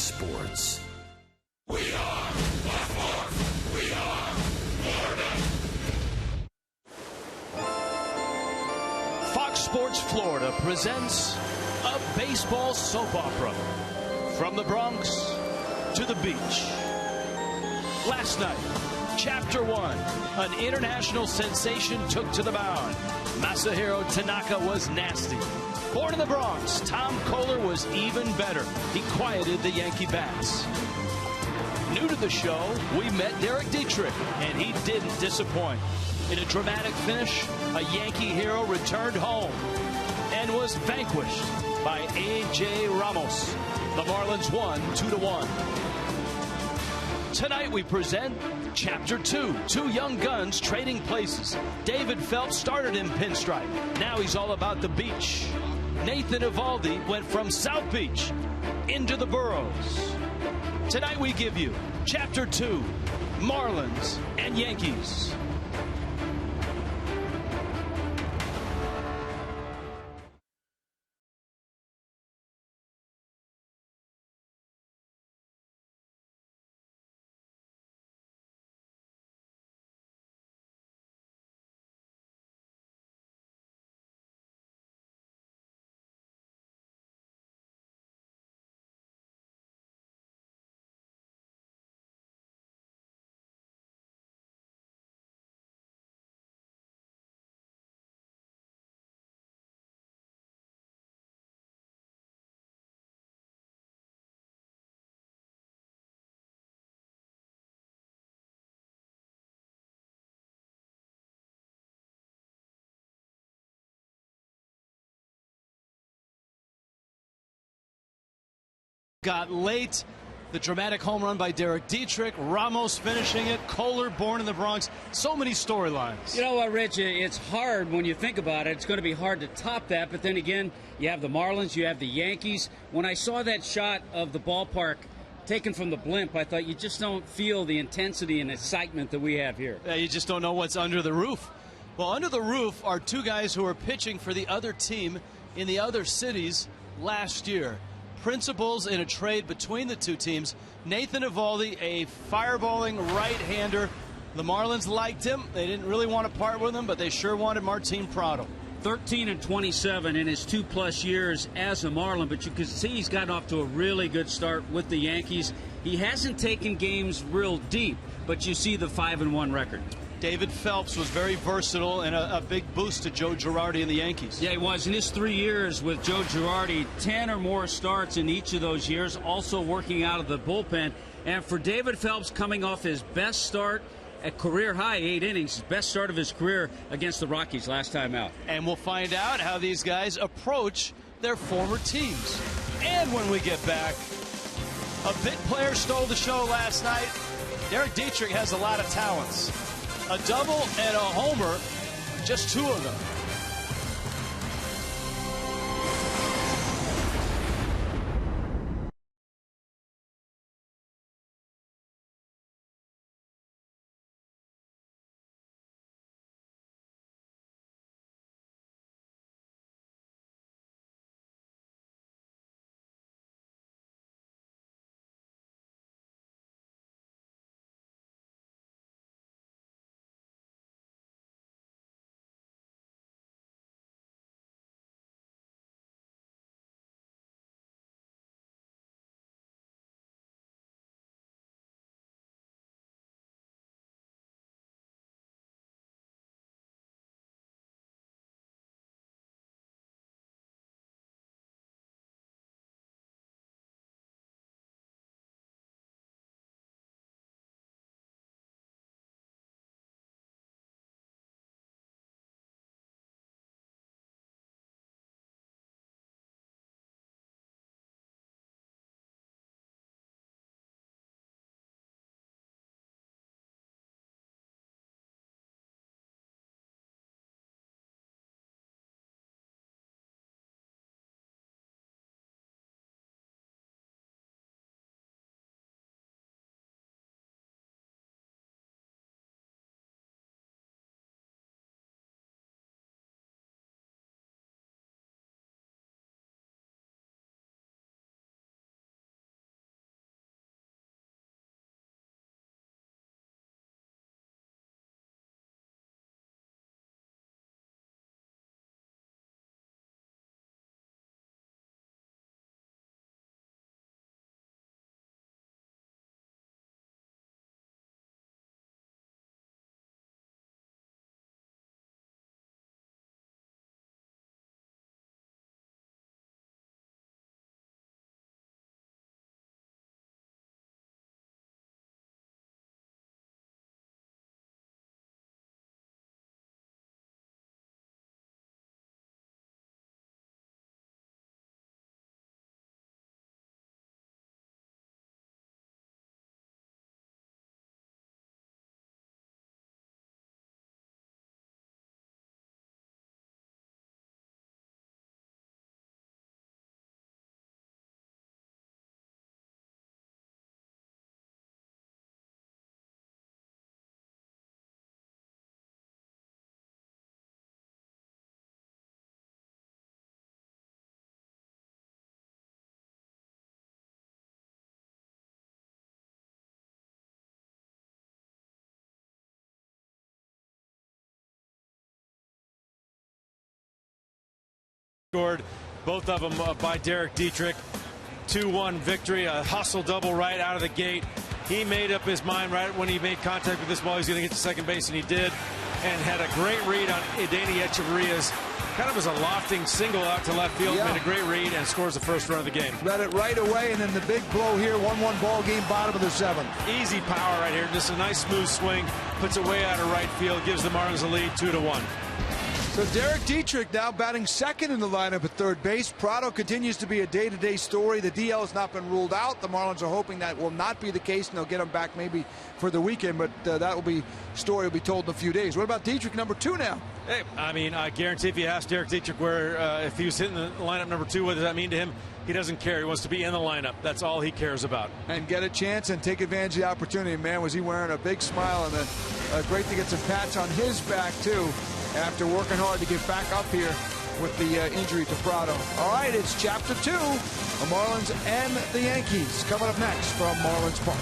sports. We are Baltimore. We are Florida. Fox Sports Florida presents a baseball soap opera from the Bronx to the beach. Last night, Chapter 1, an international sensation took to the mound. Masahiro Tanaka was nasty. Born in the Bronx, Tom Kohler was even better. He quieted the Yankee bats. New to the show, we met Derek Dietrich, and he didn't disappoint. In a dramatic finish, a Yankee hero returned home and was vanquished by A.J. Ramos. The Marlins won 2-1. Tonight we present Chapter 2, two young guns trading places. David Phelps started in pinstripe. Now he's all about the beach. Nathan Eovaldi went from South Beach into the boroughs. Tonight we give you Chapter 2, Marlins and Yankees. Got late. The dramatic home run by Derek Dietrich, Ramos finishing it, Kohler born in the Bronx. So many storylines. You know what, Rich? It's hard when you think about it. It's going to be hard to top that. But then again, you have the Marlins, you have the Yankees. When I saw that shot of the ballpark taken from the blimp, I thought you just don't feel the intensity and excitement that we have here. Yeah, you just don't know what's under the roof. Well, under the roof are two guys who are pitching for the other team in the other cities last year. Principals in a trade between the two teams. Nathan Eovaldi, a fireballing right-hander. The Marlins liked him. They didn't really want to part with him, but they sure wanted Martin Prado. 13-27 in his 2+ years as a Marlin, but you can see he's gotten off to a really good start with the Yankees. He hasn't taken games real deep, but you see the 5-1 record. David Phelps was very versatile and a big boost to Joe Girardi and the Yankees. Yeah, he was. In his 3 years with Joe Girardi, 10 or more starts in each of those years, also working out of the bullpen. And for David Phelps, coming off his best start, a career-high 8 innings, best start of his career against the Rockies last time out. And we'll find out how these guys approach their former teams. And when we get back, a bit player stole the show last night. Derek Dietrich has a lot of talents. A double and a homer, just two of them. scored, both of them by Derek Dietrich. 2-1 victory, a hustle double right out of the gate. He made up his mind right when he made contact with this ball he's going to get to second base, and he did, and had a great read on Danny Echeverria's. Kind of was a lofting single out to left field. Made a great read and scores the first run of the game. Read it right away, and then the big blow here, 1-1 ball game, bottom of the 7th. Easy power right here. Just a nice smooth swing. Puts it way out of right field. Gives the Marlins a lead 2-1. So Derek Dietrich now batting second in the lineup at third base. Prado continues to be a day-to-day story. The DL has not been ruled out. The Marlins are hoping that will not be the case, and they'll get him back maybe for the weekend, but story will be told in a few days. What about Dietrich, number 2 now? Hey, I mean, I guarantee if you ask Derek Dietrich if he was hitting the lineup number 2, what does that mean to him? He doesn't care. He wants to be in the lineup. That's all he cares about. And get a chance and take advantage of the opportunity. Man, was he wearing a big smile, and great to get some pats on his back, too, after working hard to get back up here with the injury to Prado. All right, it's Chapter 2, the Marlins and the Yankees, coming up next from Marlins Park.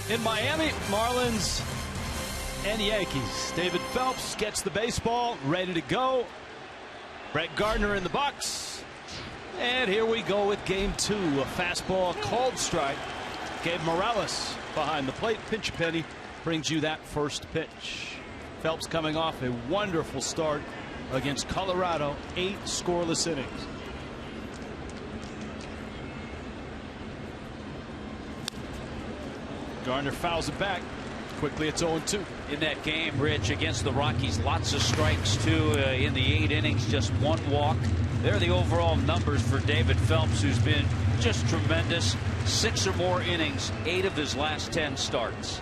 In Miami, Marlins and Yankees. David Phelps gets the baseball ready to go. Brett Gardner in the box. And here we go with game 2. A fastball called strike. Gabe Morales behind the plate. Pinch a penny brings you that first pitch. Phelps coming off a wonderful start against Colorado. 8 scoreless innings. Gardner fouls it back. Quickly, it's 0-2. In that game, Rich, against the Rockies, lots of strikes, too, in the 8 innings, just 1 walk. There are the overall numbers for David Phelps, who's been just tremendous. 6 or more innings, 8 of his last 10 starts.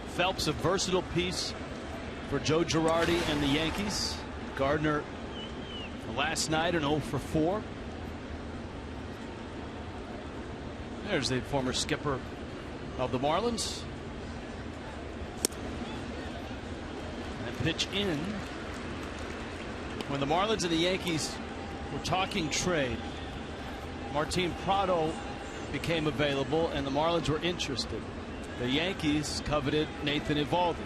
Phelps, a versatile piece for Joe Girardi and the Yankees. Gardner last night an 0 for 4. There's the former skipper of the Marlins. And pitch in. When the Marlins and the Yankees were talking trade, Martin Prado became available, and the Marlins were interested. The Yankees coveted Nathan Eovaldi.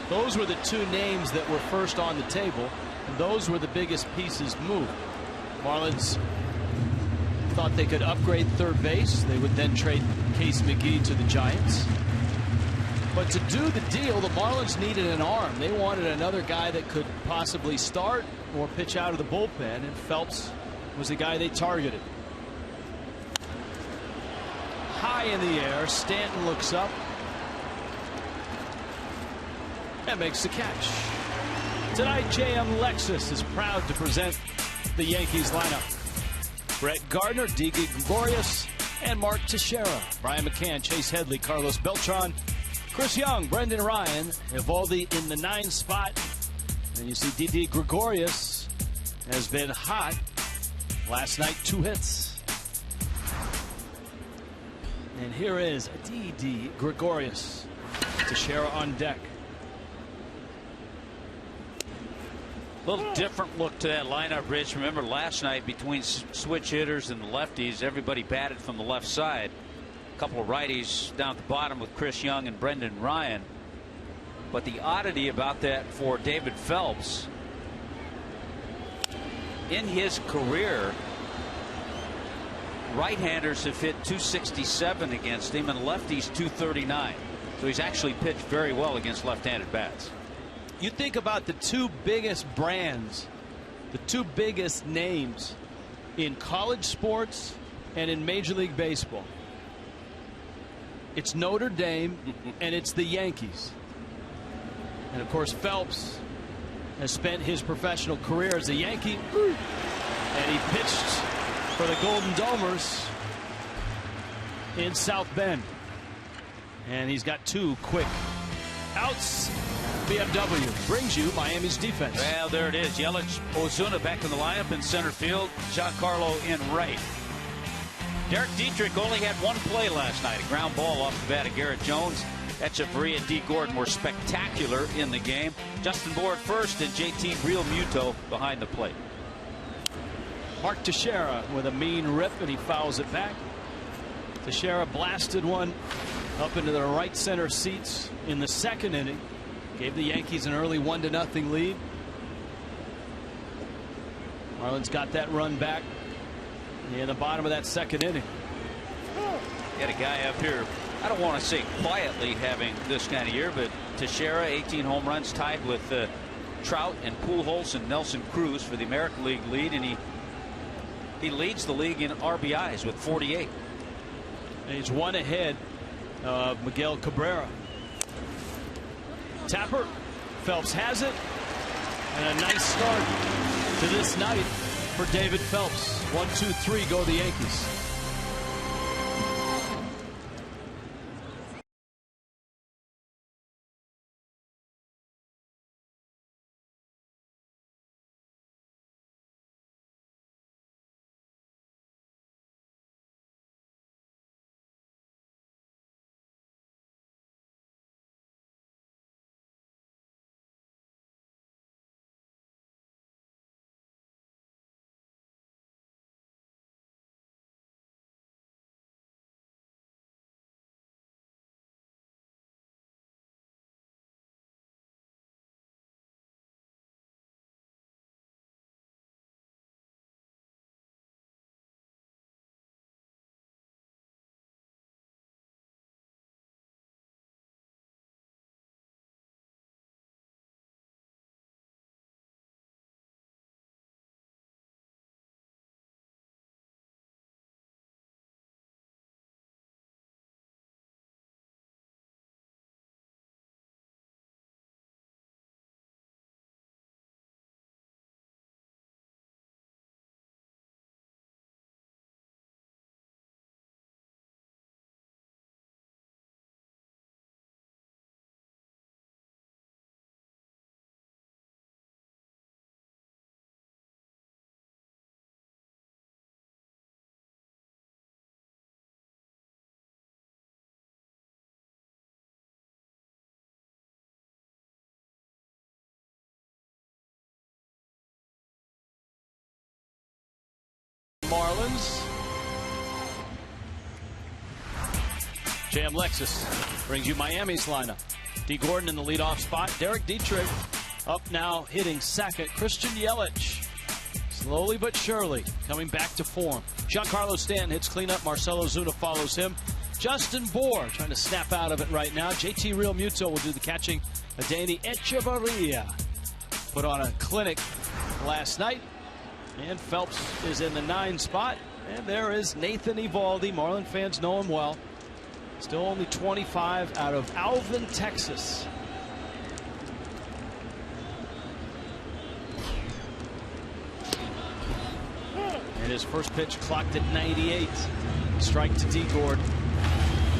Those were the two names that were first on the table, and those were the biggest pieces moved. Marlins thought they could upgrade third base. They would then trade Case McGee to the Giants. But to do the deal, the Marlins needed an arm. They wanted another guy that could possibly start or pitch out of the bullpen, and Phelps was the guy they targeted. High in the air, Stanton looks up and makes the catch. Tonight, JM Lexus is proud to present the Yankees lineup. Brett Gardner, Didi Gregorius, and Mark Teixeira. Brian McCann, Chase Headley, Carlos Beltran, Chris Young, Brendan Ryan, Eovaldi in the 9 spot. And you see Didi Gregorius has been hot. Last night, 2 hits. And here is Didi Gregorius. Teixeira on deck. A little different look to that lineup, Rich. Remember last night between switch hitters and the lefties, everybody batted from the left side. A couple of righties down at the bottom with Chris Young and Brendan Ryan. But the oddity about that for David Phelps, in his career, right-handers have hit .267 against him and lefties .239. So he's actually pitched very well against left-handed bats. You think about the two biggest brands, the two biggest names in college sports and in Major League Baseball. It's Notre Dame and it's the Yankees. And of course, Phelps has spent his professional career as a Yankee, and he pitched for the Golden Domers in South Bend. And he's got 2 quick outs. BMW brings you Miami's defense. Well, there it is. Yelich, Ozuna back in the lineup in center field. Giancarlo in right. Derek Dietrich only had 1 play last night. A ground ball off the bat of Garrett Jones. Echeverria and D. Gordon were spectacular in the game. Justin Bohr at first and JT Real Muto behind the plate. Mark Teixeira with a mean rip, and he fouls it back. Teixeira blasted one up into the right center seats in the 2nd inning. Gave the Yankees an early 1-0 lead. Marlins got that run back in the bottom of that 2nd inning. Got a guy up here, I don't want to say quietly having this kind of year, but Teixeira, 18 home runs, tied with Trout and Pujols and Nelson Cruz for the American League lead, and he leads the league in RBIs with 48. And he's 1 ahead of Miguel Cabrera. Tapper, Phelps has it, and a nice start to this night for David Phelps. 1, 2, 3 go the Yankees. Marlins. JM Lexus brings you Miami's lineup. D. Gordon in the leadoff spot. Derek Dietrich up now hitting second. Christian Yelich slowly but surely coming back to form. Giancarlo Stanton hits cleanup. Marcell Ozuna follows him. Justin Bour trying to snap out of it right now. JT Realmuto will do the catching. Adeiny Echeverria put on a clinic last night. And Phelps is in the 9 spot. And there is Nathan Eovaldi. Marlin fans know him well. Still only 25 out of Alvin, Texas. And his first pitch clocked at 98. Strike to D. Gordon.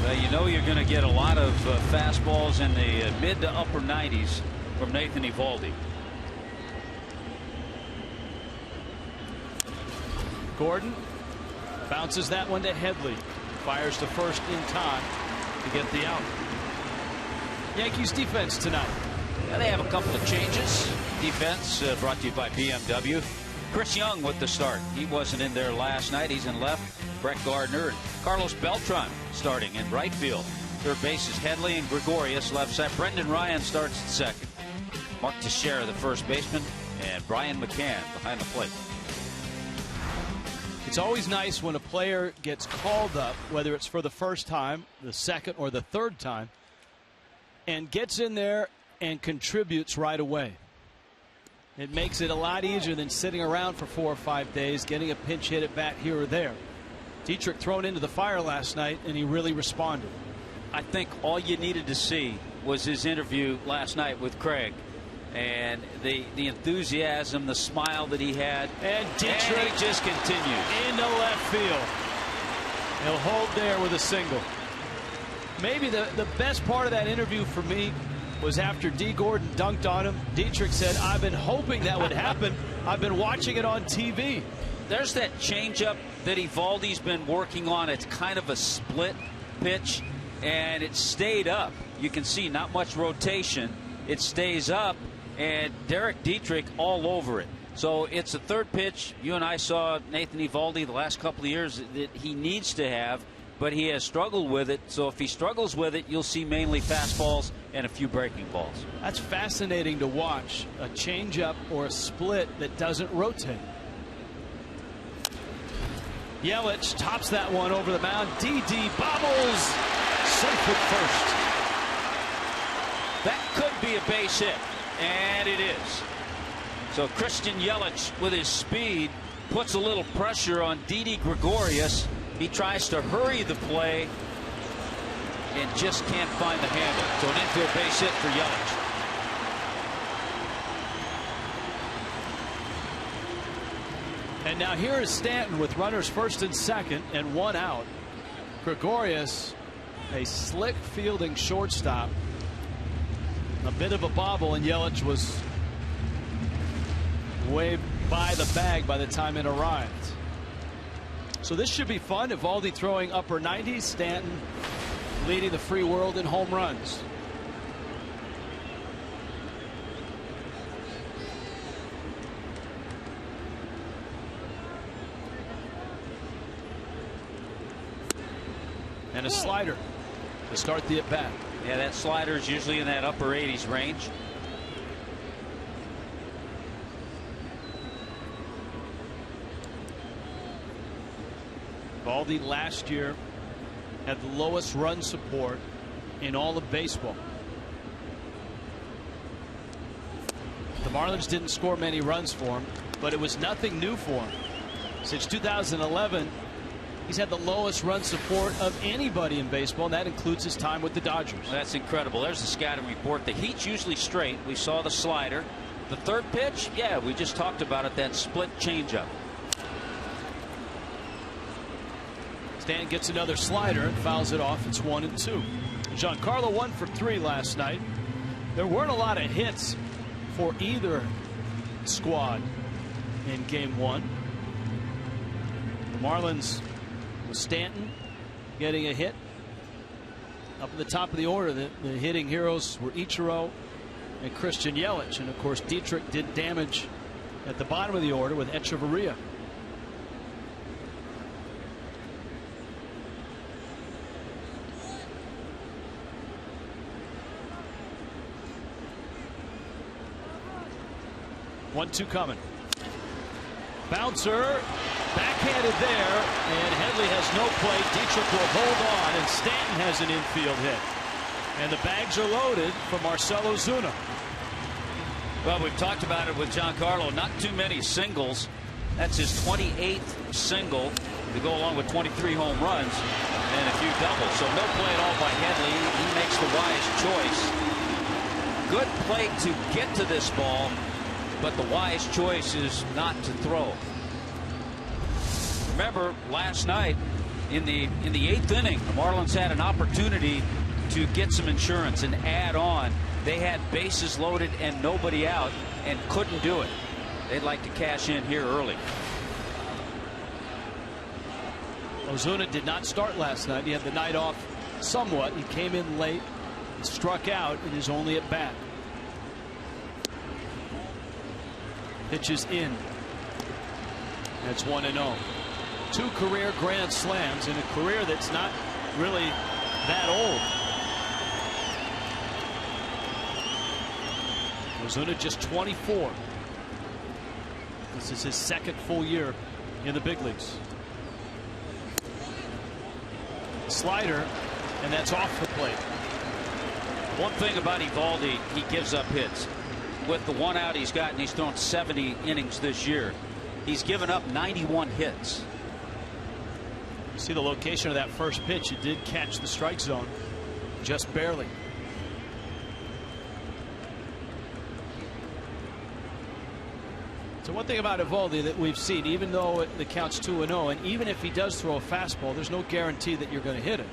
Well, you know you're going to get a lot of fastballs in the mid to upper 90s from Nathan Eovaldi. Gordon bounces that one to Headley. Fires to first in time to get the out. Yankees defense tonight. Yeah, they have a couple of changes. Defense brought to you by BMW. Chris Young with the start. He wasn't in there last night. He's in left. Brett Gardner and Carlos Beltran starting in right field. Third base is Headley and Gregorius. Left side, Brendan Ryan starts at second. Mark Teixeira, the first baseman, and Brian McCann behind the plate. It's always nice when a player gets called up, whether it's for the first time, the second, or the third time, and gets in there and contributes right away. It makes it a lot easier than sitting around for 4 or 5 days, getting a pinch hit at bat here or there. Dietrich thrown into the fire last night, and he really responded. I think all you needed to see was his interview last night with Craig. And the enthusiasm, the smile that he had. And Dietrich just continues into left field. He'll hold there with a single. Maybe the best part of that interview for me was after D. Gordon dunked on him. Dietrich said, "I've been hoping that would happen. I've been watching it on TV." There's that changeup that Eovaldi's been working on. It's kind of a split pitch, and it stayed up. You can see not much rotation. It stays up. And Derek Dietrich all over it. So it's a third pitch. You and I saw Nathan Eovaldi the last couple of years that he needs to have, but he has struggled with it. So if he struggles with it, you'll see mainly fastballs and a few breaking balls. That's fascinating to watch, a changeup or a split that doesn't rotate. Yelich tops that one over the mound. DD bobbles. Safe at first. That could be a base hit. And it is. So Christian Yelich with his speed puts a little pressure on Didi Gregorius. He tries to hurry the play and just can't find the handle. So an infield base hit for Yelich. And now here is Stanton with runners first and second and 1 out. Gregorius, a slick fielding shortstop. A bit of a bobble, and Yelich was way by the bag by the time it arrived. So this should be fun. Eovaldi throwing upper 90s. Stanton leading the free world in home runs. And a slider to start the at-bat. Yeah, that slider is usually in that upper 80s range. Eovaldi last year had the lowest run support in all of baseball. The Marlins didn't score many runs for him, but it was nothing new for him. Since 2011, he's had the lowest run support of anybody in baseball, and that includes his time with the Dodgers. Well, that's incredible. There's the scouting report. The heat's usually straight. We saw the slider. The third pitch, yeah, we just talked about it, that split changeup. Stan gets another slider and fouls it off. It's 1-2. Giancarlo 1 for 3 last night. There weren't a lot of hits for either squad in game 1. The Marlins with Stanton getting a hit. Up at the top of the order, the hitting heroes were Ichiro and Christian Yelich. And of course, Dietrich did damage at the bottom of the order with Echeverria. 1-2 coming. Bouncer, backhanded there, and Headley has no play. Dietrich will hold on, and Stanton has an infield hit. And the bags are loaded for Marcell Ozuna. Well, we've talked about it with Giancarlo. Not too many singles. That's his 28th single to go along with 23 home runs and a few doubles. So no play at all by Headley. He makes the wise choice. Good play to get to this ball, but the wise choice is not to throw. Remember, last night in the 8th inning, the Marlins had an opportunity to get some insurance and add on. They had bases loaded and nobody out and couldn't do it. They'd like to cash in here early. Ozuna did not start last night. He had the night off somewhat. He came in late, struck out in his only at bat. Pitches in. That's 1-0. 2 career grand slams in a career that's not really that old. Ozuna just 24. This is his 2nd full year in the big leagues. Slider, and that's off the plate. One thing about Eovaldi, he gives up hits. With the 1 out he's gotten, he's thrown 70 innings this year. He's given up 91 hits. See the location of that first pitch. It did catch the strike zone, just barely. So one thing about Eovaldi that we've seen, even though the count's 2-0, and even if he does throw a fastball, there's no guarantee that you're going to hit it.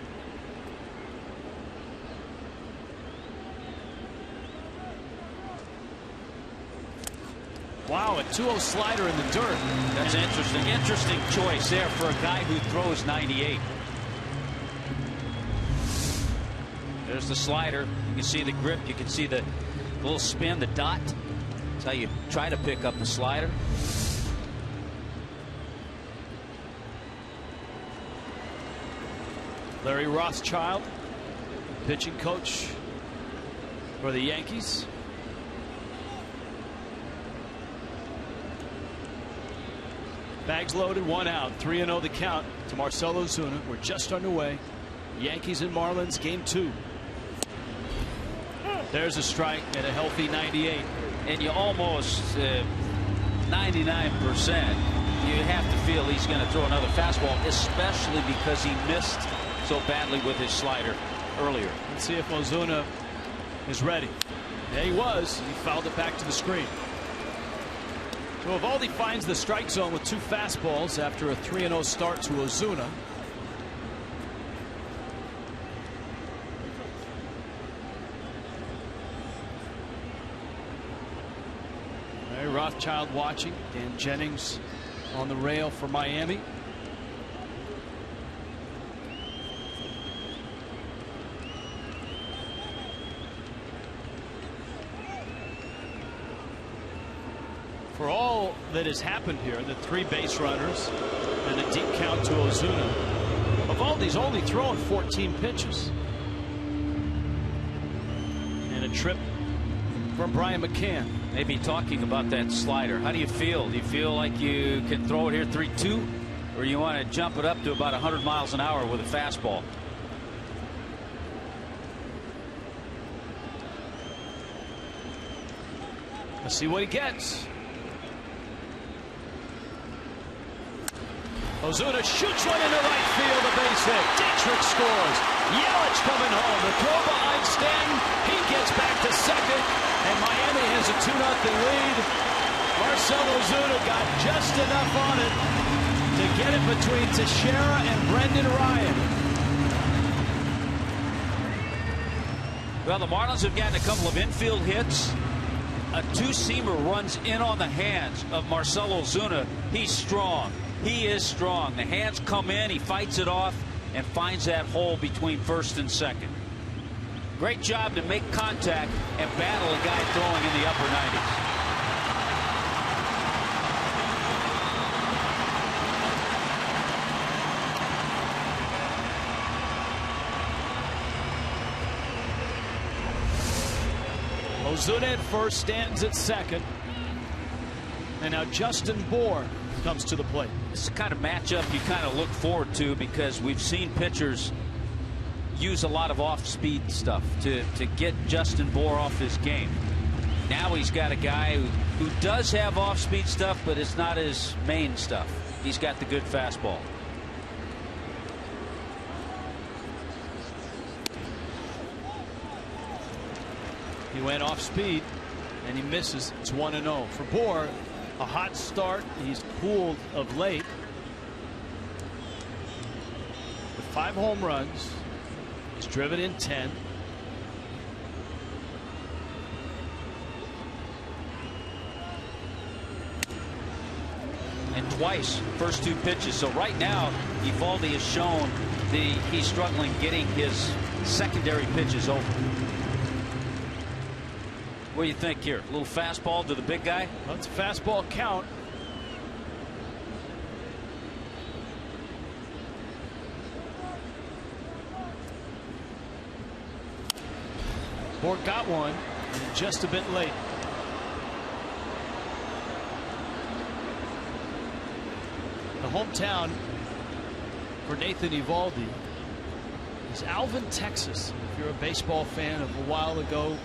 Wow, a 2-0 slider in the dirt. That's interesting. Interesting choice there for a guy who throws 98. There's the slider. You can see the grip. You can see the little spin, the dot. That's how you try to pick up the slider. Larry Rothschild, pitching coach for the Yankees. Bags loaded, 1 out, 3-0 the count to Marcell Ozuna. We're just underway. Yankees and Marlins, game 2. There's a strike and a healthy 98. And you almost 99%. You have to feel he's going to throw another fastball, especially because he missed so badly with his slider earlier. Let's see if Ozuna is ready. Yeah, he was. He fouled it back to the screen. So Eovaldi finds the strike zone with 2 fastballs after a 3-0 start to Ozuna. Larry Rothschild watching. Dan Jennings on the rail for Miami. For all that has happened here, the 3 base runners and the deep count to Ozuna, Eovaldi's only thrown 14 pitches. And a trip from Brian McCann. Maybe talking about that slider. How do you feel? Do you feel like you can throw it here 3-2? Or you want to jump it up to about 100 miles an hour with a fastball? Let's see what he gets. Ozuna shoots one into right field, a base hit. Dietrich scores. Yelich coming home. The throw behind Stanton. He gets back to second, and Miami has a 2-0 lead. Marcell Ozuna got just enough on it to get it between Teixeira and Brendan Ryan. Well, the Marlins have gotten a couple of infield hits. A 2-seamer runs in on the hands of Marcell Ozuna. He's strong. He is strong. The hands come in, he fights it off and finds that hole between first and second. Great job to make contact and battle a guy throwing in the upper 90s. Ozuna at first, Stanton's at second. And now Justin Bour comes to the plate. This is the kind of matchup you kind of look forward to because we've seen pitchers use a lot of off-speed stuff to get Justin Bour off his game. Now he's got a guy who does have off-speed stuff, but it's not his main stuff. He's got the good fastball. He went off speed and he misses. It's 1-0 for Bour. A hot start. He's cooled of late with 5 home runs. He's driven in 10. And twice, first 2 pitches. So right now, Eovaldi has shown that he's struggling getting his secondary pitches over. What do you think here? A little fastball to the big guy? Well, it's a fastball count. Bour got one just a bit late. The hometown for Nathan Eovaldi is Alvin, Texas. If you're a baseball fan of a while ago,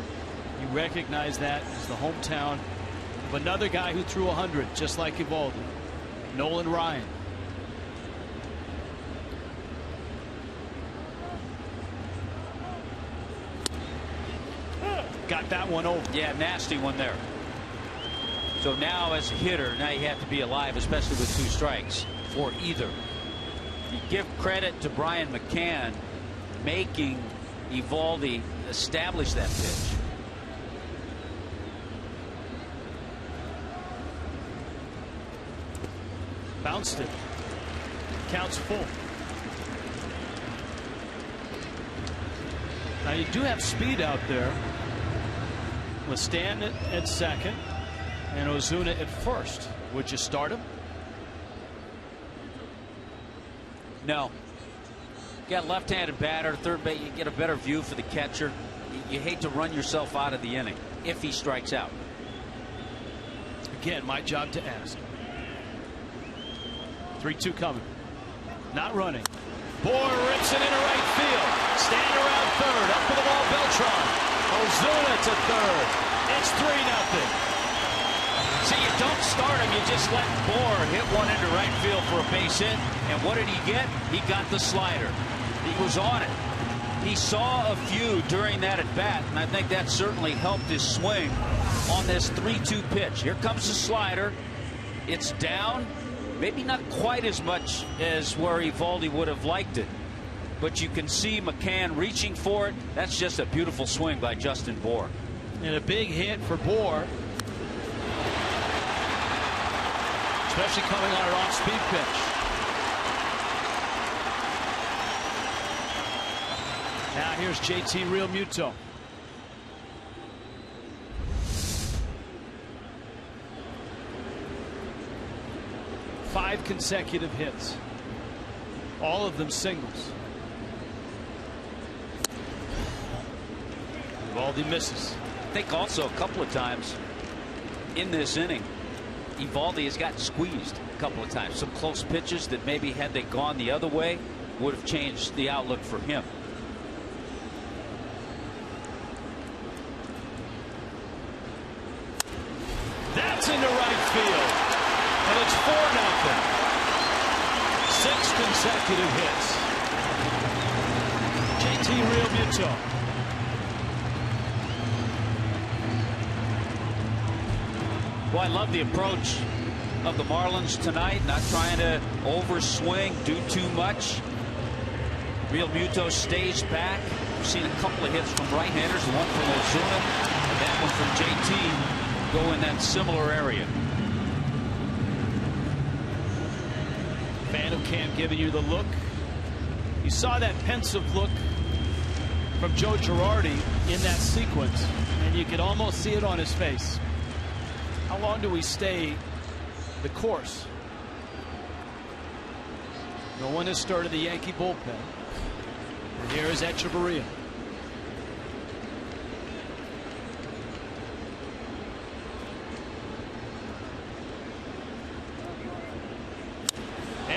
you recognize that as the hometown of another guy who threw 100 just like Eovaldi, Nolan Ryan. Got that one over. Yeah, nasty one there. So now as a hitter, now you have to be alive, especially with 2 strikes for either. You give credit to Brian McCann making Eovaldi establish that pitch. Bounced it. Counts full. Now you do have speed out there with Stanton at second and Ozuna at first. Would you start him? No. You got a left-handed batter, third base. You get a better view for the catcher. You hate to run yourself out of the inning if he strikes out. Again, my job to ask. 3-2 coming. Not running. Bour rips it into right field. Stand around third. Up for the ball, Beltran. Ozuna to third. It's 3-0. See, you don't start him. You just let Bour hit one into right field for a base hit. And what did he get? He got the slider. He was on it. He saw a few during that at bat, and I think that certainly helped his swing on this 3-2 pitch. Here comes the slider. It's down. Maybe not quite as much as where Eovaldi would have liked it, but you can see McCann reaching for it. That's just a beautiful swing by Justin Bour. And a big hit for Bour, especially coming on an off-speed pitch. Now here's JT Realmuto. Five consecutive hits, all of them singles. Eovaldi misses. I think also a couple of times in this inning, Eovaldi has gotten squeezed a couple of times. Some close pitches that maybe had they gone the other way would have changed the outlook for him. That's into right field. And it's 4-0. 6 consecutive hits. JT Realmuto. Well, I love the approach of the Marlins tonight, not trying to overswing, do too much. Realmuto stays back. We've seen a couple of hits from right-handers, one from Ozuna, and that one from JT go in that similar area. Fan of Cam giving you the look. You saw that pensive look from Joe Girardi in that sequence, and you could almost see it on his face. How long do we stay the course? No one has started the Yankee bullpen. And here is Echeverria.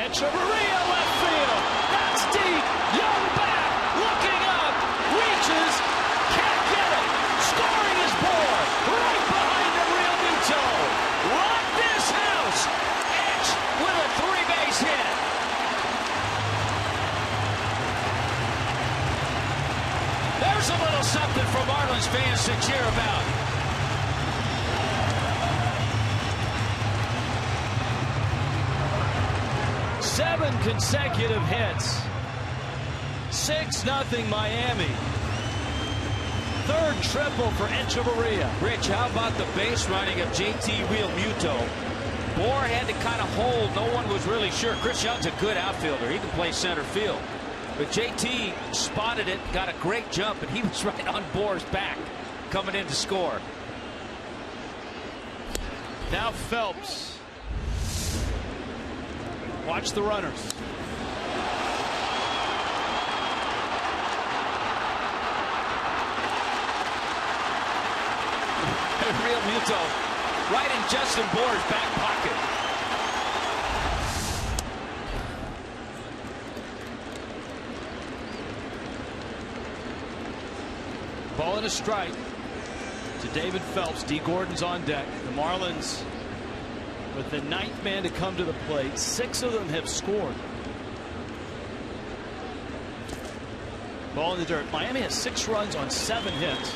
Echeverria, left field. That's deep. Young back, looking up, reaches, can't get it. Scoring is Bohr. Right behind him, Real Muto. Rock this house. Etch with a 3-base hit. There's a little something for Marlins fans to cheer about. Seven consecutive hits. 6-0 Miami. Third triple for Echeverria. Rich, how about the base running of JT Real Muto? Bohr had to kind of hold. No one was really sure. Chris Young's a good outfielder. He can play center field. But JT spotted it, got a great jump, and he was right on Bohr's back coming in to score. Now Phelps. Watch the runners. Real Muto right in Justin Bohr's back pocket. Ball and a strike to David Phelps. D. Gordon's on deck. The Marlins with the 9th man to come to the plate. 6 of them have scored. Ball in the dirt. Miami has 6 runs on 7 hits.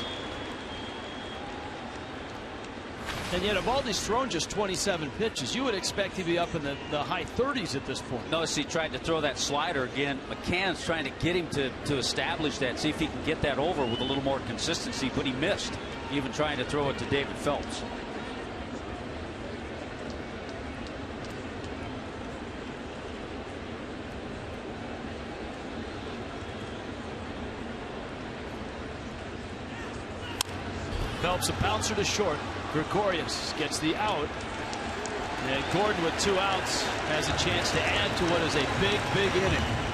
And yet Evaldi's thrown just 27 pitches. You would expect he'd be up in the high 30s at this point. Notice he tried to throw that slider again. McCann's trying to get him to establish that, see if he can get that over with a little more consistency, but he missed, even trying to throw it to David Phelps. Phelps a bouncer to short. Gregorius gets the out. And Gordon with 2 outs has a chance to add to what is a big inning.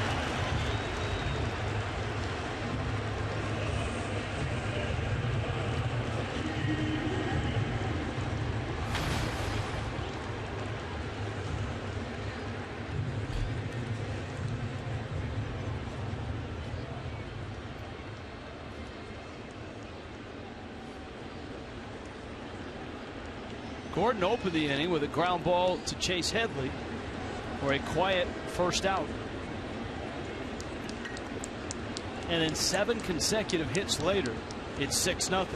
Gordon opened the inning with a ground ball to Chase Headley for a quiet first out. And then 7 consecutive hits later, it's 6-0.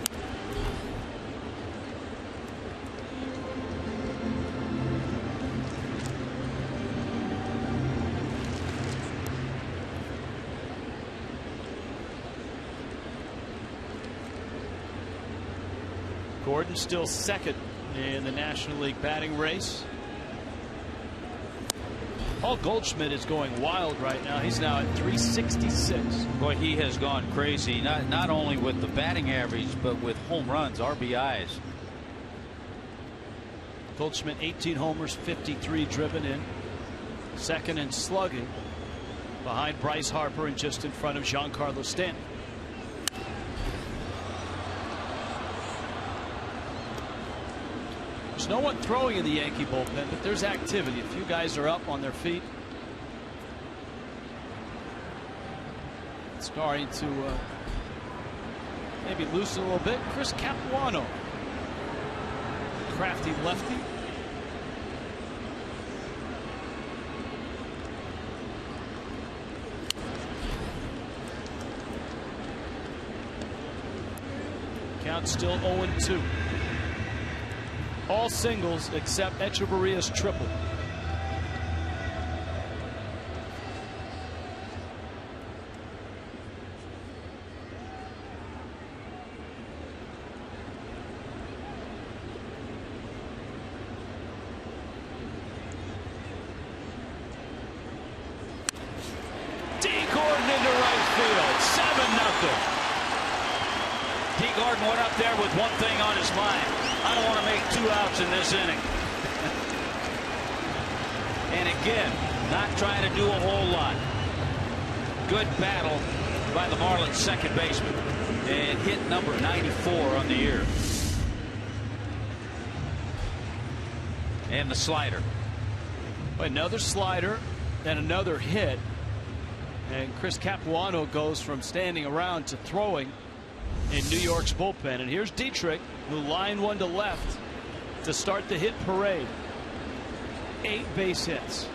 Gordon still second in the National League batting race. Paul Goldschmidt is going wild right now. He's now at 366. Boy, he has gone crazy, not only with the batting average, but with home runs, RBIs. Goldschmidt 18 homers, 53 driven in. Second in slugging behind Bryce Harper and just in front of Giancarlo Stanton. There's no one throwing in the Yankee bullpen, but there's activity. A few guys are up on their feet. Starting to maybe loosen a little bit. Chris Capuano, crafty lefty. Count still 0-2. All singles except Echeverria's triple. D. Gordon into right field. 7-0. D. Gordon went up there with one thing on his mind. I don't want to make 2 outs in this inning. And again, not trying to do a whole lot. Good battle by the Marlins second baseman. And hit number 94 on the year. And the slider. Another slider. and another hit. And Chris Capuano goes from standing around to throwing in New York's bullpen. And here's Dietrich, who lined one to left to start the hit parade. 8 base hits.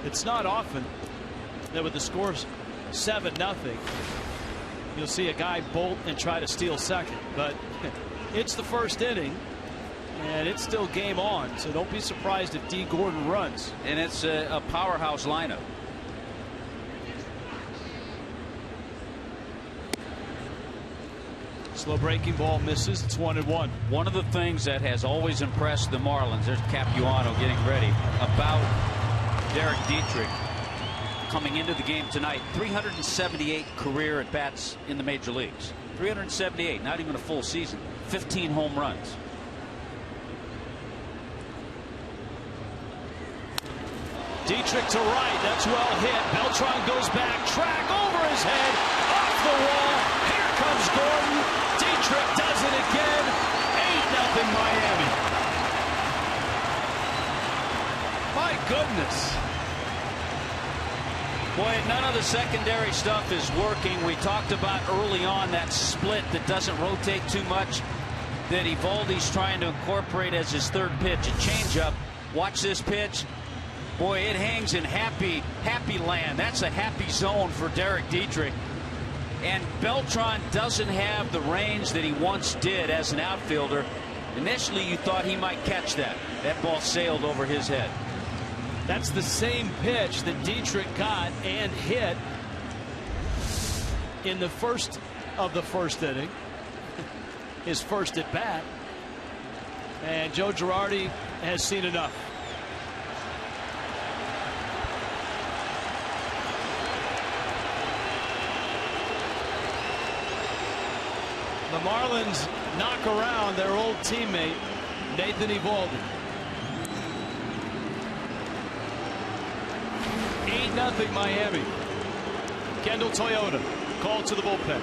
It's not often that with the scores 7-0, you'll see a guy bolt and try to steal second. But it's the first inning, and it's still game on. So don't be surprised if D. Gordon runs. And it's a powerhouse lineup. Slow breaking ball misses. It's 1-1. One of the things that has always impressed the Marlins, there's Capuano getting ready, about Derek Dietrich coming into the game tonight. 378 career at bats in the major leagues. 378, not even a full season. 15 home runs. Dietrich to right. That's well hit. Beltran goes back. Track over his head. Off the wall. Here comes Gordon. Dietrich does it again. 8-0 Miami. My goodness. Boy, none of the secondary stuff is working. We talked about early on that split that doesn't rotate too much, that Eovaldi's trying to incorporate as his third pitch. A changeup. Watch this pitch. Boy, it hangs in happy land. That's a happy zone for Derek Dietrich. And Beltran doesn't have the range that he once did as an outfielder. Initially, you thought he might catch that. That ball sailed over his head. That's the same pitch that Dietrich got and hit in the first of the first inning. His first at bat. And Joe Girardi has seen enough. The Marlins knock around their old teammate, Nathan Eovaldi. 8-0 Miami. Kendall Toyota called to the bullpen.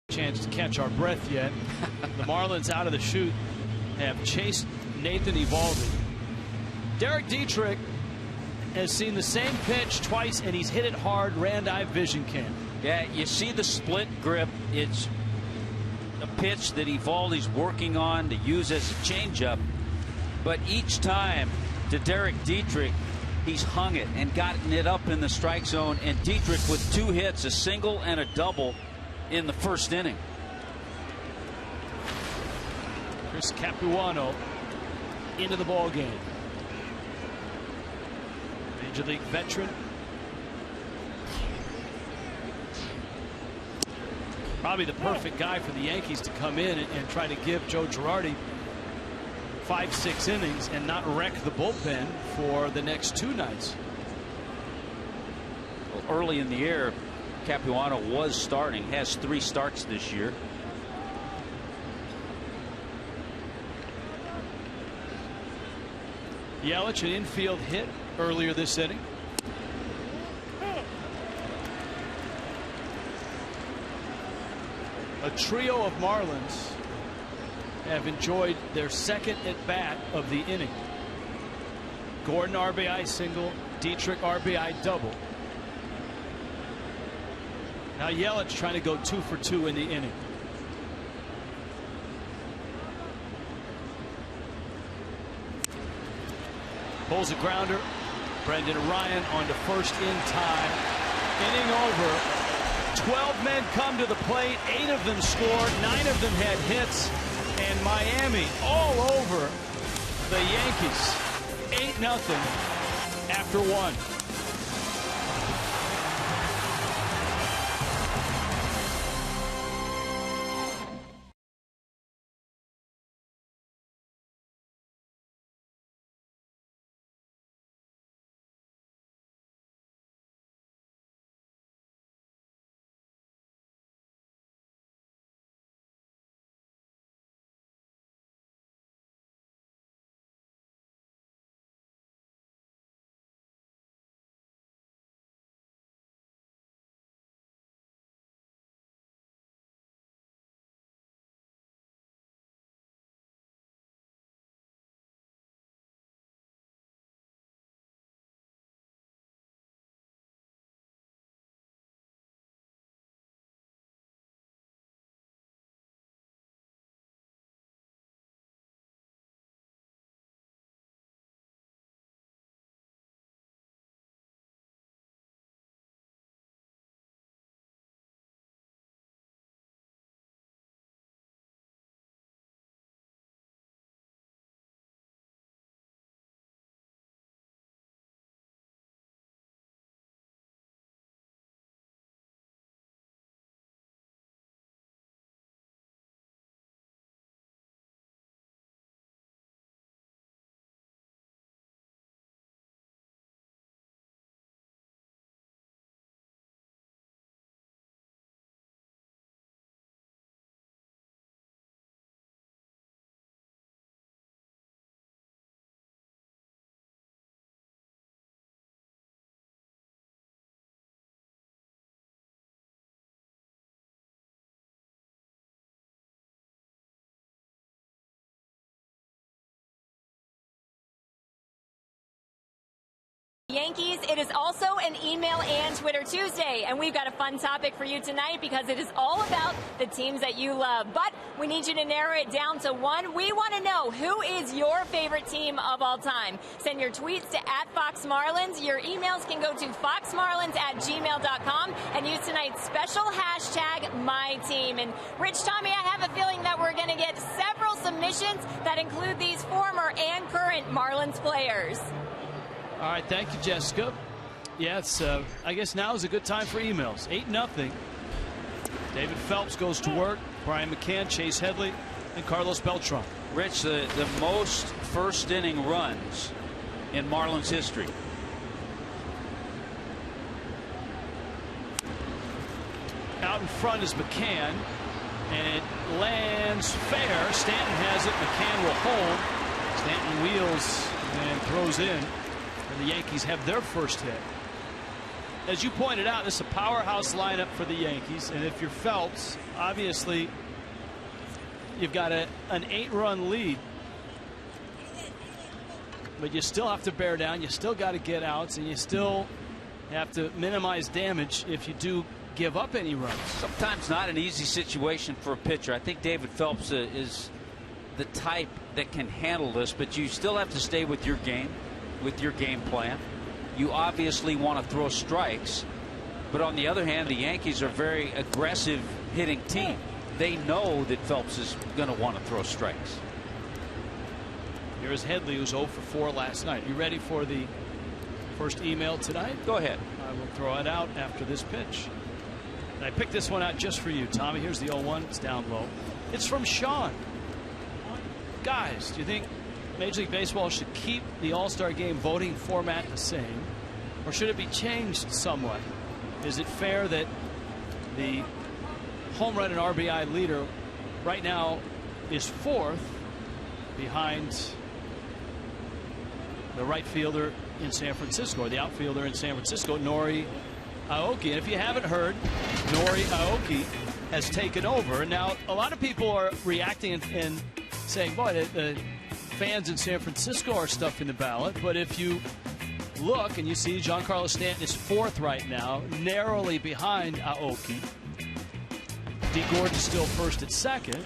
Chance to catch our breath yet. The Marlins out of the chute have chased Nathan Eovaldi. Derek Dietrich has seen the same pitch twice, and he's hit it hard. Rand-eye vision cam. Yeah, you see the split grip. It's a pitch that Eovaldi's working on to use as a changeup. But each time to Derek Dietrich, he's hung it and gotten it up in the strike zone. And Dietrich with 2 hits, a single and a double in the first inning. Chris Capuano into the ball game. Major League veteran. Probably the perfect guy for the Yankees to come in and try to give Joe Girardi 5-6 innings and not wreck the bullpen for the next 2 nights. Well, early in the year, Capuano was starting, has 3 starts this year. Yelich, an infield hit earlier this inning. A trio of Marlins have enjoyed their second at bat of the inning. Gordon RBI single, Dietrich RBI double. Now Yelich trying to go 2 for 2 in the inning. Pulls a grounder. Brendan Ryan on to first in time. Inning over. 12 men come to the plate. 8 of them scored. 9 of them had hits. And Miami all over the Yankees. 8-0 after 1. Yankees, it is also an email and Twitter Tuesday, and we've got a fun topic for you tonight because it is all about the teams that you love. But we need you to narrow it down to one. We want to know, who is your favorite team of all time? Send your tweets to @FoxMarlins. Your emails can go to foxmarlins@gmail.com and use tonight's special hashtag #MyTeam. And Rich, Tommy, I have a feeling that we're going to get several submissions that include these former and current Marlins players. All right, thank you, Jessica. Yeah, I guess now is a good time for emails. 8-0. David Phelps goes to work. Brian McCann, Chase Headley, and Carlos Beltran. Rich, the most first inning runs in Marlins history. Out in front is McCann, and it lands fair. Stanton has it. McCann will hold. Stanton wheels and throws in. And the Yankees have their first hit. As you pointed out, this is a powerhouse lineup for the Yankees, and if you're Phelps, obviously you've got an 8-run lead, but you still have to bear down. You still got to get outs, and you still have to minimize damage if you do give up any runs. Sometimes not an easy situation for a pitcher. I think David Phelps is the type that can handle this, but you still have to stay with your game. With your game plan. You obviously want to throw strikes, but on the other hand, the Yankees are a very aggressive hitting team. They know that Phelps is going to want to throw strikes. Here's Headley, who's 0 for 4 last night. You ready for the first email tonight? Go ahead. I will throw it out after this pitch. I picked this one out just for you, Tommy. Here's the 0-1. It's down low. It's from Sean. Guys, do you think Major League Baseball should keep the All-Star Game voting format the same, or should it be changed somewhat? Is it fair that the home run and RBI leader right now is 4th behind the right fielder in San Francisco, or the outfielder in San Francisco, Nori Aoki? And if you haven't heard, Nori Aoki has taken over. And now a lot of people are reacting and saying, boy, the fans in San Francisco are stuffing the ballot. But if you look and you see Giancarlo Stanton is 4th right now, narrowly behind Aoki. D. Gordon's still 1st at 2nd.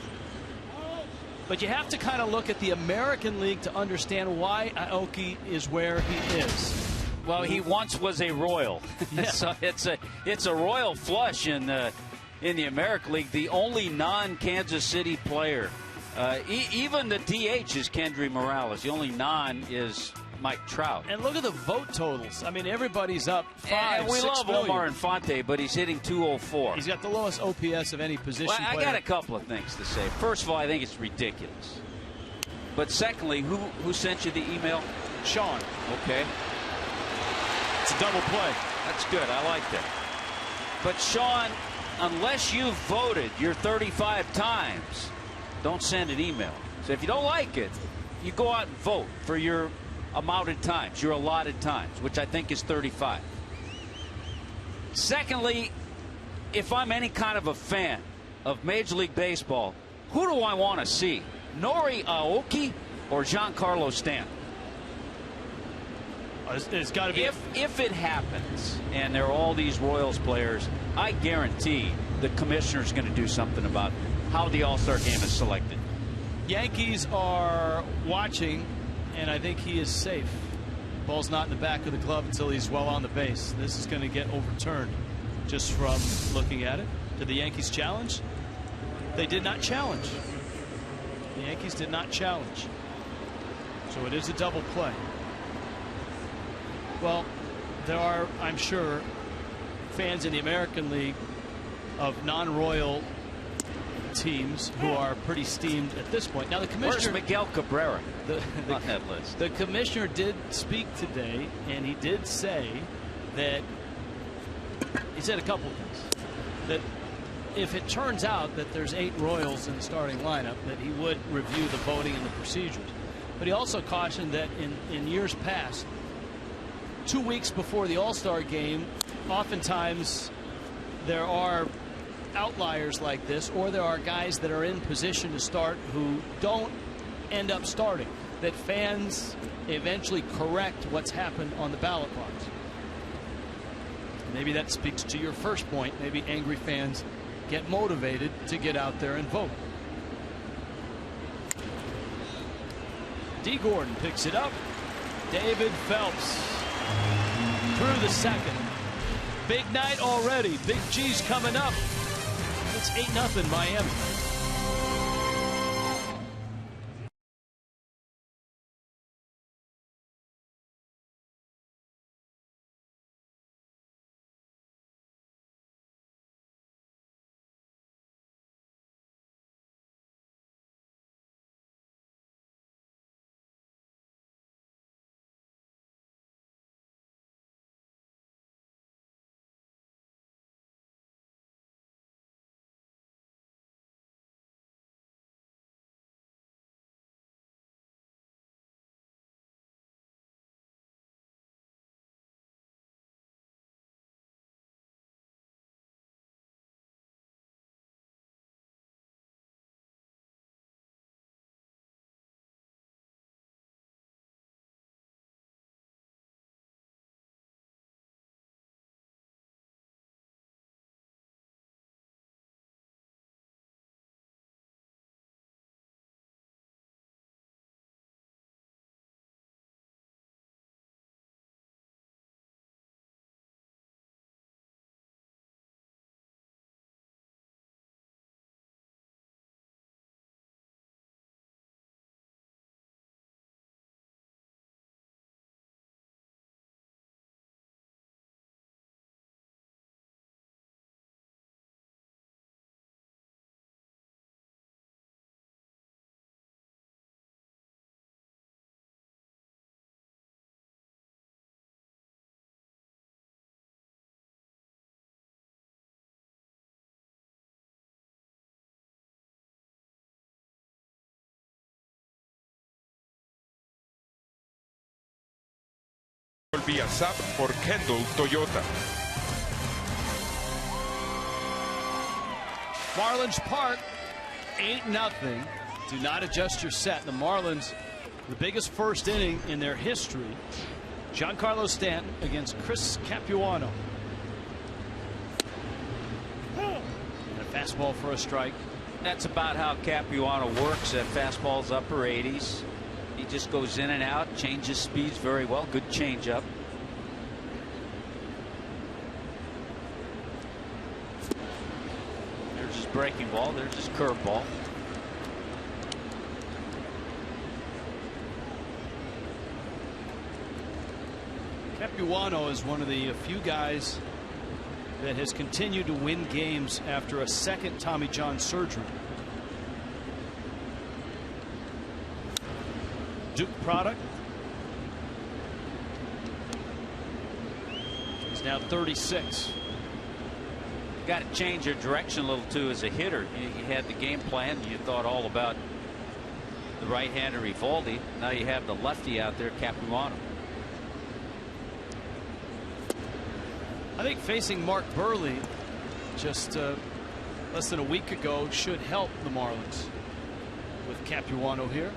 But you have to kind of look at the American League to understand why Aoki is where he is. Well, he once was a Royal. Yeah. So it's a Royal flush in the American League. The only non-Kansas City player, even the DH is Kendry Morales. The only non is Mike Trout. And look at the vote totals. I mean, everybody's up 5, and we 6 love million. Omar Infante, but he's hitting 204. He's got the lowest OPS of any position Well, I player. got a couple of things to say. First of all, I think it's ridiculous. But secondly, who sent you the email? Sean. Okay. It's a double play. That's good. I like that. But Sean, unless you've voted your 35 times, don't send an email. So if you don't like it, you go out and vote for your amounted times, your allotted times, which I think is 35. Secondly, if I'm any kind of a fan of Major League Baseball, who do I want to see? Nori Aoki or Giancarlo Stanton? It's got to be. If it happens and there are all these Royals players, I guarantee the commissioner's going to do something about how the All-Star Game is selected. Yankees are watching, and I think he is safe. Ball's not in the back of the glove until he's well on the base. This is going to get overturned just from looking at it. Did the Yankees challenge? They did not challenge. The Yankees did not challenge. So it is a double play. Well, there are, I'm sure, fans in the American League of non-Royal teams who are pretty steamed at this point. Now the commissioner, where's Miguel Cabrera on that list? The commissioner did speak today, and he did say that he said a couple of things. That if it turns out that there's 8 Royals in the starting lineup, that he would review the voting and the procedures. But he also cautioned that in years past, 2 weeks before the All-Star Game, oftentimes there are outliers like this, or there are guys that are in position to start who don't end up starting, that fans eventually correct what's happened on the ballot box. Maybe that speaks to your first point. Maybe angry fans get motivated to get out there and vote. D. Gordon picks it up. David Phelps through the second. Big night already. Big G's coming up. It's 8-0 Miami. vía SAP por Kendall Toyota. Marlins Park, 8-0. Do not adjust your set. The Marlins, the biggest first inning in their history. Giancarlo Stanton against Chris Capuano. And a fastball for a strike. That's about how Capuano works. That fastball's upper 80s. He just goes in and out, changes speeds very well. Good changeup. There's his breaking ball. There's his curveball. Capuano is one of the few guys that has continued to win games after a second Tommy John surgery. Duke product. He's now 36. Got to change your direction a little too as a hitter. You had the game plan. You thought all about the right-hander Eovaldi. Now you have the lefty out there, Capuano. I think facing Mark Burley just less than a week ago should help the Marlins with Capuano here.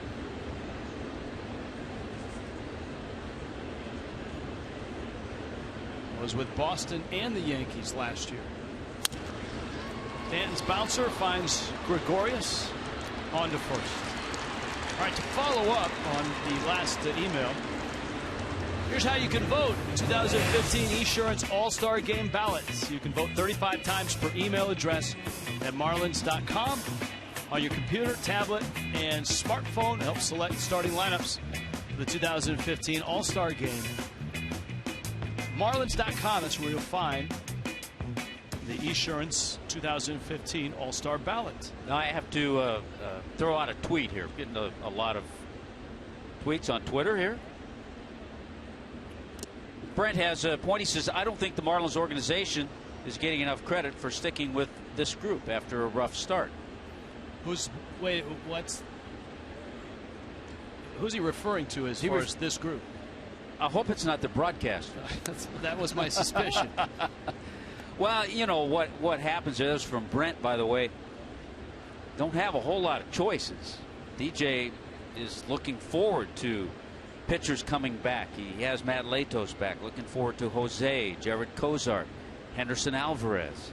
Was with Boston and the Yankees last year. Stanton's bouncer finds Gregorius on to first. All right, to follow up on the last email, here's how you can vote. 2015 Esurance All-Star Game ballots. You can vote 35 times per email address at marlins.com on your computer, tablet, and smartphone to help select starting lineups for the 2015 All-Star Game. Marlins.com, that's where you'll find the Esurance 2015 All-Star ballot. Now I have to throw out a tweet here. I'm getting a lot of tweets on Twitter here. Brent has a point. He says, I don't think the Marlins organization is getting enough credit for sticking with this group after a rough start. Who's he referring to as far as this group? I hope it's not the broadcast. That was my suspicion. Well, you know what happens is, from Brent, by the way, don't have a whole lot of choices. DJ is looking forward to pitchers coming back. He has Matt Latos back. Looking forward to Jose, Jared Cozart, Henderson Alvarez.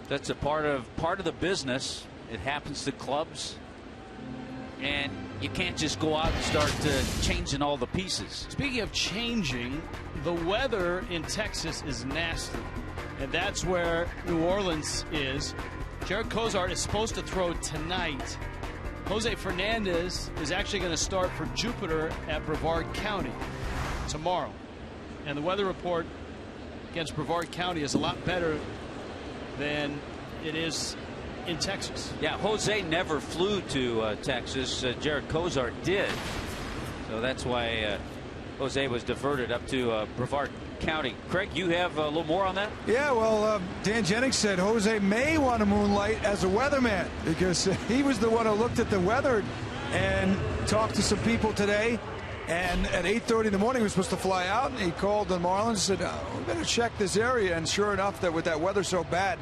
That's a part of the business. It happens to clubs, and you can't just go out and start changing all the pieces. Speaking of changing, the weather in Texas is nasty, and that's where New Orleans is. Jared Cozart is supposed to throw tonight. Jose Fernandez is actually going to start for Jupiter at Brevard County tomorrow. And the weather report against Brevard County is a lot better than it is in Texas. Yeah, Jose never flew to Texas. Jared Cozart did. So that's why Jose was diverted up to Brevard County. Craig, you have a little more on that? Yeah, well, Dan Jennings said Jose may want to moonlight as a weatherman because he was the one who looked at the weather and talked to some people today. And at 8:30 in the morning, he was supposed to fly out, and he called the Marlins and said, we better check this area. And sure enough, that with that weather so bad,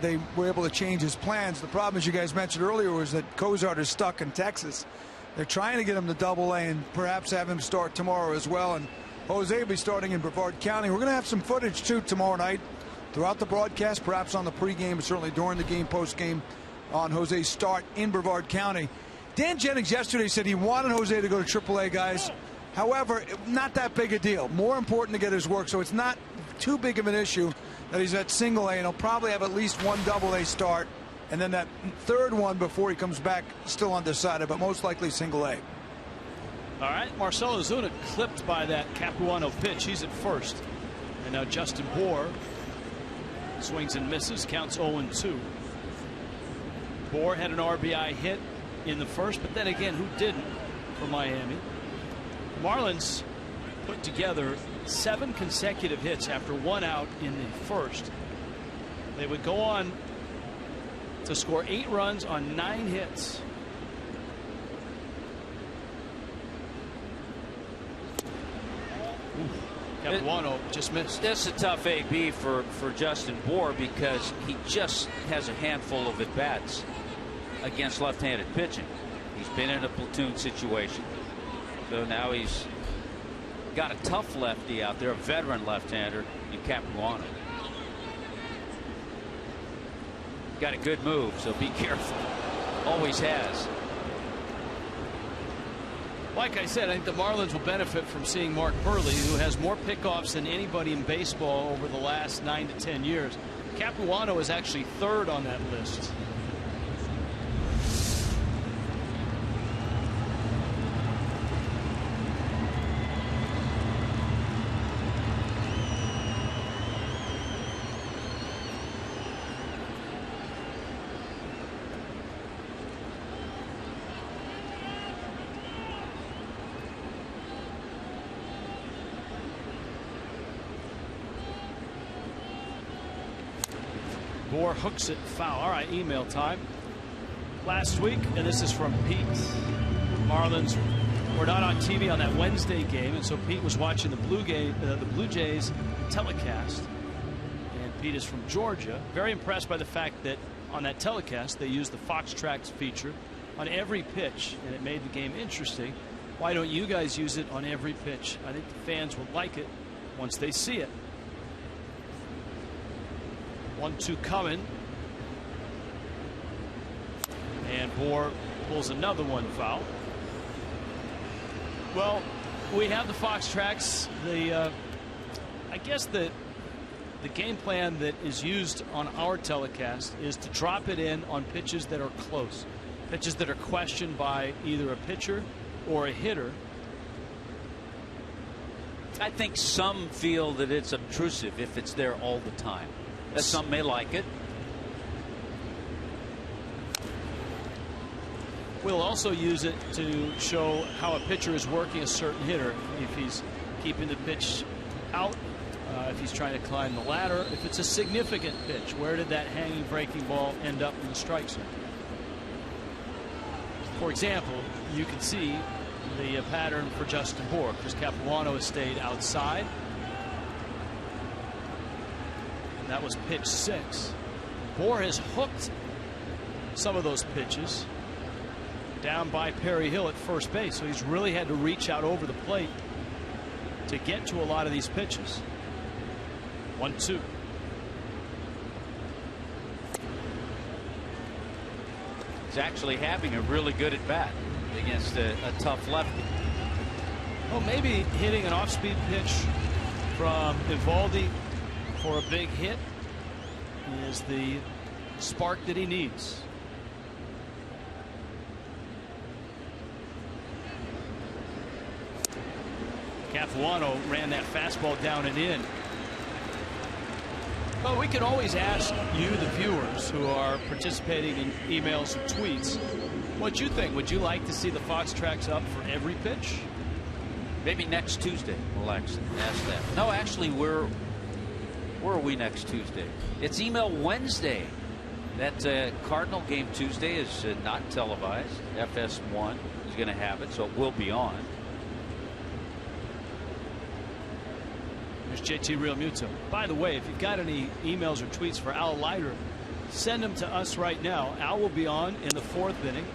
they were able to change his plans. The problem, as you guys mentioned earlier, was that Cozart is stuck in Texas. They're trying to get him to Double-A and perhaps have him start tomorrow as well. And Jose will be starting in Brevard County. We're going to have some footage, too, tomorrow night throughout the broadcast, perhaps on the pregame, but certainly during the game, postgame, on Jose's start in Brevard County. Dan Jennings yesterday said he wanted Jose to go to AAA, guys. However, not that big a deal. More important to get his work, so it's not too big of an issue that he's at Single-A, and he'll probably have at least one Double-A start, and then that third one before he comes back, still undecided, but most likely Single-A. All right, Marcell Ozuna clipped by that Capuano pitch. He's at first. And now Justin Bour swings and misses, counts 0-2. Bour had an RBI hit in the first, but then again, who didn't for Miami? Marlins put together 7 consecutive hits after 1 out in the first. They would go on to score 8 runs on 9 hits. Capuano just missed. This is a tough AB for Justin Bour because he just has a handful of at-bats against left-handed pitching. He's been in a platoon situation. So now he's got a tough lefty out there, a veteran left-hander in Capuano. Got a good move, so be careful. Always has. Like I said, I think the Marlins will benefit from seeing Mark Burley, who has more pickoffs than anybody in baseball over the last 9 to 10 years. Capuano is actually third on that list. Bour hooks it foul. All right, email time. Last week, and this is from Pete, Marlins were not on TV on that Wednesday game, and so Pete was watching the Blue Jays telecast. And Pete is from Georgia. Very impressed by the fact that on that telecast they used the Fox Tracks feature on every pitch, and it made the game interesting. Why don't you guys use it on every pitch? I think the fans will like it once they see it. 1-2 coming. And Bour pulls another one foul. Well, we have the Fox Tracks. I guess the game plan that is used on our telecast is to drop it in on pitches that are close. Pitches that are questioned by either a pitcher or a hitter. I think some feel that it's obtrusive if it's there all the time. Some may like it. We'll also use it to show how a pitcher is working a certain hitter. If he's keeping the pitch out, if he's trying to climb the ladder, if it's a significant pitch, where did that hanging breaking ball end up in the strike zone? For example, you can see the pattern for Justin Bour because Capuano has stayed outside. That was pitch 6. Bour has hooked some of those pitches down by Perry Hill at first base, so he's really had to reach out over the plate to get to a lot of these pitches. 1-2. He's actually having a really good at bat against a tough lefty. Well, maybe hitting an off-speed pitch from Eovaldi for a big hit is the spark that he needs. Capuano ran that fastball down and in. Well, we can always ask you, the viewers who are participating in emails and tweets, what you think. Would you like to see the Fox Tracks up for every pitch? Maybe next Tuesday we'll ask that. No, actually, where are we next Tuesday? It's Email Wednesday. That Cardinal game Tuesday is not televised. FS1 is going to have it, so it will be on. There's JT Realmuto. By the way, if you've got any emails or tweets for Al Leiter, send them to us right now. Al will be on in the 4th inning.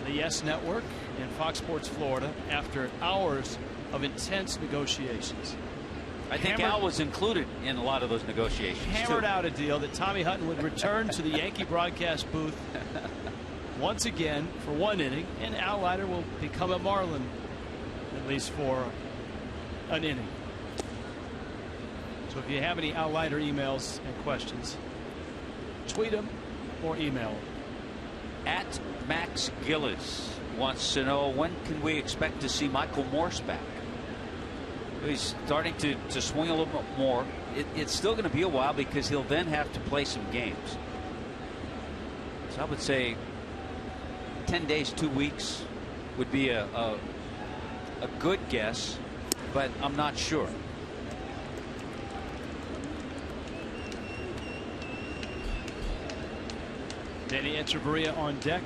The Yes Network and Fox Sports Florida after hours of intense negotiations. I think Al was included in a lot of those negotiations. Hammered out a deal that Tommy Hutton would return to the Yankee broadcast booth once again for 1 inning, and Al Leiter will become a Marlin at least for an inning. So if you have any Al Leiter emails and questions, tweet them or email them. At Max Gillis wants to know, when can we expect to see Michael Morse back? He's starting to swing a little bit more. It's still going to be a while because he'll then have to play some games. So I would say 10 days, 2 weeks would be a good guess, but I'm not sure. Danny Echeverria on deck.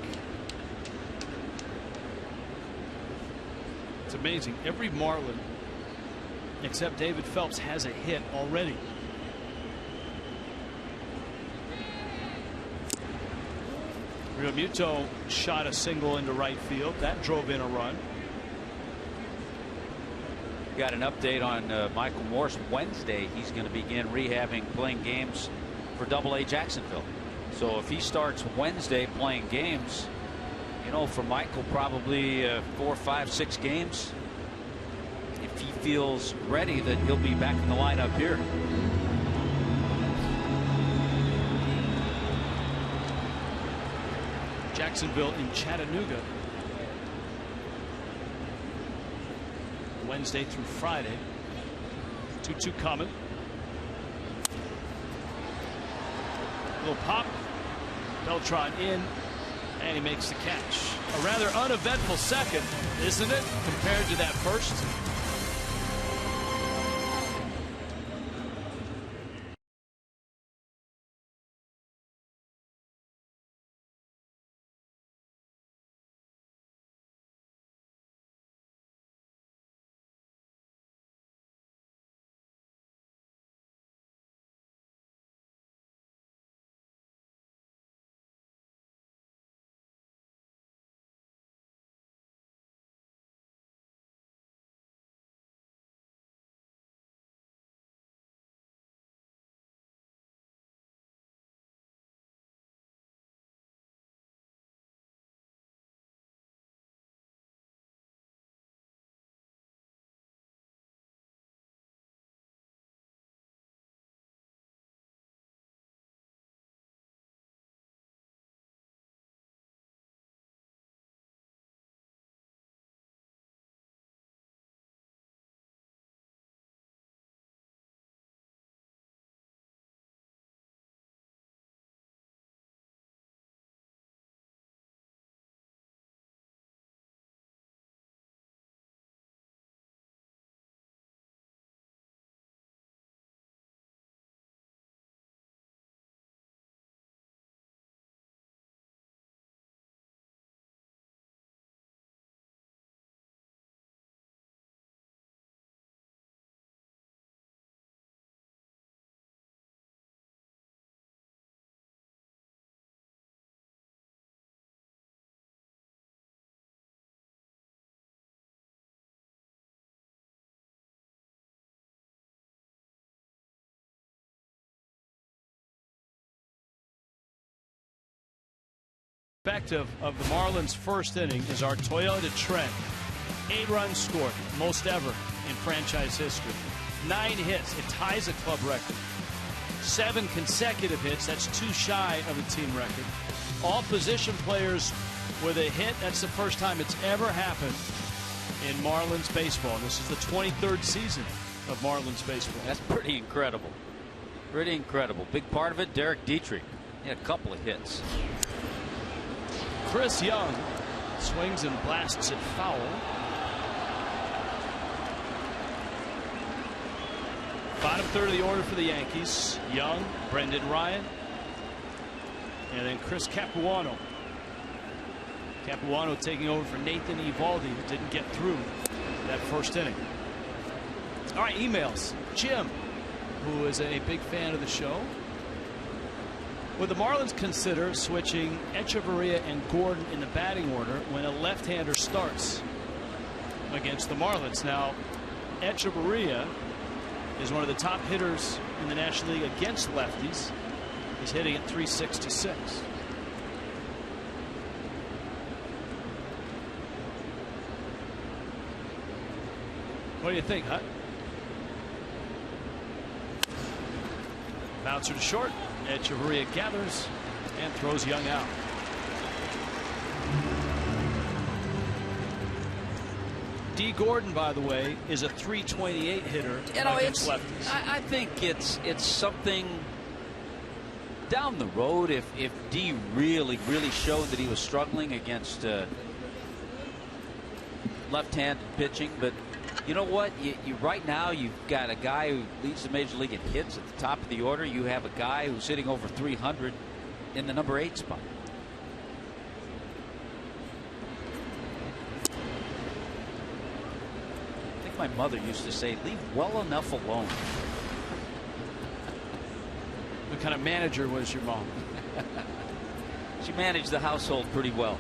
It's amazing. Every Marlin except David Phelps has a hit already. Realmuto shot a single into right field. That drove in a run. Got an update on Michael Morse. Wednesday, he's going to begin rehabbing, playing games for AA Jacksonville. So if he starts Wednesday playing games, you know, for Michael, probably 4, 5, 6 games. If he feels ready, that he'll be back in the lineup here. Jacksonville in Chattanooga. Wednesday through Friday. 2-2 coming. Little pop. Beltran in, and he makes the catch. A rather uneventful second, isn't it, compared to that first? Perspective of the Marlins' first inning is our Toyota Trent. 8 runs scored, most ever in franchise history. 9 hits, it ties a club record. 7 consecutive hits, that's 2 shy of the team record. All position players with a hit, that's the first time it's ever happened in Marlins baseball. This is the 23rd season of Marlins baseball. That's pretty incredible. Pretty incredible. Big part of it, Derek Dietrich. He had a couple of hits. Chris Young swings and blasts it foul. Bottom third of the order for the Yankees. Young, Brendan Ryan, and then Chris Capuano. Capuano taking over for Nathan Eovaldi, who didn't get through that first inning. All right, emails. Jim, who is a big fan of the show. Would the Marlins consider switching Echeverria and Gordon in the batting order when a left-hander starts against the Marlins? Now, Echeverria is one of the top hitters in the National League against lefties. He's hitting at .366. What do you think, Hut? Bouncer to short. Echeverria gathers and throws Young out. D. Gordon, by the way, is a .328 hitter against lefties. I think it's something down the road. If D really showed that he was struggling against left-handed pitching, but you know what? You right now you've got a guy who leads the major league in hits at the top of the order. You have a guy who's hitting over 300 in the number 8 spot. I think my mother used to say, leave well enough alone. What kind of manager was your mom? She managed the household pretty well.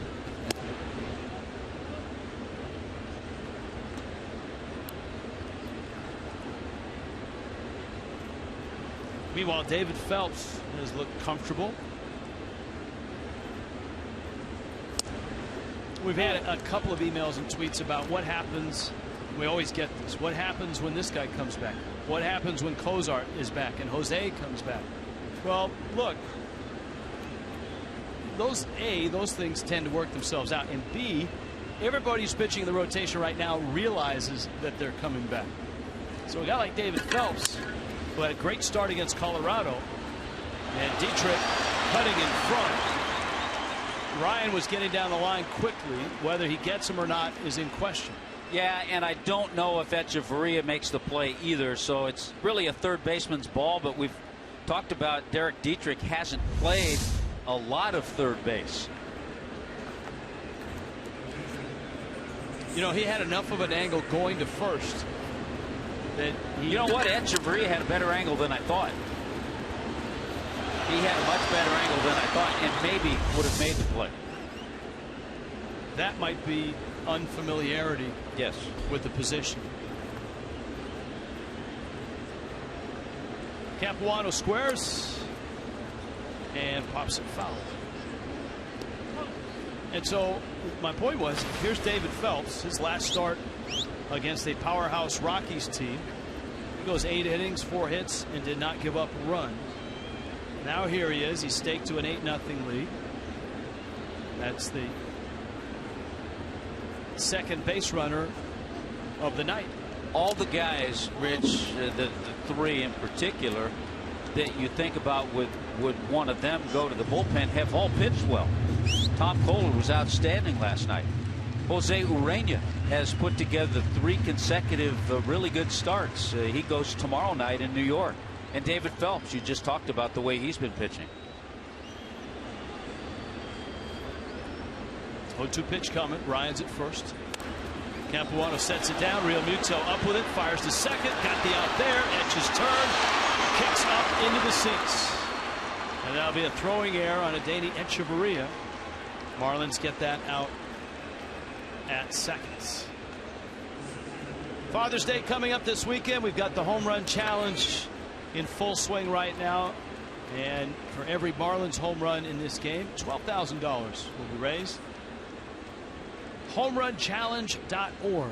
Meanwhile, David Phelps has looked comfortable. We've had a couple of emails and tweets about what happens. We always get this. What happens when this guy comes back? What happens when Cozart is back and Jose comes back? Well, look, those things tend to work themselves out, and B, everybody who's pitching in the rotation right now realizes that they're coming back. So a guy like David Phelps, who had a great start against Colorado, and Dietrich cutting in front. Ryan was getting down the line quickly. Whether he gets him or not is in question. Yeah, and I don't know if Echeverria makes the play either, so it's really a third baseman's ball, but we've talked about Derek Dietrich hasn't played a lot of third base. You know, he had enough of an angle going to first that you know what? Echeverria had a better angle than I thought. He had a much better angle than I thought, and maybe would have made the play. That might be unfamiliarity. Yes. With the position. Capuano squares and pops it foul. And so my point was, here's David Phelps, his last start against a powerhouse Rockies team. He goes 8 innings, 4 hits, and did not give up a run. Now here he is. He's staked to an 8-0 lead. That's the second base runner of the night. All the guys, Rich, the 3 in particular, that you think about would one of them go to the bullpen have all pitched well. Tom Kohler was outstanding last night. Jose Urena has put together 3 consecutive really good starts. He goes tomorrow night in New York. And David Phelps, you just talked about the way he's been pitching. 0-2 pitch coming. Ryan's at first. Capuano sets it down. Real Muto up with it. Fires to second. Got the out there. Etch's turn. Kicks up into the seats. And that'll be a throwing error on Adeiny Echeverria. Marlins get that out at seconds. Father's Day coming up this weekend. We've got the home run challenge in full swing right now, and for every Marlins home run in this game, $12,000 will be raised. HomeRunChallenge.org.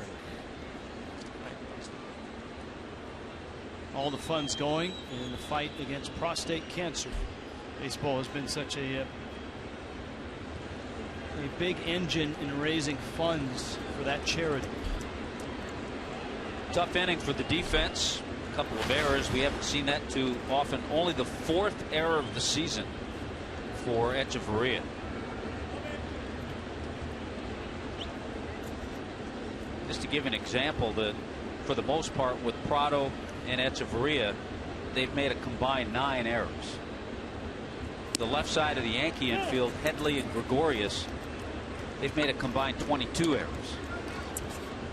All the funds going in the fight against prostate cancer. Baseball has been such a big engine in raising funds for that charity. Tough inning for the defense. Couple of errors. We haven't seen that too often. Only the 4th error of the season for Echeverria. Just to give an example, that for the most part with Prado and Echeverria, they've made a combined 9 errors. The left side of the Yankee infield, Headley and Gregorius, they've made a combined 22 errors.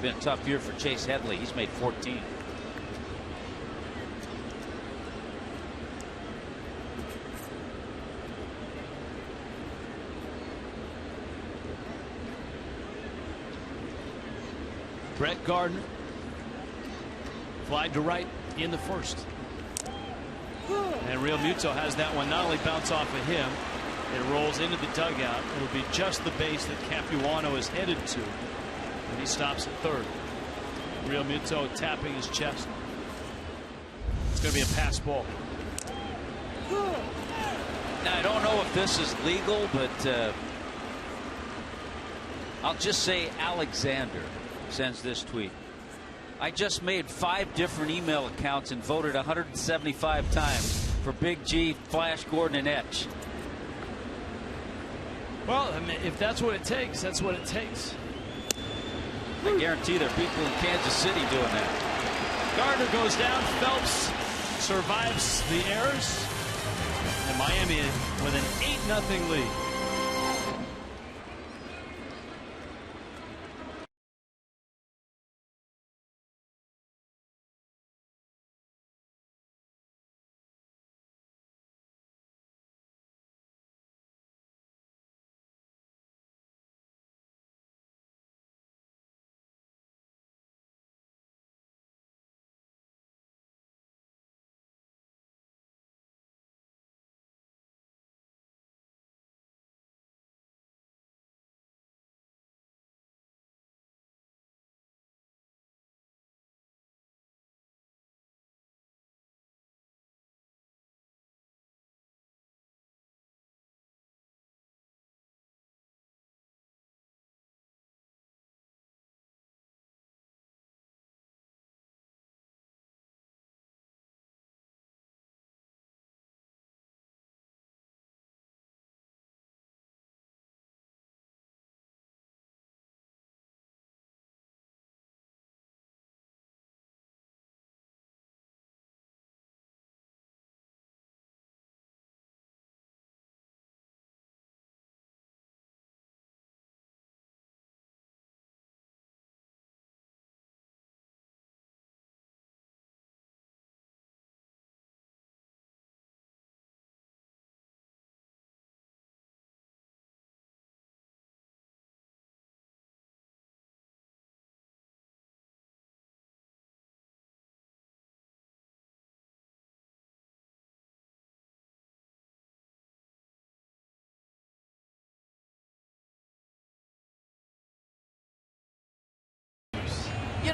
Been a tough year for Chase Headley. He's made 14. Brett Gardner flied to right in the first. And Real Muto has that one not only bounce off of him, it rolls into the dugout. It'll be just the base that Capuano is headed to. And he stops at third. Real Muto tapping his chest. It's going to be a pass ball. Now, I don't know if this is legal, but I'll just say Alexander sends this tweet. I just made 5 different email accounts and voted 175 times for Big G, Flash Gordon, and Etch. Well, I mean, if that's what it takes, that's what it takes. I guarantee there are people in Kansas City doing that. Gardner goes down. Phelps survives the errors. And Miami with an 8-0 lead.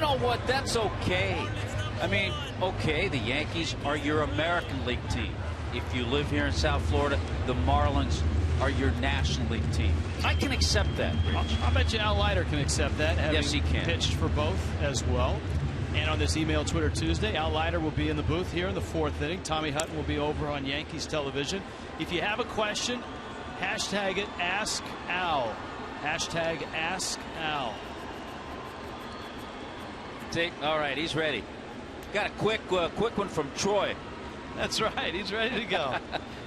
know what? That's okay. I mean, okay, the Yankees are your American League team. If you live here in South Florida, the Marlins are your National League team. I can accept that, Rich. I bet you Al Leiter can accept that, having yes, he can. pitched for both as well. And on this Email Twitter Tuesday, Al Leiter will be in the booth here in the 4th inning. Tommy Hutton will be over on Yankees television. If you have a question, hashtag it Ask Al. Hashtag Ask Al. All right, he's ready. Got a quick one from Troy. That's right. He's ready to go.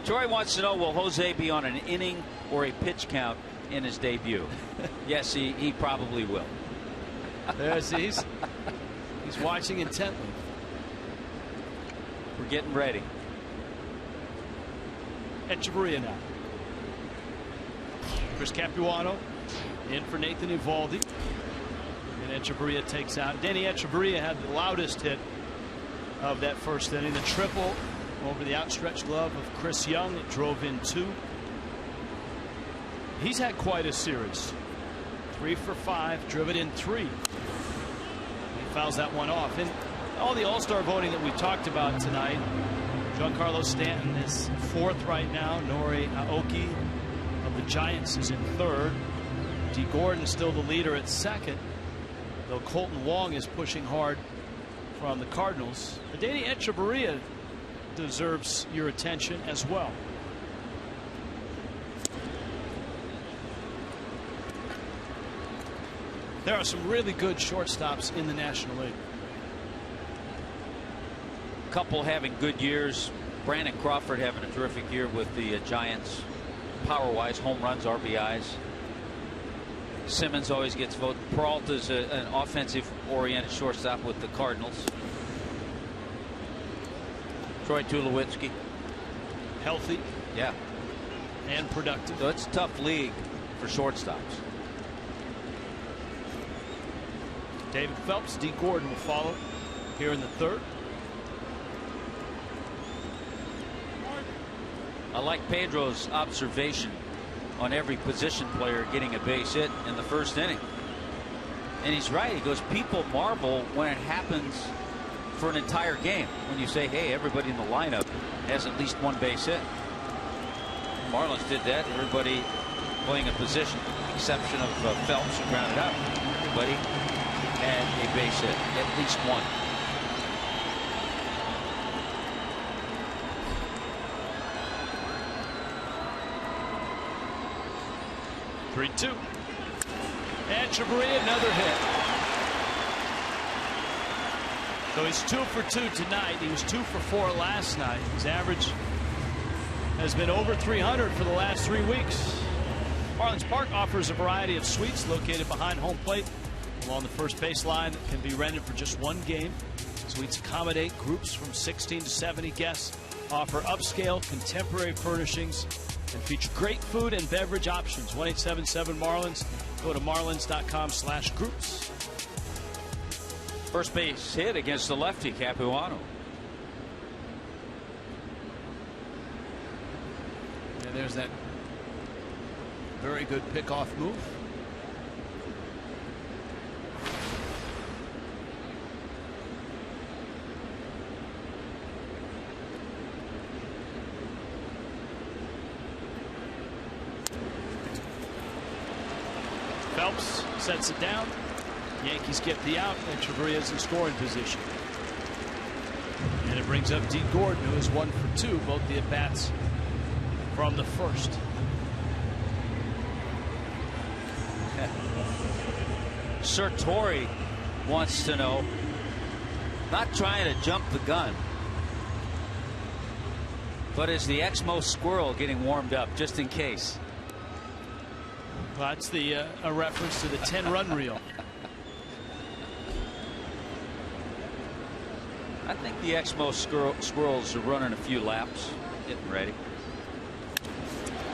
Troy wants to know, will Jose be on an inning or a pitch count in his debut? Yes, he probably will. He's watching intently. We're getting ready. Echeverria now. Chris Capuano in for Nathan Eovaldi. And Echeverria takes out. Danny Echeverria had the loudest hit of that first inning. The triple over the outstretched glove of Chris Young. It drove in 2. He's had quite a series. 3 for 5, driven in 3. He fouls that one off. And all the All-Star voting that we talked about tonight, Giancarlo Stanton is 4th right now. Nori Aoki of the Giants is in 3rd. D. Gordon still the leader at 2nd, though Colton Wong is pushing hard from the Cardinals. But Danny Echeverria deserves your attention as well. There are some really good shortstops in the National League. A couple having good years. Brandon Crawford having a terrific year with the Giants. Power-wise, home runs, RBIs. Simmons always gets voted. Peralta's an offensive-oriented shortstop with the Cardinals. Troy Tulowitzki. Healthy. Yeah. And productive. So it's a tough league for shortstops. David Phelps, D. Gordon will follow here in the 3rd. I like Pedro's observation on every position player getting a base hit in the first inning. And he's right. He goes, people marvel when it happens for an entire game. When you say, hey, everybody in the lineup has at least one base hit. Marlins did that. Everybody playing a position, exception of Phelps, who grounded out. Everybody had a base hit, at least one. Three-2. And Echeverria, another hit. So he's 2 for 2 tonight. He was 2 for 4 last night. His average has been over 300 for the last 3 weeks. Marlins Park offers a variety of suites located behind home plate along the first baseline that can be rented for just 1 game. Suites accommodate groups from 16 to 70 guests, offer upscale contemporary furnishings, and feature great food and beverage options. 1-877-MARLINS. Go to marlins.com/groups. First base hit against the lefty, Capuano. And there's that very good pickoff move. Phelps sets it down. Yankees get the out, and Echeverria's in scoring position. And it brings up D. Gordon, who is 1 for 2, both the at-bats from the first. Sir Torrey wants to know, not trying to jump the gun, but is the Exmo squirrel getting warmed up just in case? Well, that's a reference to the 10-run reel. I think the Exmo squirrels are running a few laps, getting ready.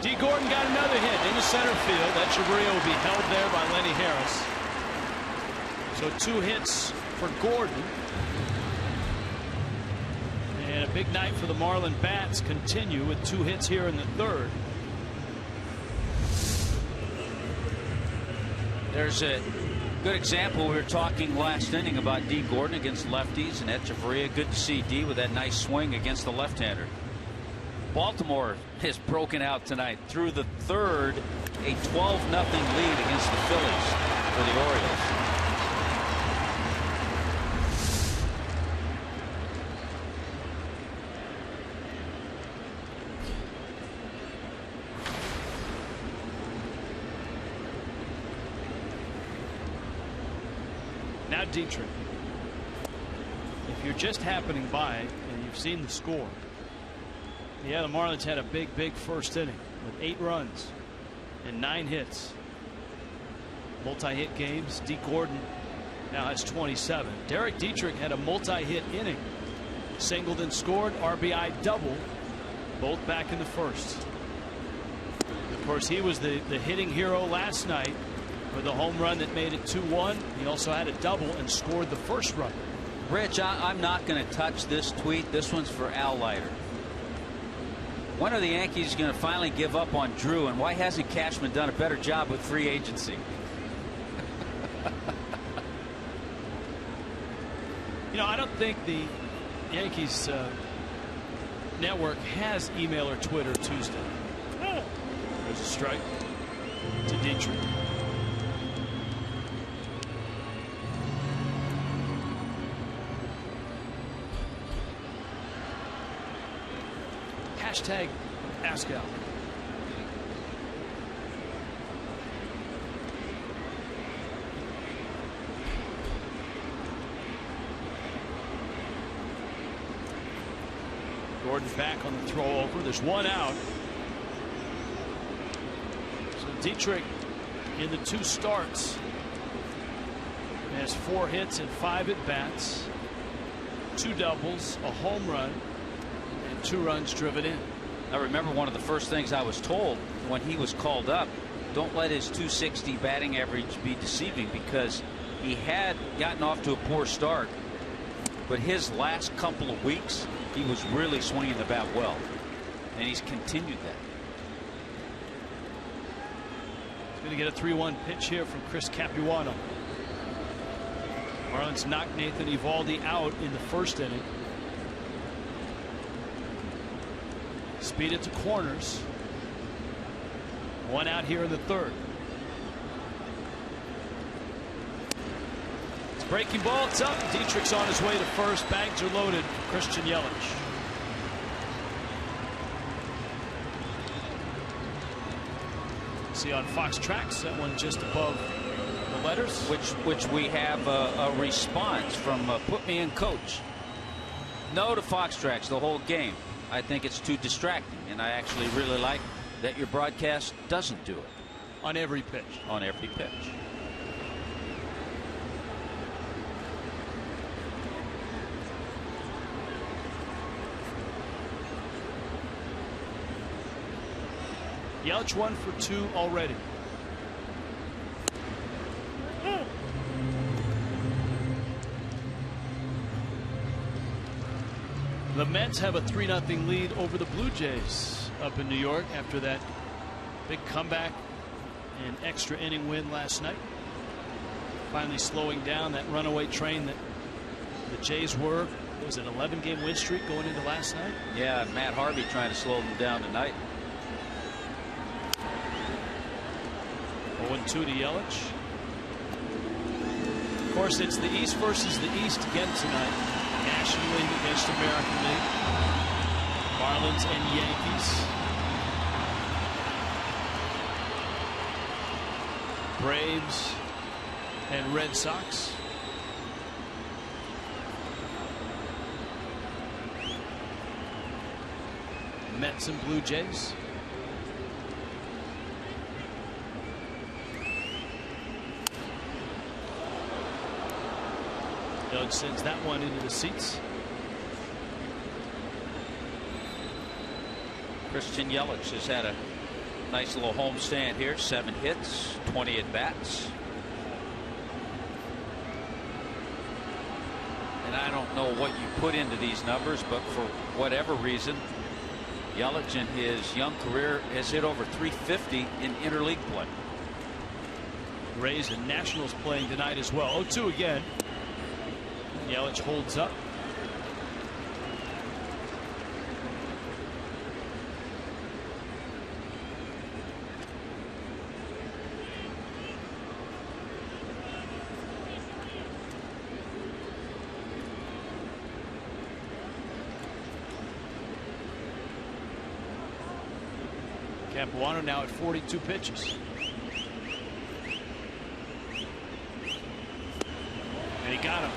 D. Gordon got another hit into center field. Echeverria will be held there by Lenny Harris. So 2 hits for Gordon. And a big night for the Marlin Bats continue with 2 hits here in the 3rd. There's a Good example, we were talking last inning about D. Gordon against lefties and Echeverria. Good to see D with that nice swing against the left-hander. Baltimore has broken out tonight through the third, a 12-0 lead against the Phillies for the Orioles. Now Dietrich. If you're just happening by and you've seen the score, yeah, the Marlins had a big first inning with 8 runs and 9 hits. Multi-hit games. D. Gordon now has 27. Derek Dietrich had a multi-hit inning. Singled and scored, RBI double, both back in the first. Of course, he was the hitting hero last night with the home run that made it 2-1. He also had a double and scored the first run. Rich, I'm not going to touch this tweet. This one's for Al Leiter. When are the Yankees going to finally give up on Drew, and why hasn't Cashman done a better job with free agency? You know, I don't think the Yankees network has email or Twitter Tuesday. There's a strike to Dietrich. Hashtag Ask Al. Gordon back on the throw over. There's one out. So Dietrich in the 2 starts has 4 hits and 5 at bats, 2 doubles, a home run, 2 runs driven in. I remember one of the first things I was told when he was called up, don't let his 260 batting average be deceiving, because he had gotten off to a poor start, but his last couple of weeks he was really swinging the bat well, and he's continued that. He's going to get a 3-1 pitch here from Chris Capuano. Marlins knocked Nathan Eovaldi out in the first inning. Speed it to corners. 1 out here in the third. It's a breaking ball. It's up. Dietrich's on his way to first. Bags are loaded for Christian Yelich. See on Fox Tracks, that one just above the letters. Which we have a response from Put Me in Coach. No to Fox Tracks the whole game. I think it's too distracting, and I actually really like that your broadcast doesn't do it. On every pitch. On every pitch. Yelich 1 for 2 already. The Mets have a 3-0 lead over the Blue Jays up in New York after that big comeback and extra inning win last night. Finally slowing down that runaway train that the Jays were. It was an 11-game win streak going into last night. Yeah, Matt Harvey trying to slow them down tonight. 0-2 to Yelich. Of course, it's the East versus the East again tonight. National League against American League. Marlins and Yankees. Braves and Red Sox. Mets and Blue Jays. Doug sends that one into the seats. Christian Yelich has had a nice little homestand here. 7 hits, 20 at bats. And I don't know what you put into these numbers, but for whatever reason, Yelich in his young career has hit over 350 in interleague play. Rays and Nationals playing tonight as well. 0-2 again. Yelich holds up. Capuano now at 42 pitches. And he got him.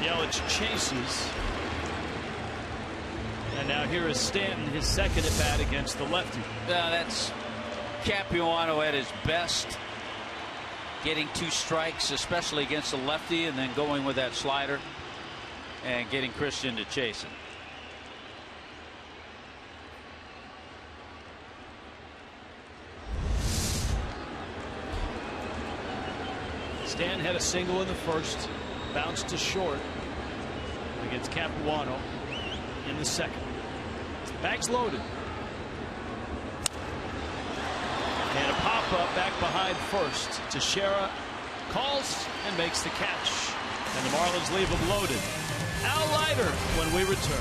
Yelich chases. And now here is Stanton, his second at bat against the lefty. That's Capuano at his best. Getting 2 strikes, especially against the lefty, and then going with that slider and getting Christian to chase it. Stan had a single in the first, bounced to short against Capuano in the second. Bags loaded. And a pop-up back behind first. Teixeira calls and makes the catch. And the Marlins leave him loaded. Al Leiter when we return.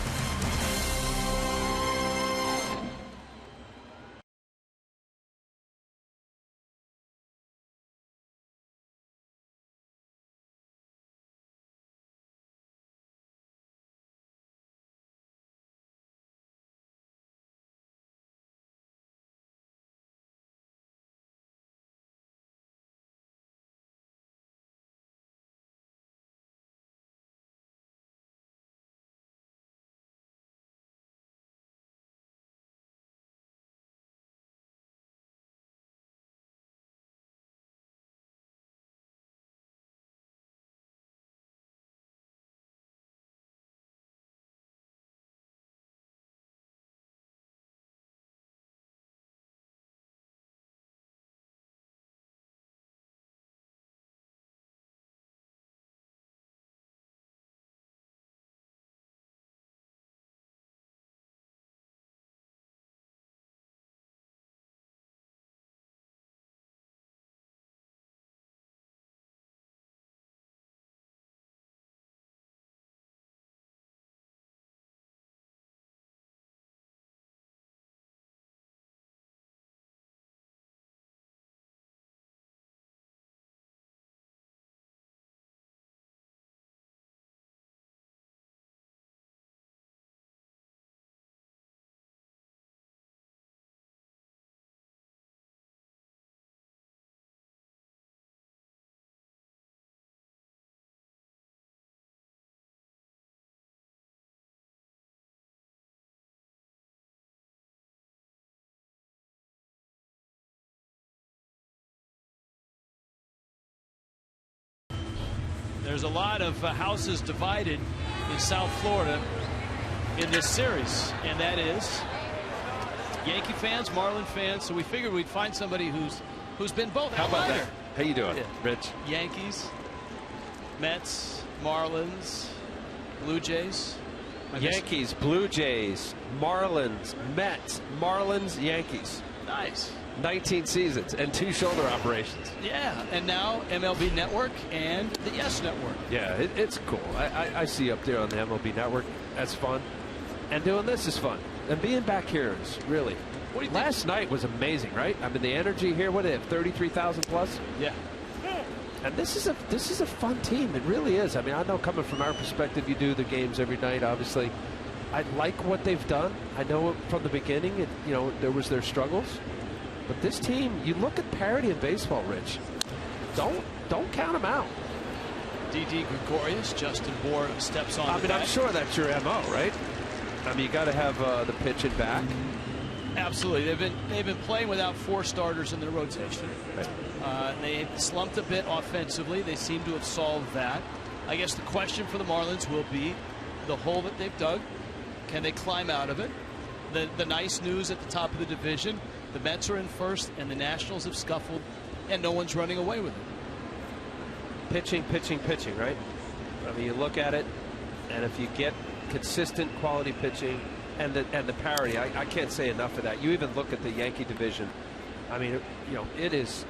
There's a lot of houses divided in South Florida in this series, and that is Yankee fans, Marlin fans. So we figured we'd find somebody who's been both. How about that? How you doing, Rich? Yankees, Mets, Marlins, Blue Jays. Yankees, Blue Jays, Marlins, Mets, Marlins, Yankees. Nice. 19 seasons and 2 shoulder operations. Yeah, and now MLB Network and the Yes Network. Yeah, it's cool. I see you up there on the MLB Network. That's fun. And doing this is fun. And being back here is really. What do you think? Last night was amazing, right? I mean, the energy here. What do they have? 33,000 plus. Yeah. And this is a fun team. It really is. I mean, I know coming from our perspective, you do the games every night. Obviously, I like what they've done. I know from the beginning, there was their struggles. But this team, you look at parity in baseball, Rich. Don't count them out. D.D. Gregorius, Justin Bour steps on. I mean, I'm sure that's your MO, right? I mean, you got to have the pitching back. Absolutely. They've been playing without 4 starters in their rotation. Right. They slumped a bit offensively. They seem to have solved that. I guess the question for the Marlins will be the hole that they've dug. Can they climb out of it? The nice news at the top of the division, the Mets are in first and the Nationals have scuffled and no one's running away with it. Pitching, right? I mean, you look at it, and if you get consistent quality pitching and the parity, I can't say enough of that. You even look at the Yankee division. I mean, you know, it is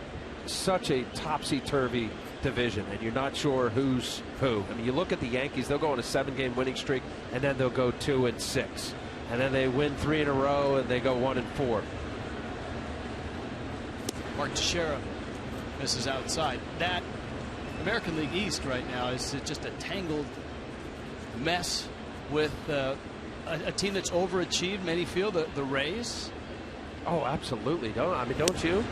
such a topsy-turvy division, and you're not sure who's who. I mean, you look at the Yankees, they'll go on a 7-game winning streak, and then they'll go 2-6. And then they win 3 in a row, and they go 1-4. Mark Teixeira misses outside. That American League East right now is just a tangled mess with a team that's overachieved. Many feel the Rays. Oh, absolutely. Don't you?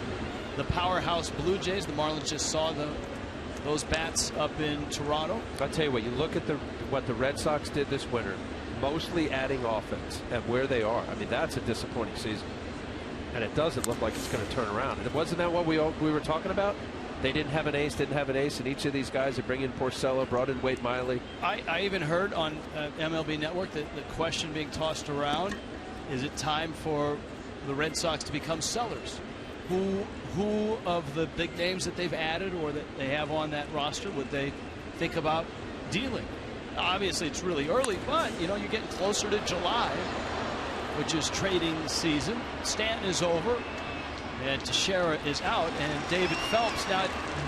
The powerhouse Blue Jays. The Marlins just saw those bats up in Toronto. I'll tell you what. You look at what the Red Sox did this winter, mostly adding offense, and where they are. I mean, that's a disappointing season, and it doesn't look like it's going to turn around. And wasn't that what we were talking about? They didn't have an ace, and each of these guys that bring in Porcello, brought in Wade Miley. I even heard on MLB Network that the question being tossed around: is it time for the Red Sox to become sellers? Who of the big names that they've added or that they have on that roster would they think about dealing? Obviously, it's really early, but you know, you're getting closer to July, which is trading season. Stanton is over, and Teixeira is out, and David Phelps. Now,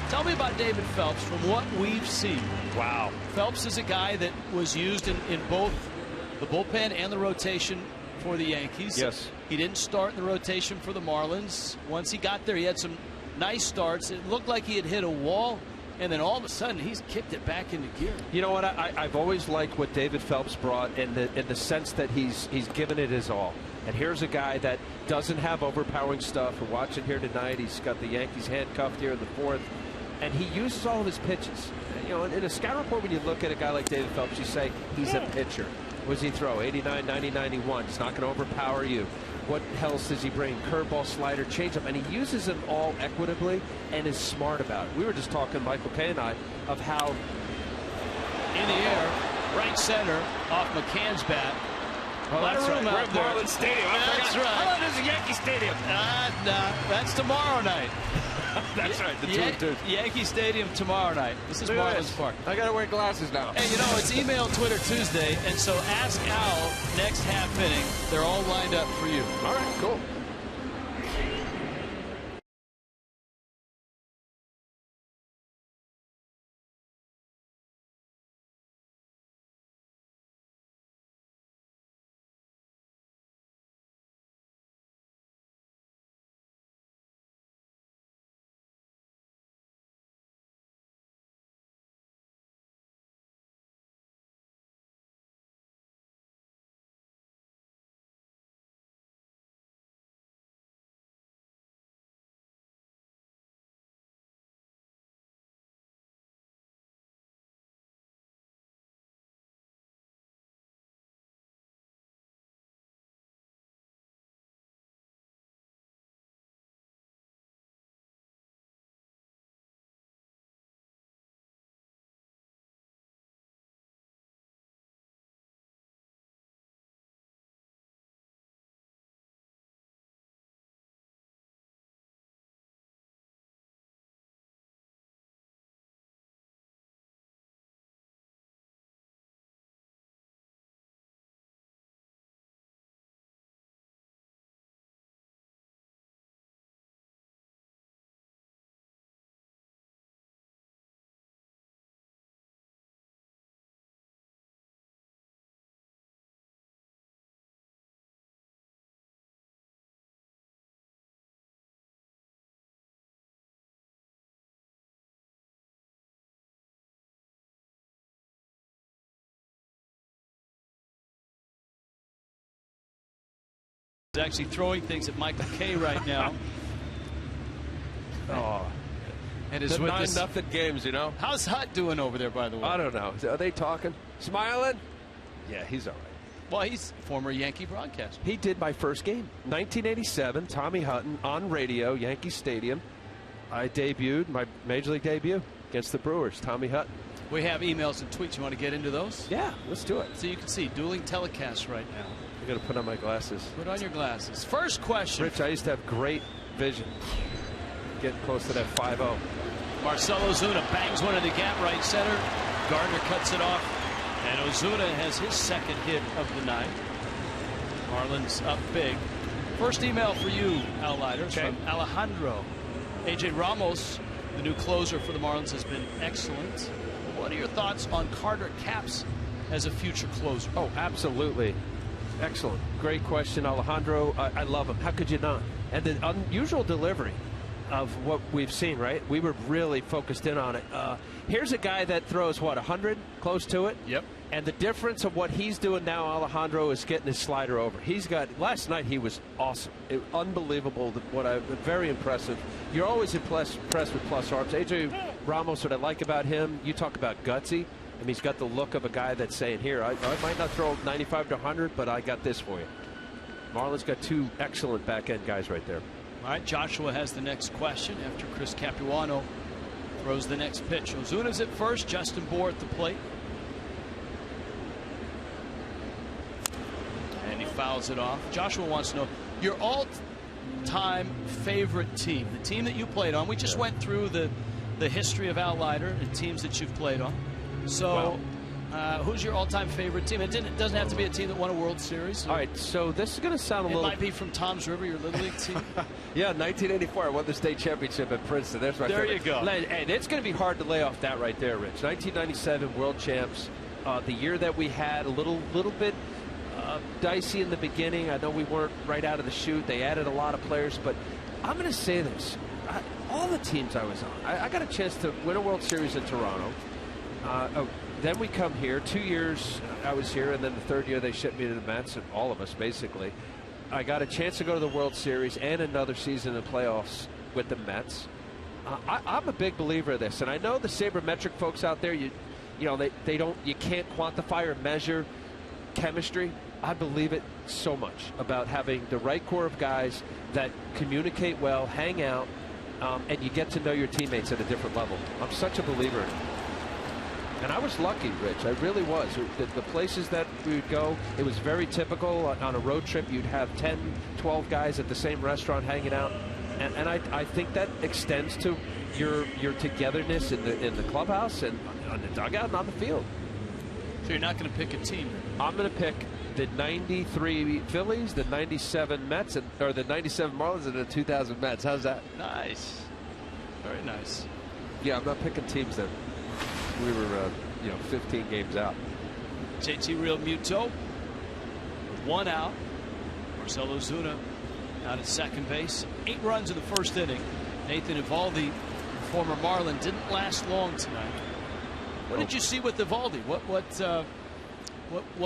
tell me about David Phelps from what we've seen. Wow. Phelps is a guy that was used in both the bullpen and the rotation for the Yankees. Yes. He didn't start in the rotation for the Marlins. Once he got there, he had some nice starts. It looked like he had hit a wall, and then all of a sudden he's kicked it back into gear. You know what? I've always liked what David Phelps brought in the sense that he's given it his all. And here's a guy that doesn't have overpowering stuff. We're watching here tonight. He's got the Yankees handcuffed here in the 4th, and he uses all of his pitches. You know, in a scout report, when you look at a guy like David Phelps, you say he's a pitcher. What does he throw? 89, 90, 91. He's not going to overpower you. What else does he bring? Curveball, slider, changeup, and he uses them all equitably and is smart about it. We were just talking, Michael Kay and I, of how in the air, right center, off McCann's bat. Oh, that's right. We're at Marlins Stadium. That's right. How about this Yankee Stadium? That's tomorrow night. That's right. The 2-2. Yankee Stadium tomorrow night. This is Marlins Park. I got to wear glasses now. Hey, you know, it's Email Twitter Tuesday, and so Ask Al next half inning. They're all lined up for you. All right, cool. He's actually throwing things at Michael Kay right now. Oh. And is the with 9-0 games, you know. How's Hutt doing over there, by the way? I don't know. Are they talking? Smiling? Yeah, he's all right. Well, he's a former Yankee broadcaster. He did my first game. 1987, Tommy Hutton on radio, Yankee Stadium. I debuted my Major League debut against the Brewers, Tommy Hutton. We have emails and tweets. You want to get into those? Yeah, let's do it. So you can see dueling telecasts right now. I'm going to put on my glasses. Put on your glasses. First question. Rich, I used to have great vision. Getting close to that 5-0. Marcell Ozuna bangs one in the gap right center. Gardner cuts it off. And Ozuna has his second hit of the night. Marlins up big, First email for you, Outliners, from Alejandro. A.J. Ramos, the new closer for the Marlins, has been excellent. What are your thoughts on Carter Capps as a future closer? Oh, absolutely. Excellent. Great question, Alejandro. I love him. How could you not? And the unusual delivery of what we've seen, right? We were really focused in on it. Here's a guy that throws, what, 100? Close to it? Yep. And the difference of what he's doing now, Alejandro, is getting his slider over. He's got, last night he was awesome. Unbelievable. Very impressive. You're always impressed with plus arms. A.J. Ramos, what I like about him, you talk about gutsy. I mean, he's got the look of a guy that's saying, here, I might not throw 95 to 100, but I got this for you. Marlins got two excellent back-end guys right there. All right, Joshua has the next question after Chris Capuano throws the next pitch. Ozuna's at first, Justin Bohr at the plate. And he fouls it off. Joshua wants to know your all-time favorite team, the team that you played on. We just went through the history of Al Leiter and teams that you've played on. So who's your all-time favorite team? It doesn't have to be a team that won a World Series. All right, so this is going to sound a little... It might be from Tom's River, your Little League team. Yeah, 1984, I won the state championship at Princeton. There's my there favorite. You go. And it's going to be hard to lay off that right there, Rich. 1997 World Champs. The year that we had a little bit dicey in the beginning. I know we weren't right out of the chute. They added a lot of players, but I'm going to say this. All the teams I was on, I got a chance to win a World Series in Toronto. Then we come here. 2 years I was here, and then the third year they shipped me to the Mets, and all of us basically. I got a chance to go to the World Series and another season of playoffs with the Mets. I'm a big believer of this, and I know the sabermetric folks out there, you can't quantify or measure chemistry. I believe it so much about having the right core of guys that communicate well, hang out, and you get to know your teammates at a different level. I'm such a believer in it. And I was lucky, Rich. I really was. The places that we would go, it was very typical. On a road trip, you'd have 10, 12 guys at the same restaurant hanging out. And I think that extends to your togetherness in the clubhouse and on the dugout and on the field. So you're not going to pick a team? I'm going to pick the 93 Phillies, the 97 Mets, or the 97 Marlins, and the 2000 Mets. How's that? Nice. Very nice. Yeah, I'm not picking teams then. We were, 15 games out. JT Real Muto with 1 out. Marcell Ozuna out at second base. 8 runs in the first inning. Nathan Eovaldi, former Marlin, didn't last long tonight. What did you see with Eovaldi? What? I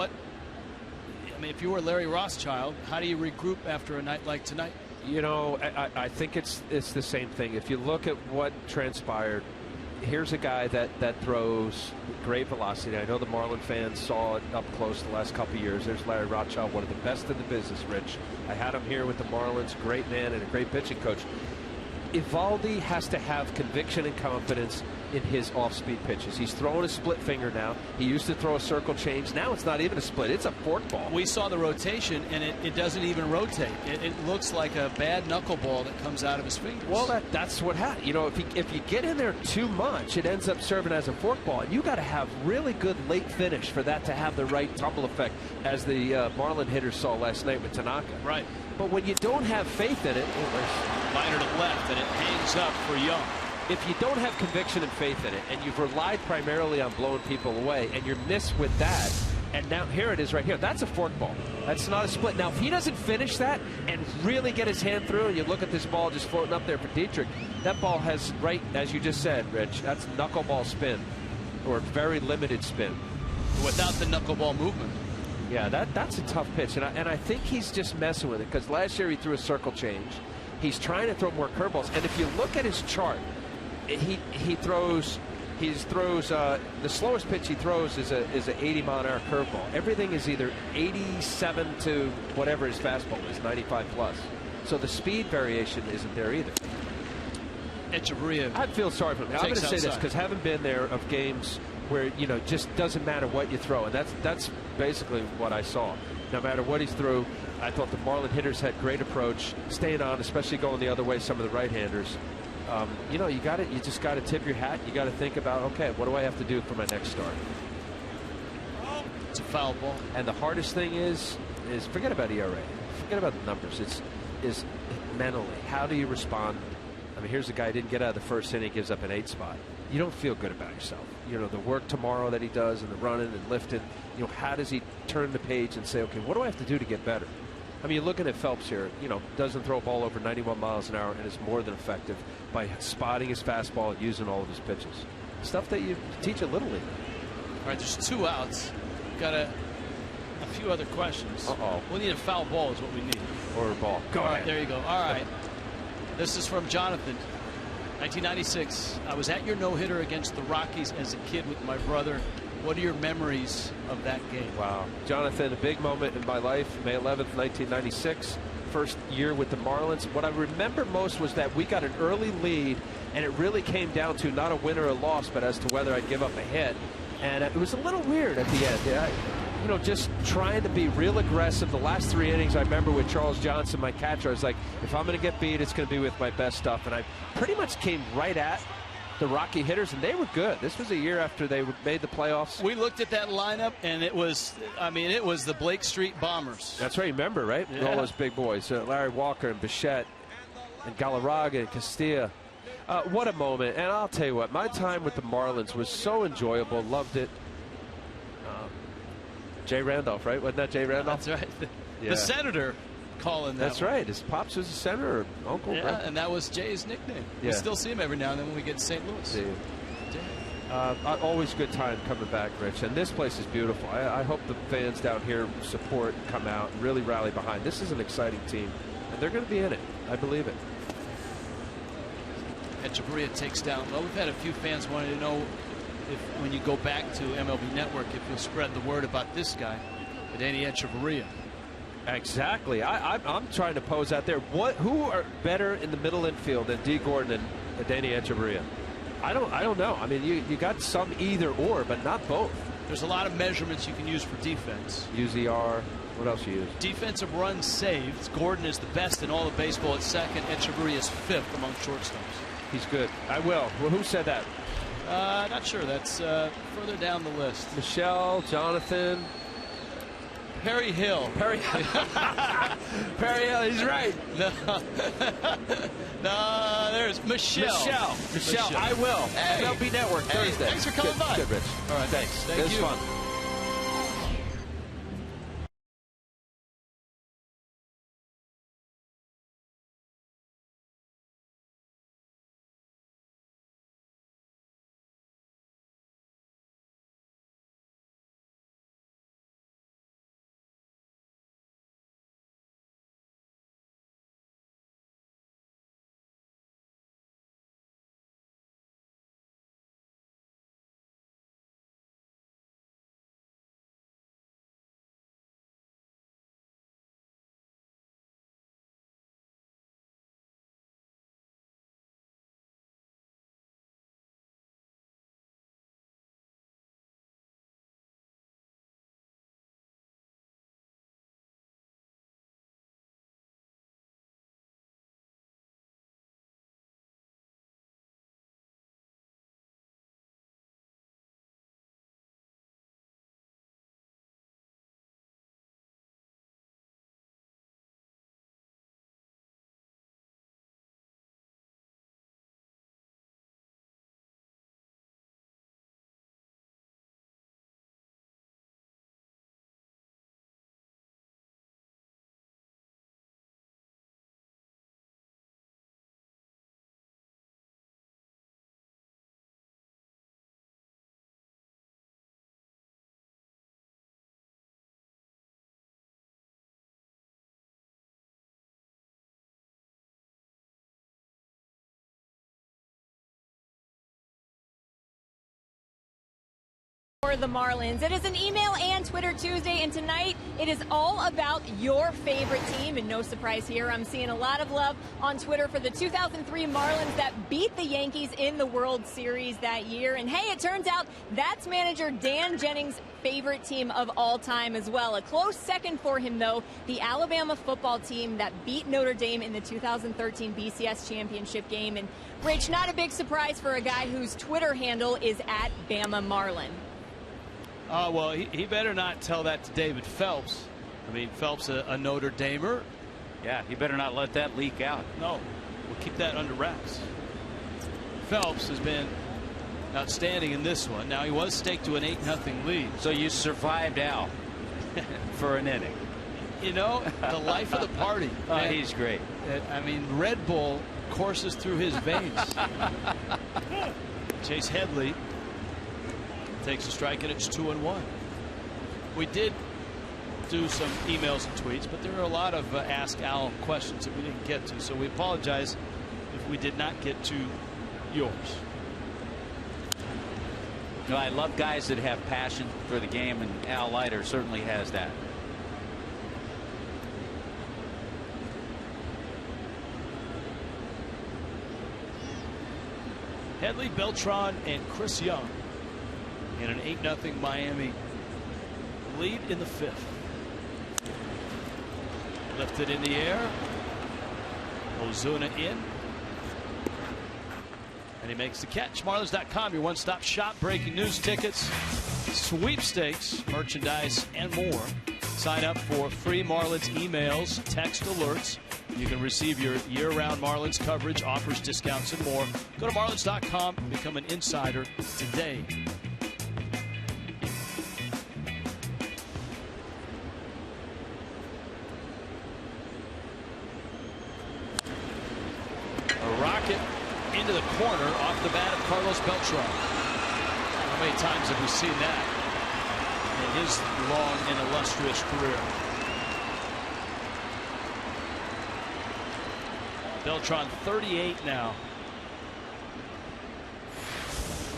mean, if you were Larry Rothschild, how do you regroup after a night like tonight? I think it's the same thing. If you look at what transpired, here's a guy that throws great velocity. I know the Marlin fans saw it up close the last couple of years. There's Larry Rothschild, one of the best in the business, Rich. I had him here with the Marlins, great man and a great pitching coach. Eovaldi has to have conviction and confidence in his off-speed pitches. He's throwing a split finger now. He used to throw a circle change. Now it's not even a split. It's a fork ball. We saw the rotation, and it doesn't even rotate. It looks like a bad knuckleball that comes out of his fingers. Well, that's what happens. If you get in there too much, it ends up serving as a fork ball. And you got to have really good late finish for that to have the right tumble effect, as the Marlin hitters saw last night with Tanaka. Right. But when you don't have faith in it, liner to left, and it hangs up for Young. If you don't have conviction and faith in it, and you've relied primarily on blowing people away, and you're missed with that, and now here it is right here. That's a fork ball. That's not a split. Now, if he doesn't finish that and really get his hand through, and you look at this ball just floating up there for Dietrich, that ball has, right, as you just said, Rich, that's knuckleball spin, or very limited spin. Without the knuckleball movement. Yeah, that's a tough pitch, and I think he's just messing with it, because last year he threw a circle change. He's trying to throw more curveballs, and if you look at his chart, he throws the slowest pitch he throws is an 80-mile-an-hour curveball. Everything is either 87 to whatever his fastball is, 95 plus. So the speed variation isn't there either. Echeverria. I feel sorry for him. I'm going to say this because having been there of games where just doesn't matter what you throw, and that's basically what I saw. No matter what he's threw, I thought the Marlin hitters had great approach, staying on, especially going the other way. Some of the right-handers. You just got to tip your hat. You got to think about, okay, what do I have to do for my next start? It's a foul ball. And the hardest thing is forget about ERA. Forget about the numbers. is mentally. How do you respond? I mean, here's a guy who didn't get out of the first inning, gives up an 8 spot. You don't feel good about yourself. You know, the work tomorrow that he does and the running and lifting, you know, how does he turn the page and say, okay, what do I have to do to get better? I mean, you're looking at Phelps here, you know, doesn't throw a ball over 91 miles an hour and is more than effective by spotting his fastball and using all of his pitches. Stuff that you teach at Little League. All right, there's 2 outs. Got a few other questions. We need a foul ball is what we need. Or a ball. Go ahead. There you go. All right. This is from Jonathan. 1996. I was at your no-hitter against the Rockies as a kid with my brother. What are your memories of that game? Wow. Jonathan, a big moment in my life. May 11th, 1996. First year with the Marlins. What I remember most was that we got an early lead, and it really came down to not a win or a loss, but as to whether I'd give up a hit. And it was a little weird at the end. You know, just trying to be real aggressive. The last 3 innings, I remember with Charles Johnson, my catcher, I was like, if I'm going to get beat, it's going to be with my best stuff. And I pretty much came right at the Rocky hitters, and they were good. This was a year after they made the playoffs. We looked at that lineup, and it was, I mean, it was the Blake Street Bombers. That's right. Remember, right? Yeah. All those big boys. Larry Walker and Bichette and Galarraga and Castilla. What a moment. And I'll tell you what, my time with the Marlins was so enjoyable. Loved it. Jay Randolph, right? Wasn't that Jay Randolph? That's right. Yeah. The senator calling that. That's right. His pops was a senator, or uncle. Yeah, right? and that was Jay's nickname. Yeah. We still see him every now and then when we get to St. Louis. Always good time coming back, Rich. And this place is beautiful. I hope the fans down here support, come out, and really rally behind. This is an exciting team, and they're going to be in it. I believe it. Echeverria takes down. Well, we've had a few fans wanting to know if, when you go back to MLB Network, if you'll spread the word about this guy, Danny Echeverria. Exactly. I'm trying to pose out there. Who are better in the middle infield than D. Gordon and Danny Echeverria? I don't know. I mean, you got some either or, but not both. There's a lot of measurements you can use for defense. UZR. What else you use? Defensive runs saved. Gordon is the best in all of baseball at second. Echeverria is 5th among shortstops. He's good. I will. Well, who said that? Not sure. That's further down the list. Michelle, Jonathan. Perry Hill. Perry Hill, he's right. No, there's Michelle. Michelle, I will. Hey. MLB Network, Thursday. Thanks for coming by. Good, Rich. All right, thanks. Thank it was you. fun. For the Marlins. It is an email and Twitter Tuesday, and tonight it is all about your favorite team. And no surprise here, I'm seeing a lot of love on Twitter for the 2003 Marlins that beat the Yankees in the World Series that year. And hey, it turns out that's manager Dan Jennings' favorite team of all time as well. A close second for him, though, the Alabama football team that beat Notre Dame in the 2013 BCS championship game. And Rich, not a big surprise for a guy whose Twitter handle is @BamaMarlin. Well, he better not tell that to David Phelps. I mean, Phelps, a Notre Damer, Yeah, he better not let that leak out. No, we'll keep that under wraps. Phelps has been outstanding in this one. Now, he was staked to an 8-0 lead. So you survived Al for an inning. You know, the life of the party. He's great. I mean, Red Bull courses through his veins. Chase Headley takes a strike, and it's 2-1. We did do some emails and tweets, but there are a lot of Ask Al questions that we didn't get to, so we apologize if we did not get to yours. You know, I love guys that have passion for the game, and Al Leiter certainly has that. Headley, Beltran, and Chris Young in an 8-0 Miami lead in the 5th. Lifted in the air. Ozuna in. And he makes the catch. Marlins.com, your one-stop shop. Breaking news, tickets, sweepstakes, merchandise, and more. Sign up for free Marlins emails, text alerts. You can receive your year-round Marlins coverage, offers, discounts, and more. Go to Marlins.com and become an insider today. A rocket into the corner off the bat of Carlos Beltran. How many times have we seen that in his long and illustrious career? Beltran 38 now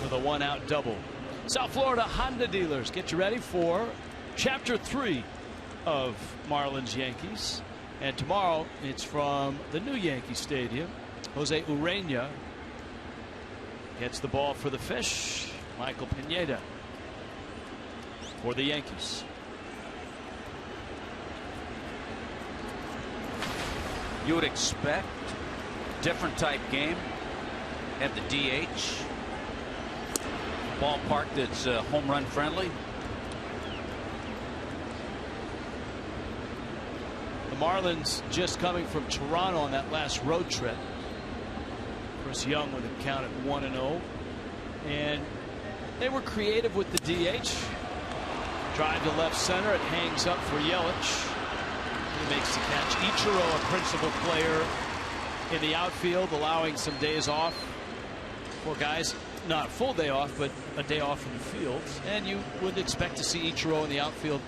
with a 1-out double. South Florida Honda dealers, get you ready for Chapter 3 of Marlins Yankees. And tomorrow it's from the new Yankee Stadium. Jose Urena gets the ball for the Fish. Michael Pineda for the Yankees. You would expect different type game at the DH. Ballpark that's home run friendly. The Marlins just coming from Toronto on that last road trip. Chris Young with a count at 1-0. And they were creative with the DH. Drive to left center. It hangs up for Yelich. He makes the catch. Ichiro, a principal player in the outfield, allowing some days off for guys. Not a full day off, but a day off from the field. And you would expect to see Ichiro in the outfield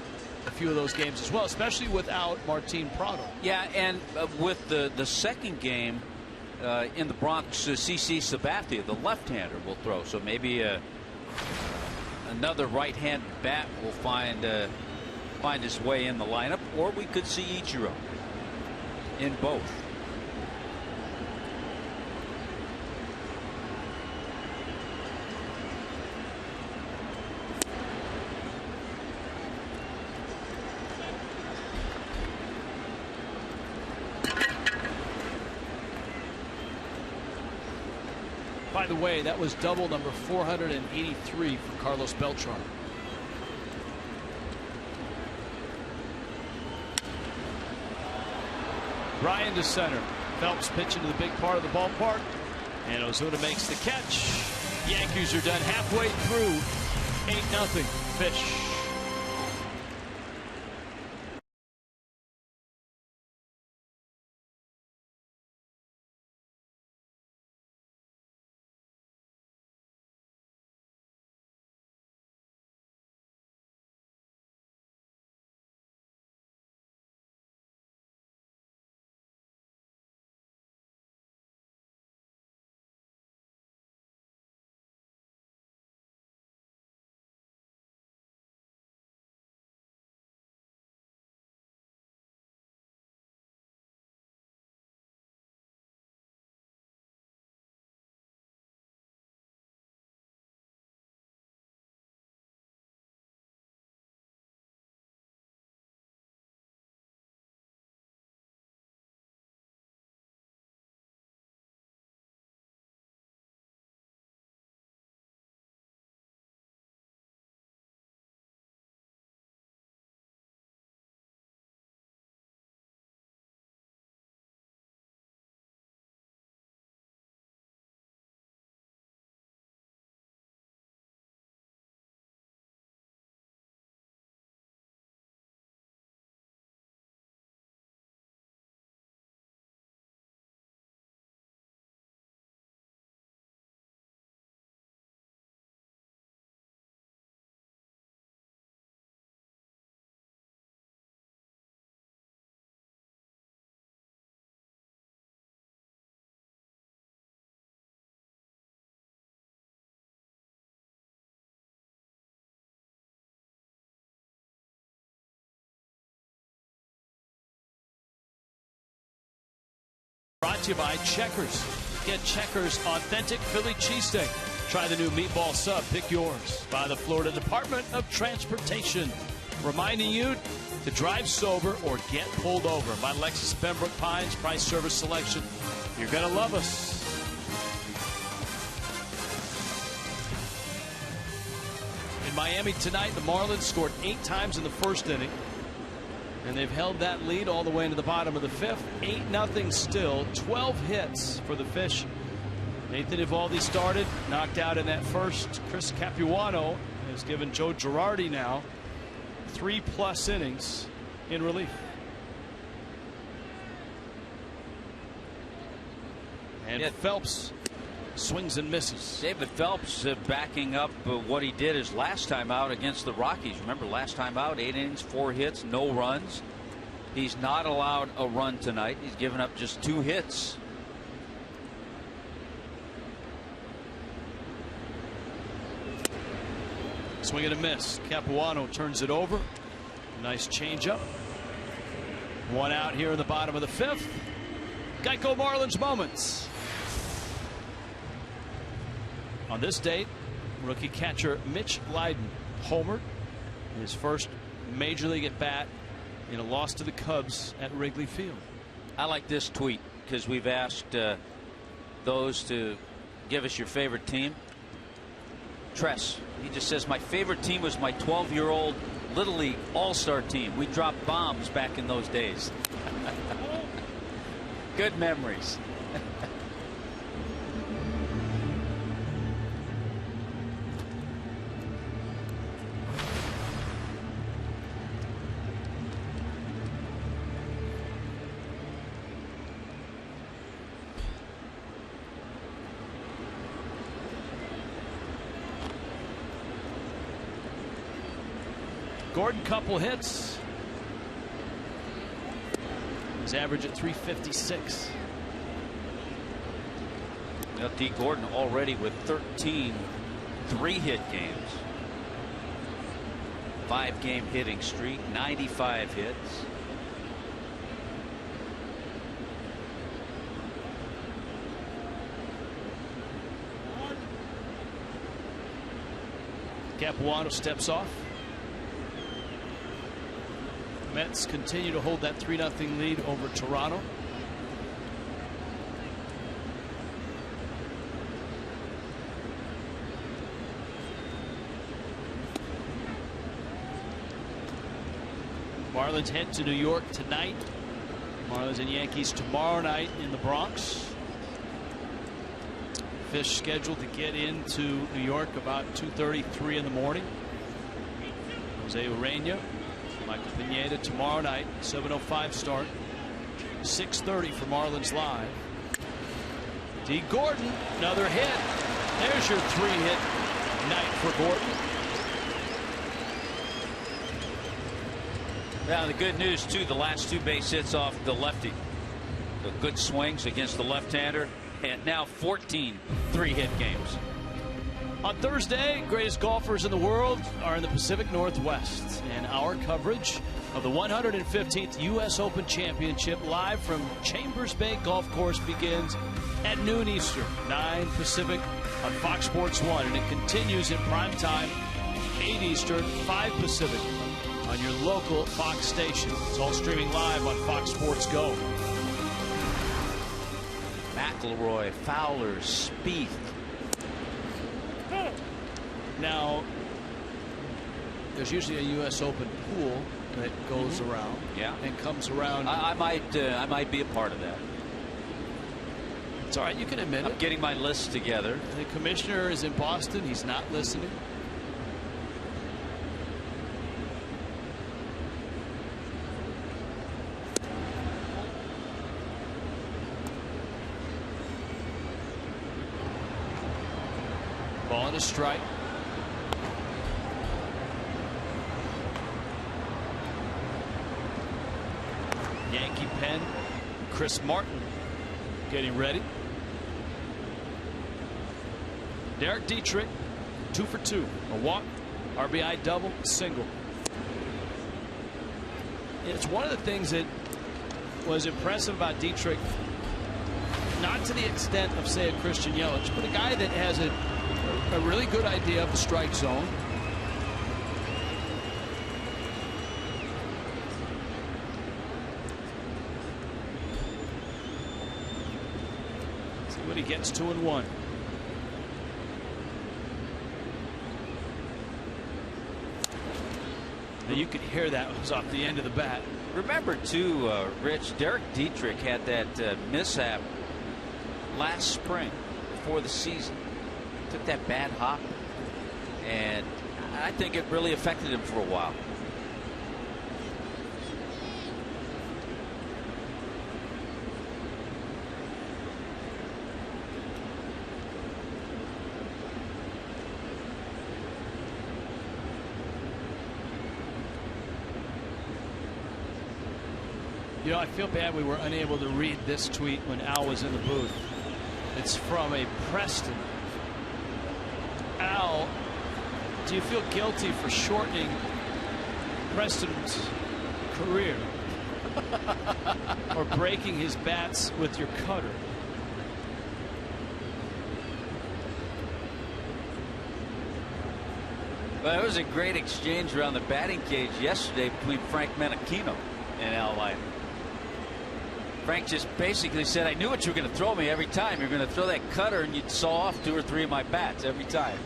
a few of those games as well, especially without Martin Prado. Yeah, and with the second game in the Bronx, CC Sabathia, the left-hander, will throw. So maybe another right-hand bat will find his way in the lineup, or we could see Ichiro in both. By the way, that was double number 483 for Carlos Beltran. Ryan to center. Phelps pitching to the big part of the ballpark. And Ozuna makes the catch. Yankees are done halfway through. 8-0 Fish. to you by Checkers. Get Checkers Authentic Philly Cheesesteak. Try the new meatball sub. Pick yours. By the Florida Department of Transportation. Reminding you to drive sober or get pulled over. By Lexus Pembroke Pines Price Service Selection. You're going to love us. In Miami tonight, the Marlins scored 8 times in the first inning. And they've held that lead all the way into the bottom of the 5th. 8-0 still. 12 hits for the Fish. Nathan Eovaldi started, knocked out in that first. Chris Capuano has given Joe Girardi now 3+ innings in relief. And Phelps swings and misses. David Phelps backing up what he did his last time out against the Rockies. Remember, last time out, 8 innings, 4 hits, no runs. He's not allowed a run tonight. He's given up just 2 hits. Swing and a miss. Capuano turns it over. Nice changeup. 1 out here in the bottom of the 5th. Geico Marlins moments. On this date, rookie catcher Mitch Leiden homered his first major league at bat in a loss to the Cubs at Wrigley Field. I like this tweet because we've asked those to give us your favorite team. Tress, he just says, my favorite team was my 12-year-old Little League All-Star team. We dropped bombs back in those days. Good memories. Gordon, couple hits. His average at 356. Now D. Gordon already with 13 3-hit games. 5-game hitting streak, 95 hits. Capuano steps off. Mets continue to hold that 3-0 lead over Toronto. Marlins head to New York tonight. Marlins and Yankees tomorrow night in the Bronx. Fish scheduled to get into New York about 2:33 in the morning. Jose Urena, Michael Pineda tomorrow night, 7:05 start. 6:30 for Marlins Live. D. Gordon, another hit. There's your 3-hit night for Gordon. Now the good news too, the last 2 base hits off the lefty. The good swings against the left-hander, and now 14 3-hit games. On Thursday, greatest golfers in the world are in the Pacific Northwest, and our coverage of the 115th U.S. Open Championship live from Chambers Bay Golf Course begins at noon Eastern, 9 Pacific on Fox Sports 1, and it continues in prime time, 8 Eastern, 5 Pacific on your local Fox station. It's all streaming live on Fox Sports Go. McIlroy, Fowler, Spieth. Now, there's usually a U.S. Open pool that goes around, and comes around. I might be a part of that. It's all right. You can admit it. I'm getting my list together. The commissioner is in Boston. He's not listening. Ball and a strike. Yankee pen. Chris Martin getting ready. Derek Dietrich, 2 for 2. A walk, RBI double, single. It's one of the things that was impressive about Dietrich not to the extent of, say, a Christian Yelich, but a guy that has a really good idea of the strike zone. See what he gets. 2-1. Now you could hear that was off the end of the bat. Remember, too, Rich, Derek Dietrich had that mishap last spring before the season. Took that bad hop, and I think it really affected him for a while. You know, I feel bad we were unable to read this tweet when Al was in the booth. It's from a Preston. Al, do you feel guilty for shortening Preston's career or breaking his bats with your cutter? Well, it was a great exchange around the batting cage yesterday between Frank Menachino and Al Leiter. Frank just basically said, I knew what you were going to throw me every time. You're going to throw that cutter and you'd saw off 2 or 3 of my bats every time.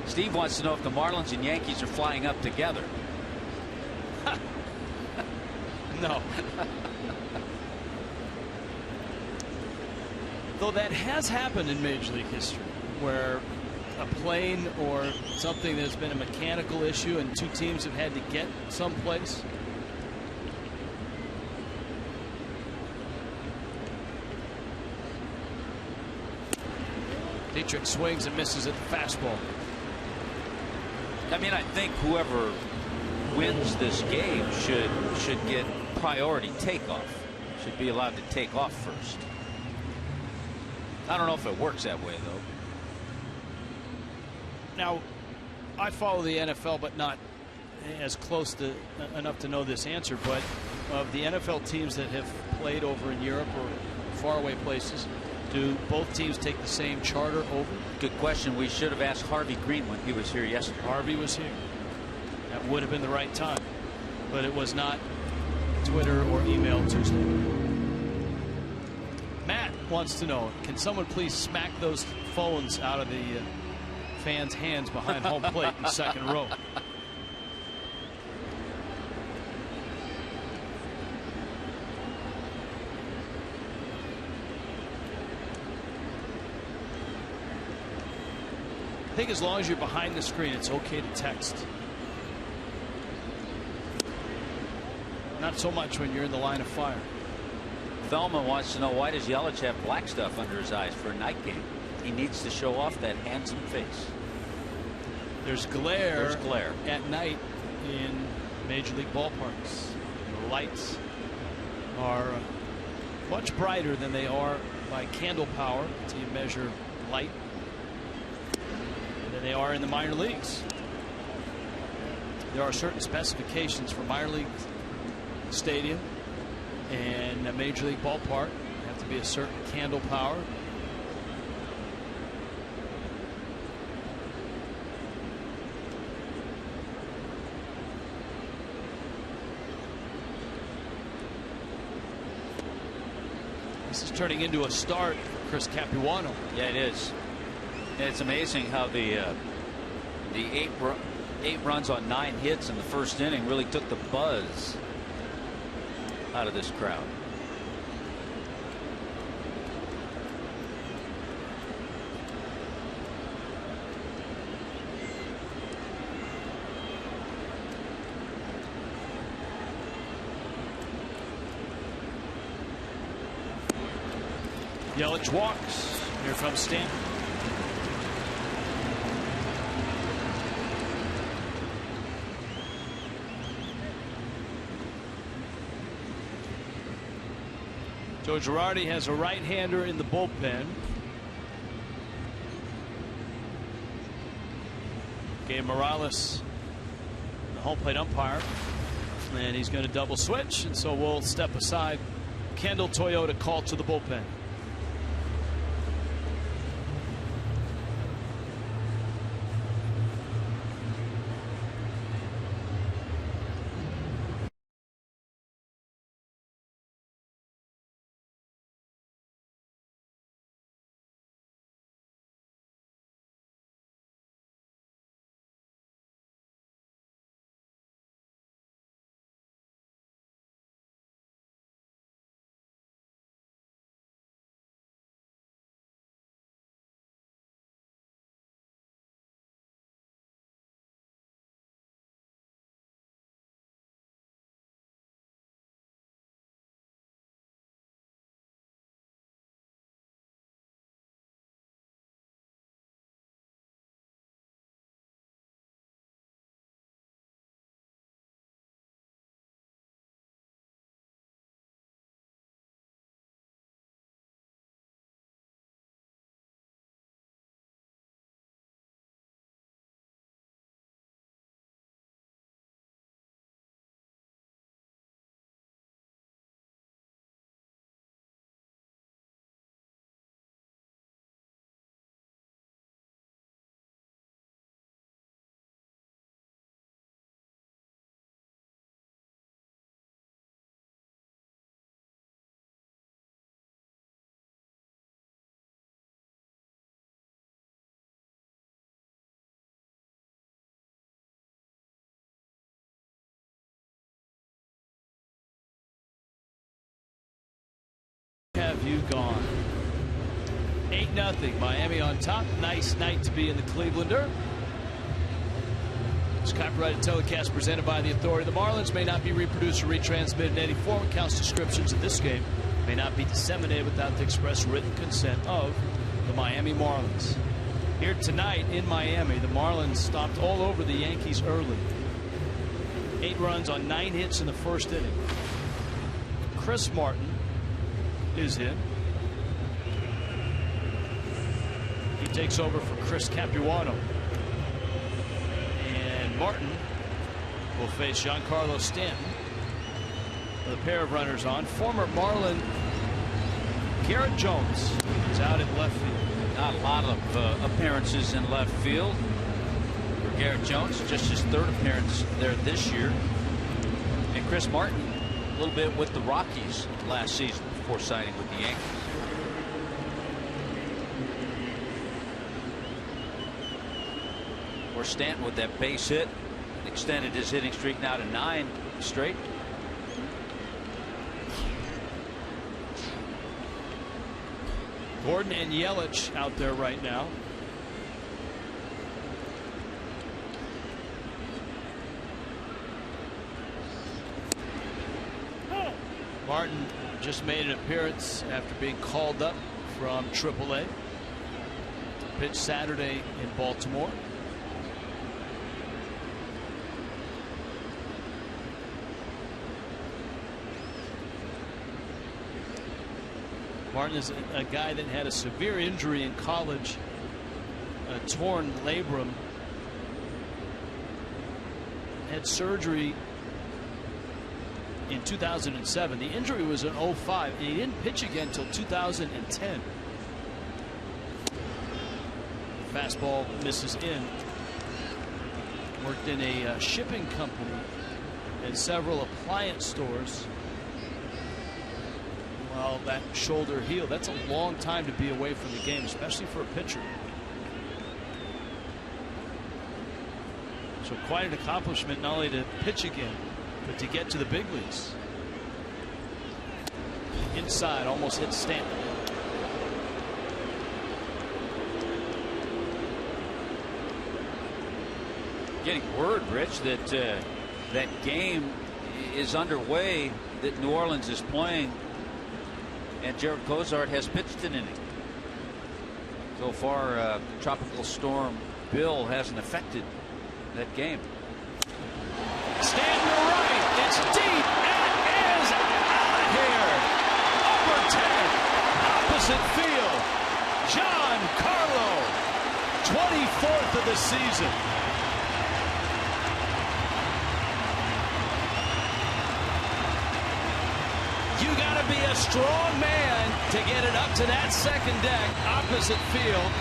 Steve wants to know if the Marlins and Yankees are flying up together. No. Though that has happened in Major League history, where a plane or something that's been a mechanical issue and 2 teams have had to get someplace. Dietrich swings and misses at the fastball. I mean, I think whoever wins this game should get priority takeoff. Should be allowed to take off first. I don't know if it works that way, though. Now, I follow the NFL, but not as close to enough to know this answer. But of the NFL teams that have played over in Europe or faraway places, do both teams take the same charter over? Good question. We should have asked Harvey Green when he was here yesterday. Harvey was here. That would have been the right time, but it was not Twitter or email Tuesday. Matt wants to know, can someone please smack those phones out of the fans' hands behind home plate in the second row? I think as long as you're behind the screen, it's okay to text. Not so much when you're in the line of fire. Thelma wants to know, why does Yelich have black stuff under his eyes for a night game? He needs to show off that handsome face. There's glare at night in Major League ballparks. The lights are much brighter than they are by candle power until you measure light than they are in the minor leagues. There are certain specifications for minor league stadium and a Major League ballpark. You have to be a certain candle power. This is turning into a start for Chris Capuano. Yeah, it is. And it's amazing how the 8 runs on 9 hits in the first inning really took the buzz out of this crowd. Yelich walks. Here comes Stanton. Joe Girardi has a right-hander in the bullpen. Gave Morales the home plate umpire. And he's going to double switch, and so we'll step aside. Kendall Toyota called to the bullpen. Have you gone? 8-0. Miami on top. Nice night to be in the Clevelander. This copyrighted telecast presented by the authority. The Marlins may not be reproduced or retransmitted in any form. Counts descriptions of this game may not be disseminated without the express written consent of the Miami Marlins. Here tonight in Miami, the Marlins stopped all over the Yankees early. 8 runs on 9 hits in the first inning. Chris Martin is in. He takes over for Chris Capuano. And Martin will face Giancarlo Stanton with a pair of runners on. Former Marlin Garrett Jones is out in left field. Not a lot of appearances in left field for Garrett Jones. Just his 3rd appearance there this year. And Chris Martin a little bit with the Rockies last season before signing with the Yankees. Or Stanton with that base hit extended his hitting streak now to 9 straight. Gordon and Yelich out there right now. Martin just made an appearance after being called up from AAA. Pitched Saturday in Baltimore. Martin is a guy that had a severe injury in college, a torn labrum. Had surgery in 2007. The injury was in 2005, and he didn't pitch again until 2010. Fastball misses in. Worked in a shipping company and several appliance stores while that shoulder healed. That's a long time to be away from the game, especially for a pitcher. So quite an accomplishment, not only to pitch again, but to get to the big leagues. Inside, almost hit Stanton. Getting word, Rich, that that game is underway, that New Orleans is playing, and Jared Cozart has pitched an inning. So far, Tropical Storm Bill hasn't affected that game. Stanton to right. It's deep. It is out of here. Upper 10. Opposite field. Giancarlo. 24th of the season. You got to be a strong man to get it up to that second deck, opposite field.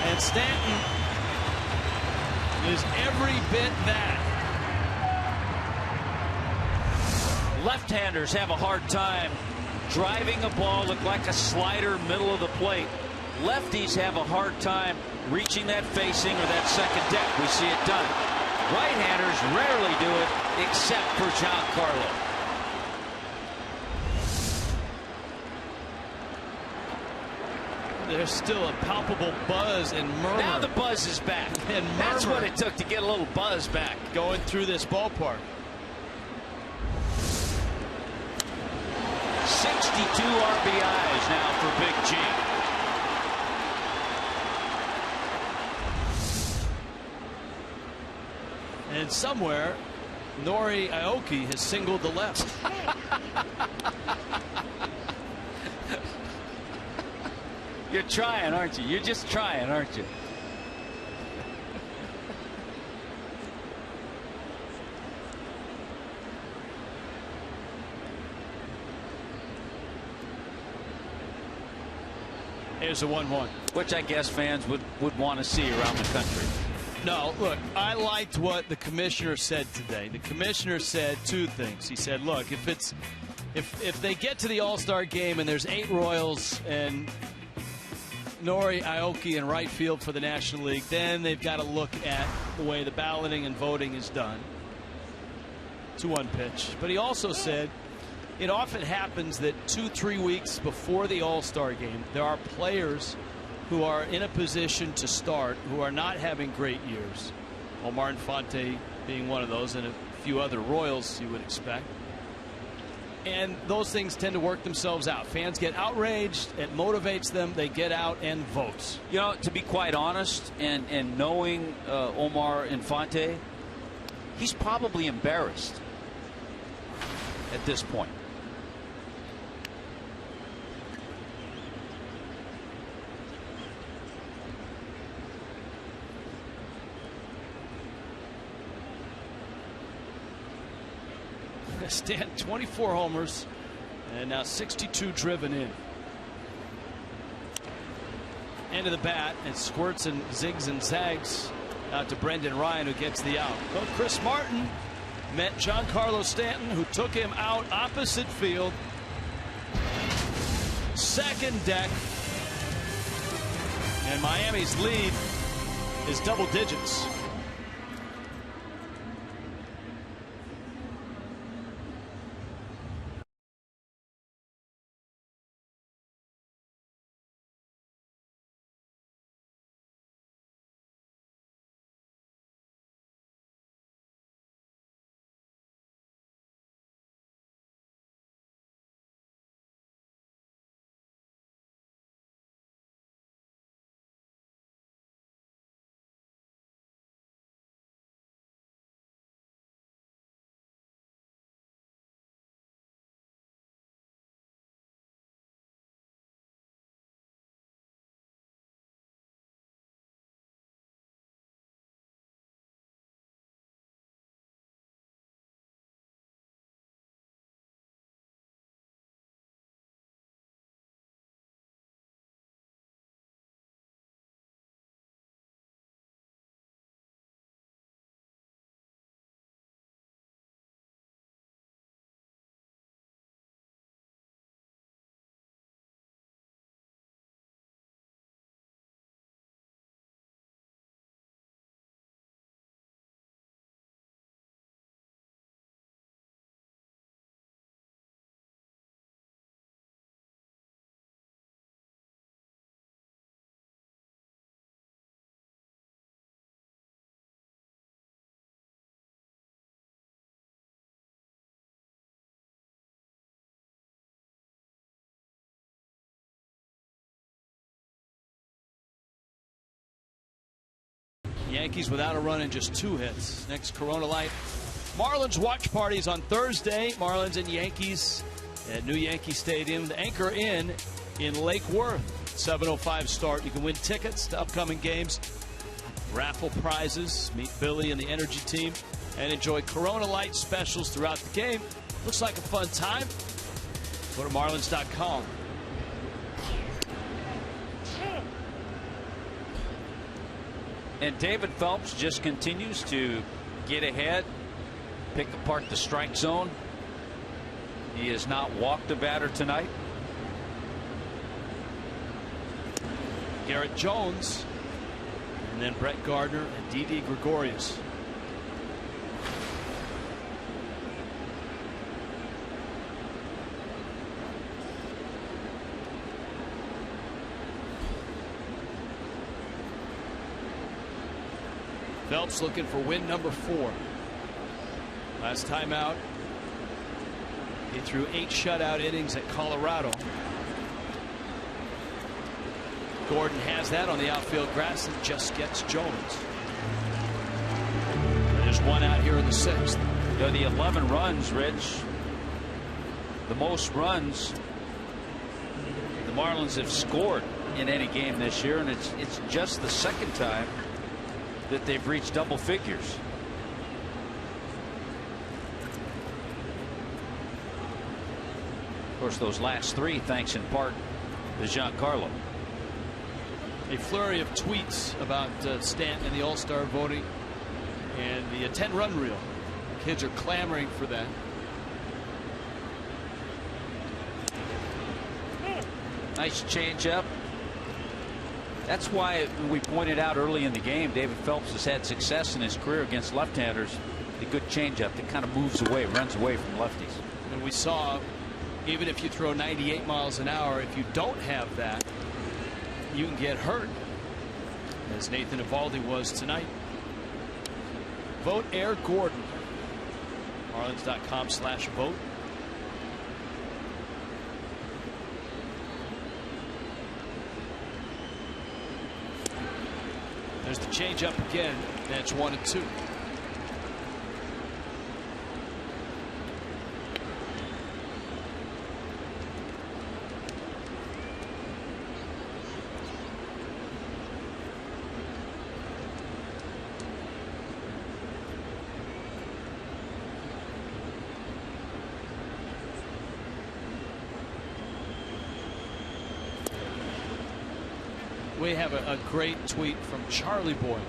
And Stanton is every bit that. Left-handers have a hard time driving a ball, look like a slider middle of the plate. Lefties have a hard time reaching that facing or that second deck. We see it done. Right-handers rarely do it, except for Giancarlo. There's still a palpable buzz and murmur. Now the buzz is back. And that's what it took to get a little buzz back. Going through this ballpark. 62 RBIs now for Big G. And somewhere, Nori Aoki has singled the left. You're trying, aren't you? You're just trying, aren't you? Here's a 1-1. Which I guess fans would want to see around the country. No, look, I liked what the commissioner said today. The commissioner said two things. He said, look, if they get to the All-Star game and there's 8 Royals and Nori Aoki in right field for the National League, then they've got to look at the way the balloting and voting is done. 2-1 pitch. But he also said it often happens that 2-3 weeks before the All-Star game, there are players who are in a position to start who are not having great years. Omar Infante being one of those, and a few other Royals you would expect. And those things tend to work themselves out. Fans get outraged. It motivates them. They get out and vote. You know, to be quite honest, and knowing Omar Infante, he's probably embarrassed at this point. Stanton, 24 homers, and now 62 driven in. End of the bat, and squirts and zigs and zags out to Brendan Ryan, who gets the out. But Chris Martin met Giancarlo Stanton, who took him out opposite field. Second deck, and Miami's lead is double digits. Yankees without a run in just 2 hits. Next, Corona Light. Marlins watch parties on Thursday. Marlins and Yankees at New Yankee Stadium. The Anchor Inn in Lake Worth. 7:05 start. You can win tickets to upcoming games, raffle prizes, meet Billy and the Energy team, and enjoy Corona Light specials throughout the game. Looks like a fun time. Go to Marlins.com. And David Phelps just continues to get ahead, pick apart the strike zone. He has not walked a batter tonight. Garrett Jones, and then Brett Gardner and Didi Gregorius. Phelps looking for win number 4. Last time out, he threw 8 shutout innings at Colorado. Gordon has that on the outfield grass and just gets Jones. There's one out here in the 6th. You know, the 11 runs, Rich, the most runs the Marlins have scored in any game this year, and it's just the second time that they've reached double figures. Of course, those last 3 thanks in part to Giancarlo. A flurry of tweets about Stanton and the All-Star voting and the 10-run rule. Kids are clamoring for that. Nice changeup. That's why we pointed out early in the game, David Phelps has had success in his career against left-handers. A good changeup that kind of moves away, runs away from lefties. And we saw, even if you throw 98 miles an hour, if you don't have that, you can get hurt, as Nathan Eovaldi was tonight. Vote Air Gordon. Marlins.com/vote. There's the changeup again. That's 1-2. We have a great tweet from Charlie Boy.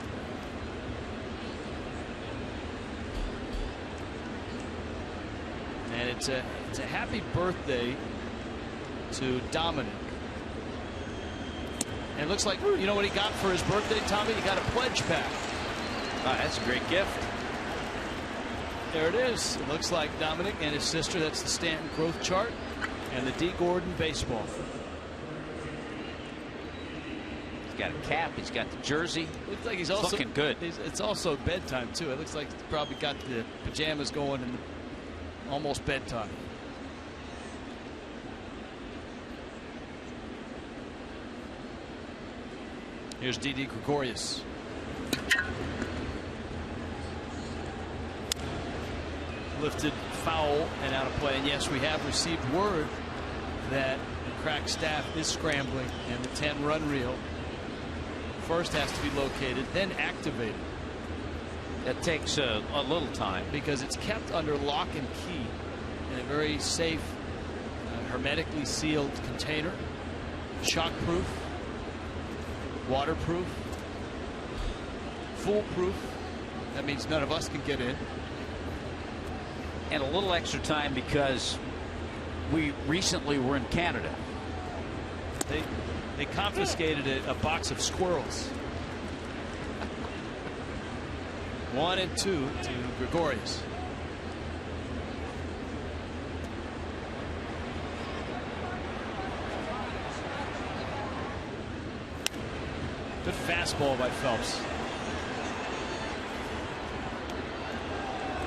And it's a happy birthday to Dominic. And it looks like, you know what he got for his birthday, Tommy? He got a pledge pack. That's a great gift. There it is. It looks like Dominic and his sister. That's the Stanton growth chart and the D. Gordon baseball. Got a cap. He's got the jersey. Looks like he's also looking good. It's also bedtime too. It looks like he's probably got the pajamas going and almost bedtime. Here's Didi Gregorius. Lifted foul and out of play. And yes, we have received word that the crack staff is scrambling and the 10-run reel first has to be located, then activated. That takes a little time because it's kept under lock and key in a very safe, hermetically sealed container, shockproof, waterproof, foolproof. That means none of us can get in. And a little extra time because we recently were in Canada. They confiscated a box of squirrels. 1-2 to Gregorius. Good fastball by Phelps.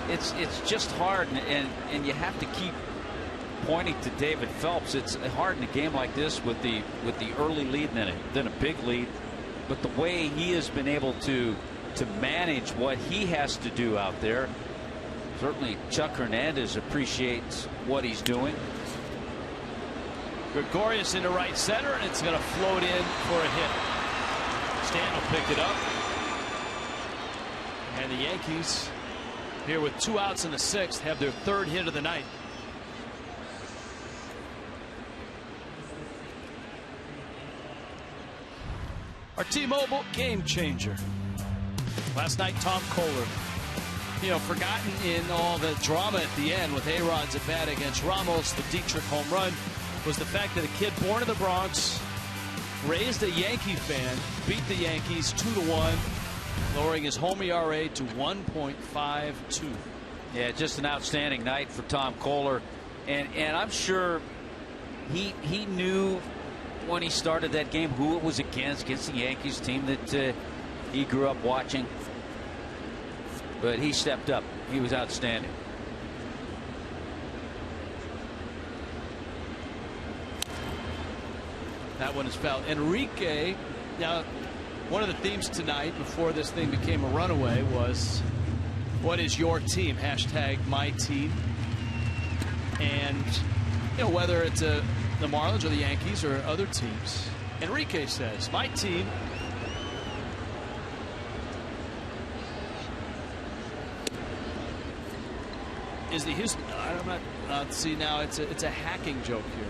It's just hard, and you have to keep pointing to David Phelps. It's hard in a game like this with the early lead and then a big lead, but the way he has been able to manage what he has to do out there, certainly Chuck Hernandez appreciates what he's doing. Gregorius into right center, and it's going to float in for a hit. Stanton will pick it up, and the Yankees, here with 2 outs in the 6th, have their 3rd hit of the night. Our T-Mobile game changer. Last night, Tom Kohler. Forgotten in all the drama at the end with A-Rod's at bat against Ramos, the Dietrich home run, was the fact that a kid born in the Bronx, raised a Yankee fan, beat the Yankees 2-1, lowering his home ERA to 1.52. Yeah, just an outstanding night for Tom Kohler, and I'm sure he knew when he started that game who it was against the Yankees team that he grew up watching. But he stepped up. He was outstanding. That one is fouled. Enrique, now one of the themes tonight before this thing became a runaway was, what is your team? Hashtag my team. And whether it's the Marlins or the Yankees or other teams, Enrique says, my team is the Houston. I'm not. See, now it's a hacking joke here.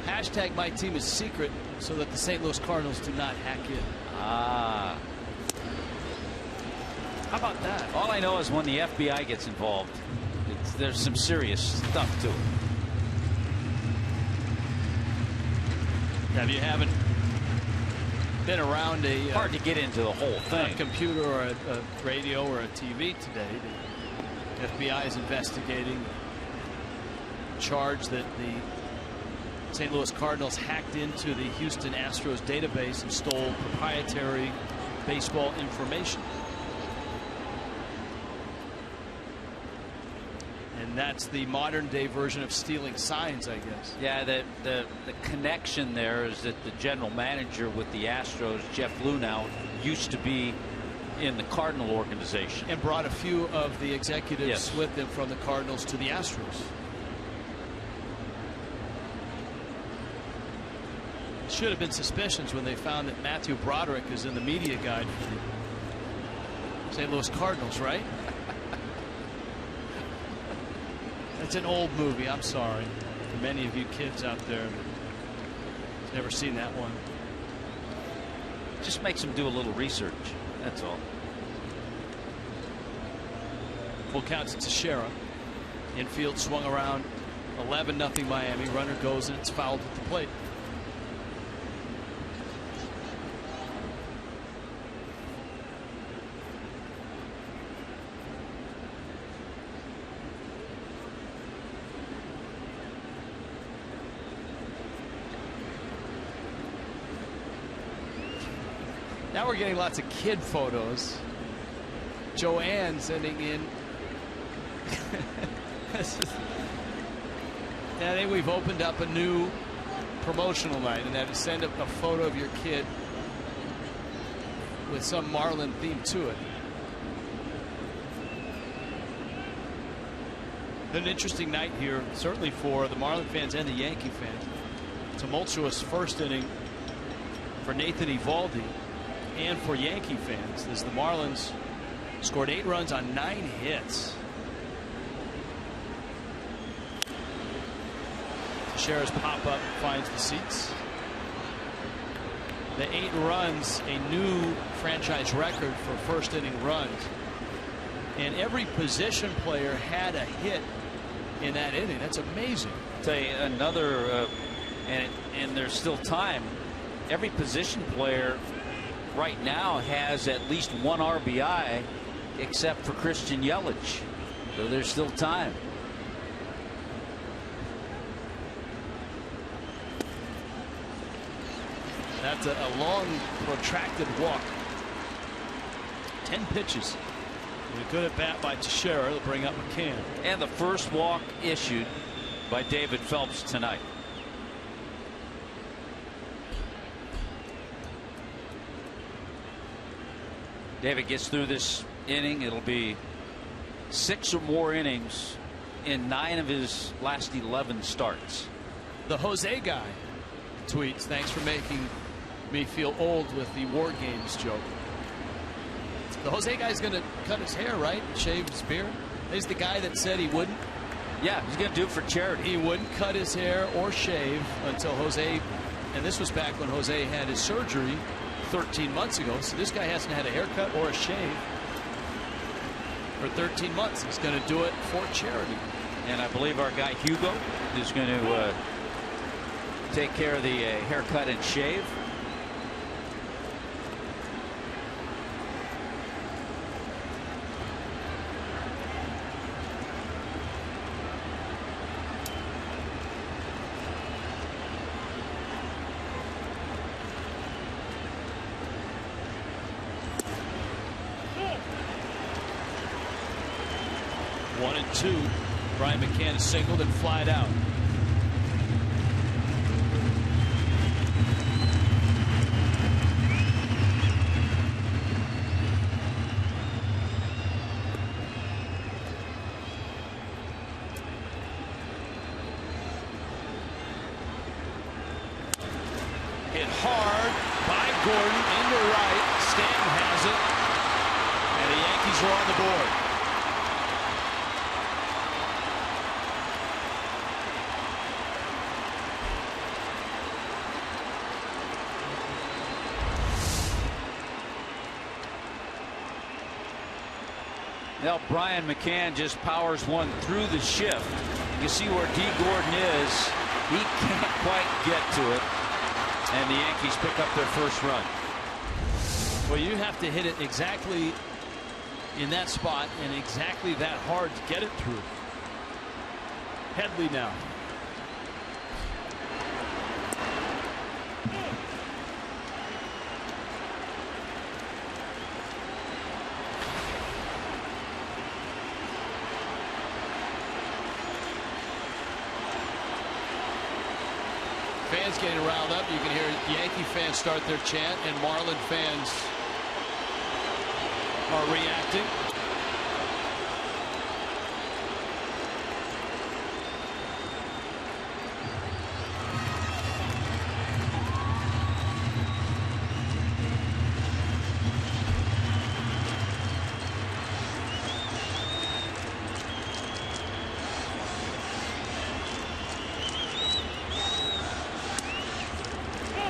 Hashtag my team is secret so that the St. Louis Cardinals do not hack in. Ah. How about that? All I know is when the FBI gets involved, there's some serious stuff to it. Now, if you haven't been around hard to get into the whole thing. A computer or a radio or a TV today, the FBI is investigating the charge that the St. Louis Cardinals hacked into the Houston Astros database and stole proprietary baseball information. And that's the modern day version of stealing signs, I guess. Yeah, the connection there is that the general manager with the Astros, Jeff Luhnow, used to be in the Cardinal organization. And brought a few of the executives with them from the Cardinals to the Astros. Should have been suspicions when they found that Matthew Broderick is in the media guide for the St. Louis Cardinals, right? It's an old movie. I'm sorry for many of you kids out there who've never seen that one. Just makes them do a little research. That's all. Full count to Teixeira. Infield swung around. 11-0 Miami. Runner goes and it's fouled at the plate. Now we're getting lots of kid photos. Joanne sending in. I think we've opened up a new promotional night, and that is send up a photo of your kid with some Marlin theme to it. An interesting night here, certainly for the Marlin fans and the Yankee fans. Tumultuous first inning for Nathan Eovaldi. And for Yankee fans, as the Marlins scored 8 runs on 9 hits. Teixeira's pop-up finds the seats. The 8 runs, a new franchise record for first inning runs. And every position player had a hit in that inning. That's amazing. I'll tell you another, and there's still time. Every position player right now has at least 1 RBI except for Christian Yelich. So there's still time. That's a long protracted walk. 10 pitches. A good at bat by Teixeira. They'll bring up McCann. And the first walk issued by David Phelps tonight. David gets through this inning. It'll be 6 or more innings in 9 of his last 11 starts. The Jose guy tweets, thanks for making me feel old with the War Games joke. The Jose guy's going to cut his hair, right? Shave his beard. He's the guy that said he wouldn't. Yeah, he's going to do it for charity. He wouldn't cut his hair or shave until Jose, and this was back when Jose had his surgery 13 months ago. So this guy hasn't had a haircut or a shave for 13 months. He's going to do it for charity. And I believe our guy Hugo is going to take care of the haircut and shave. One and two. Brian McCann is singled and flied out. Hit hard by Gordon into right. Stanton has it. And the Yankees are on the board. Now Brian McCann just powers one through the shift. You see where D. Gordon is. He can't quite get to it. And the Yankees pick up their first run. Well, you have to hit it exactly in that spot and exactly that hard to get it through. Headley now. Fans getting riled up. You can hear Yankee fans start their chant, and Marlin fans are reacting.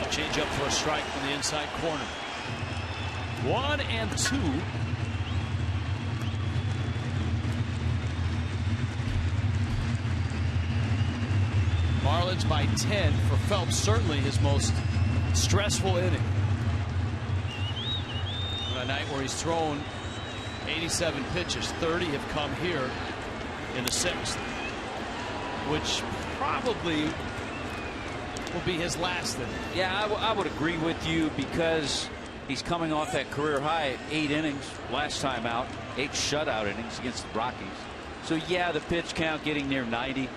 Change up for a strike from the inside corner. 1-2. Marlins by 10 for Phelps, certainly his most stressful inning. On a night where he's thrown 87 pitches, 30 have come here in the sixth, which probably will be his last inning. Yeah, I would agree with you because he's coming off that career high 8 innings last time out, 8 shutout innings against the Rockies. So yeah, the pitch count getting near 90,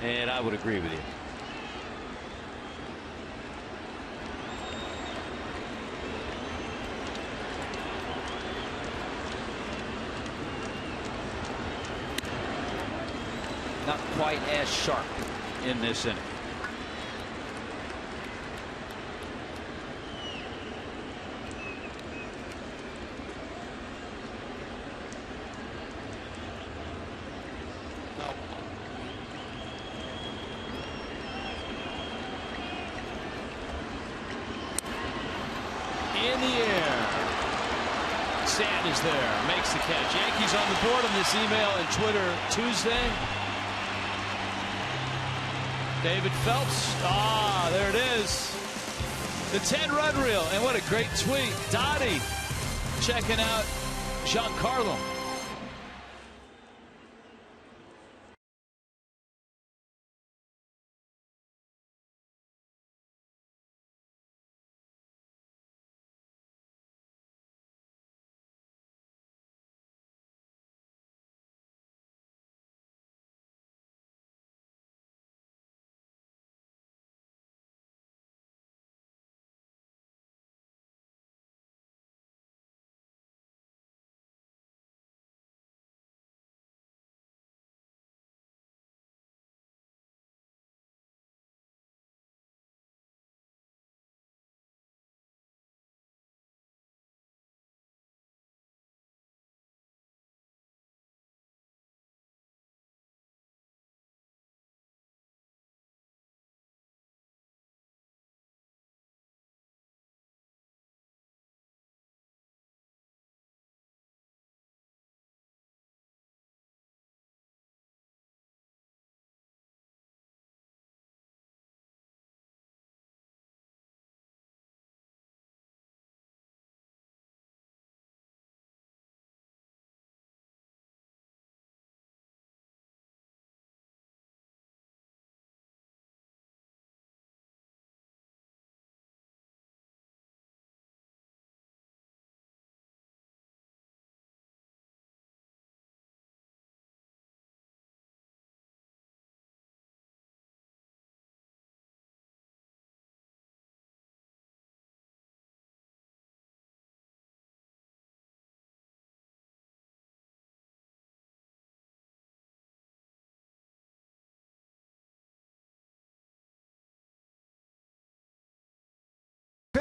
and I would agree with you. Not quite as sharp in this inning. In the air. Stanton is there, makes the catch. Yankees on the board on this email and Twitter Tuesday. David Phelps. Ah, there it is. The 10-run reel. And what a great tweet. Dottie checking out Giancarlo.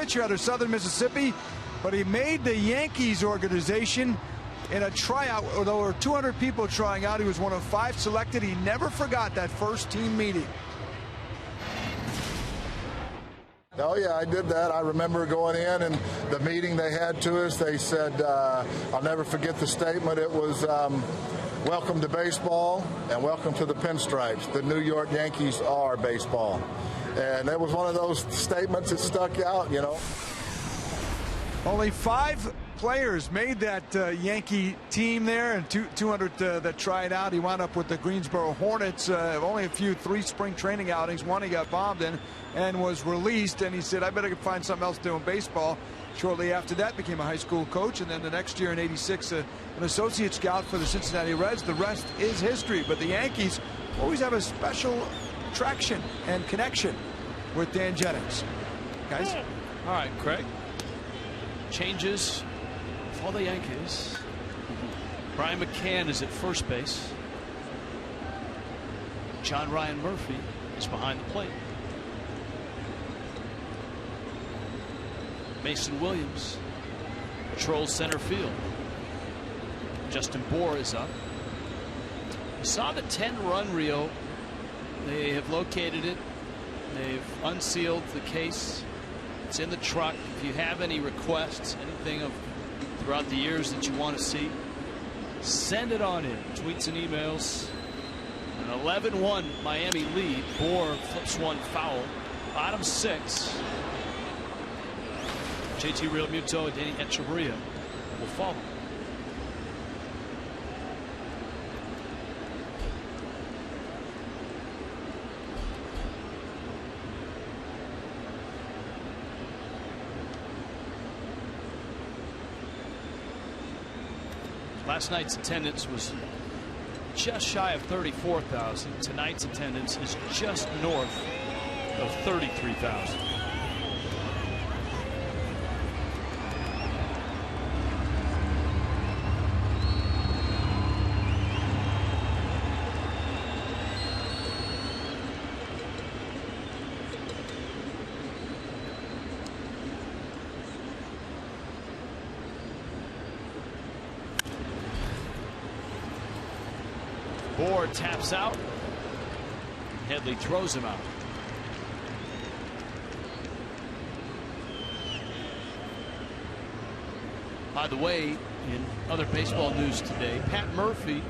pitcher out of Southern Mississippi, but he made the Yankees organization in a tryout. There were 200 people trying out. He was one of 5 selected. He never forgot that first team meeting. Oh, yeah, I did that. I remember going in and the meeting they had to us. They said, I'll never forget the statement. It was, welcome to baseball and welcome to the pinstripes. The New York Yankees are baseball. And it was one of those statements that stuck out, you know. Only 5 players made that Yankee team there, and 200 that tried out. He wound up with the Greensboro Hornets. Only a few 3 spring training outings. One he got bombed in and was released, and he said, I better find something else doing baseball. Shortly after that, became a high school coach, and then the next year in '86, an associate scout for the Cincinnati Reds. The rest is history, but the Yankees always have a special attraction and connection with Dan Jennings. Guys? All right, Craig. Changes for the Yankees. Brian McCann is at first base. John Ryan Murphy is behind the plate. Mason Williams patrols center field. Justin Bohr is up. We saw the 10-run reel. They have located it. They've unsealed the case. It's in the truck. If you have any requests, anything of throughout the years that you want to see, send it on in. Tweets and emails. An 11-1 Miami lead. Bohr flips one foul. Bottom 6. JT Realmuto and Danny Echeverria will follow. Last night's attendance was just shy of 34,000. Tonight's attendance is just north of 33,000. Bohr taps out. Headley throws him out. By the way, in other baseball news today, Pat Murphy,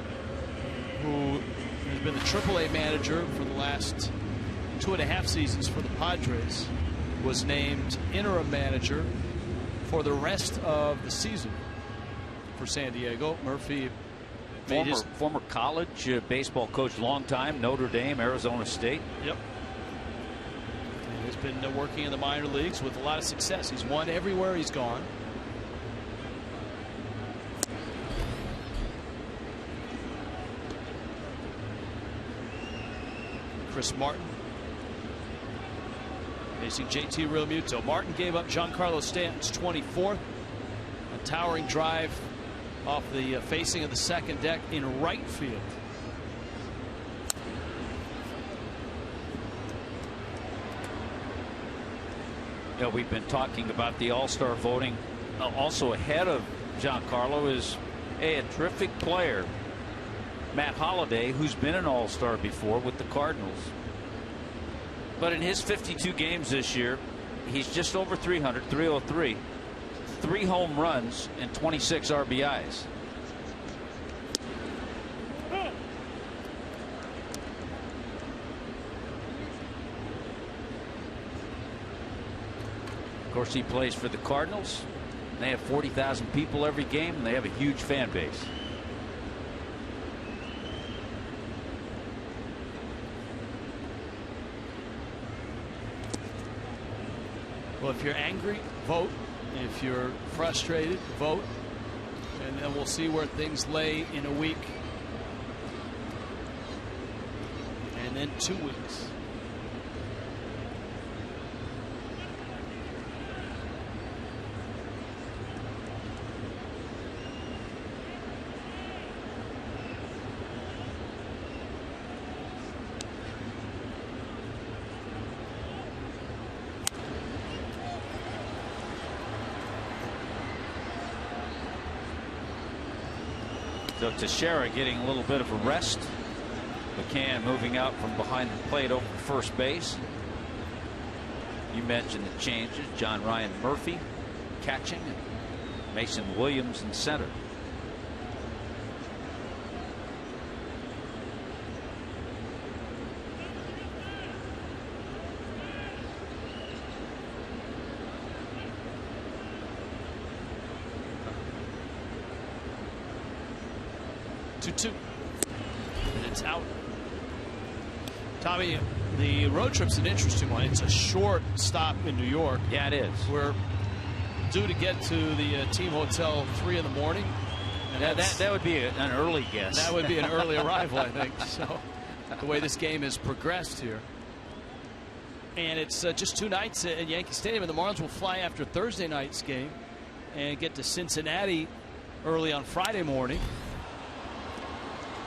who has been the AAA manager for the last 2.5 seasons for the Padres, was named interim manager for the rest of the season for San Diego. Murphy, former college baseball coach, long time, Notre Dame, Arizona State. Yep. And has been working in the minor leagues with a lot of success. He's won everywhere he's gone. Chris Martin facing JT Realmuto. Martin gave up Giancarlo Stanton's 24th. A towering drive off the facing of the second deck in right field. Yeah, we've been talking about the All-Star voting. Also ahead of Giancarlo is a terrific player, Matt Holliday, who's been an All-Star before with the Cardinals. But in his 52 games this year, he's just over 300, 303. 3 home runs and 26 RBIs. Of course, he plays for the Cardinals. They have 40,000 people every game, and they have a huge fan base. Well, if you're angry, vote. If you're frustrated, vote. And then we'll see where things lay in a week. And then 2 weeks. So Teixeira getting a little bit of a rest. McCann moving out from behind the plate over first base. You mentioned the changes. John Ryan Murphy catching, and Mason Williams in center. Two, and it's out. Tommy, the road trip's an interesting one. It's a short stop in New York. Yeah, it is. We're due to get to the team hotel 3 in the morning. And that would be an early guess. That would be an early arrival, I think. So the way this game has progressed here. And it's just 2 nights at Yankee Stadium, and the Marlins will fly after Thursday night's game and get to Cincinnati early on Friday morning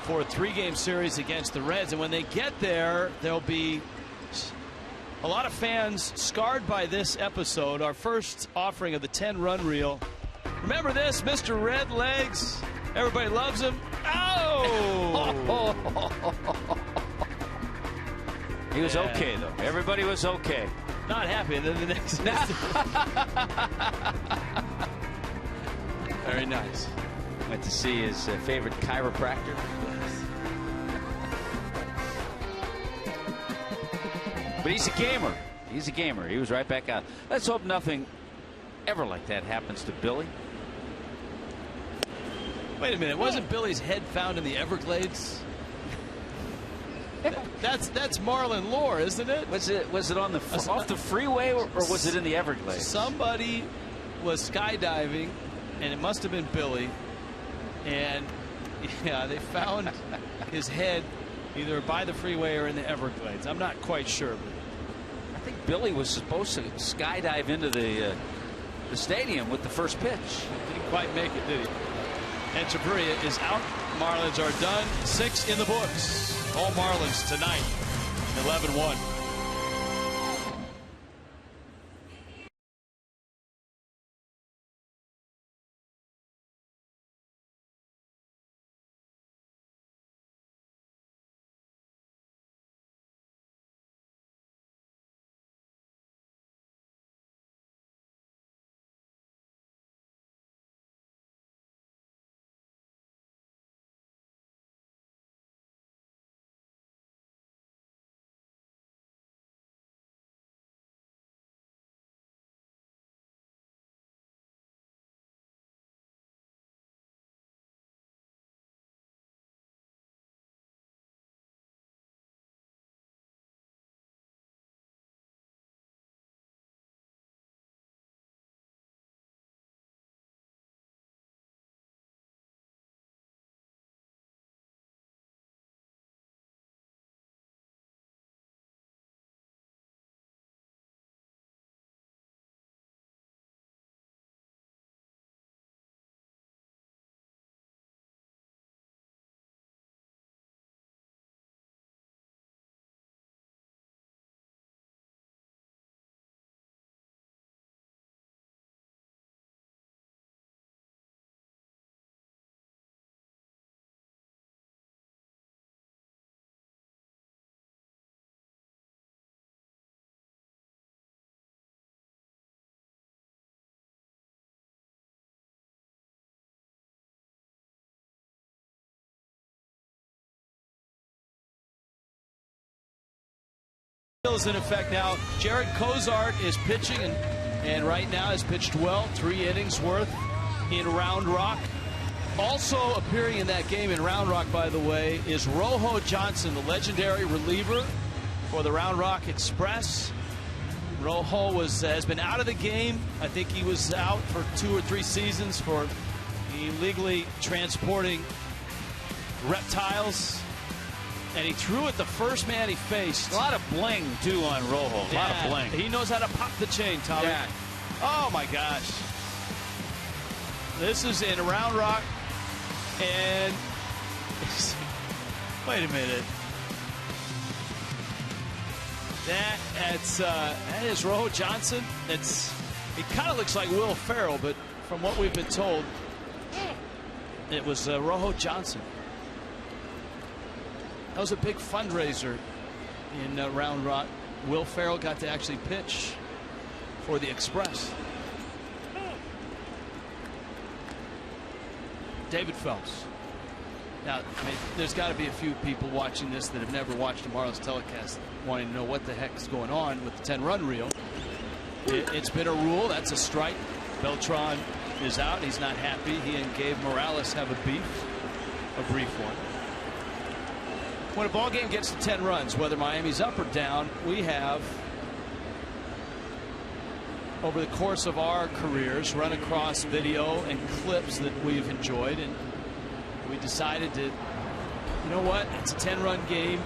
for a 3-game series against the Reds. And when they get there, there'll be a lot of fans scarred by this episode, our first offering of the 10-run reel. Remember this, Mr. Red Legs? Everybody loves him. Oh! He was okay, though. Everybody was okay. Not happy. And then the next. Very nice. Went to see his favorite chiropractor. But he's a gamer. He's a gamer. He was right back out. Let's hope nothing ever like that happens to Billy. Wait a minute. Wasn't Billy's head found in the Everglades? That's Marlin lore, isn't it? Was it on the off the freeway or was it in the Everglades? Somebody was skydiving, and it must have been Billy. And yeah, they found his head either by the freeway or in the Everglades. I'm not quite sure. But I think Billy was supposed to skydive into the stadium with the first pitch. Didn't quite make it, did he? And Chavarria is out. Marlins are done. 6 in the books. All Marlins tonight. 11-1. Is in effect now. Jared Cozart is pitching and right now has pitched well. 3 innings worth in Round Rock. Also appearing in that game in Round Rock, by the way, is Rojo Johnson, the legendary reliever for the Round Rock Express. Rojo has been out of the game. I think he was out for 2 or 3 seasons for illegally transporting reptiles. And he threw at the first man he faced. A lot of bling, too, on Rojo. A lot of bling. He knows how to pop the chain, Tommy. Yeah. Oh, my gosh. This is in Round Rock. And wait a minute. That is Rojo Johnson. It kind of looks like Will Ferrell, but from what we've been told, It was Rojo Johnson. That was a big fundraiser in Round Rock. Will Ferrell got to actually pitch for the Express. David Phelps. Now, there's got to be a few people watching this that have never watched a Marlins telecast wanting to know what the heck is going on with the 10-run reel. It's been a rule. That's a strike. Beltran is out. He's not happy. He and Gabe Morales have a brief one. When a ball game gets to 10 runs, whether Miami's up or down, we have, over the course of our careers, run across video and clips that we've enjoyed, and we decided to, you know what, it's a 10-run game.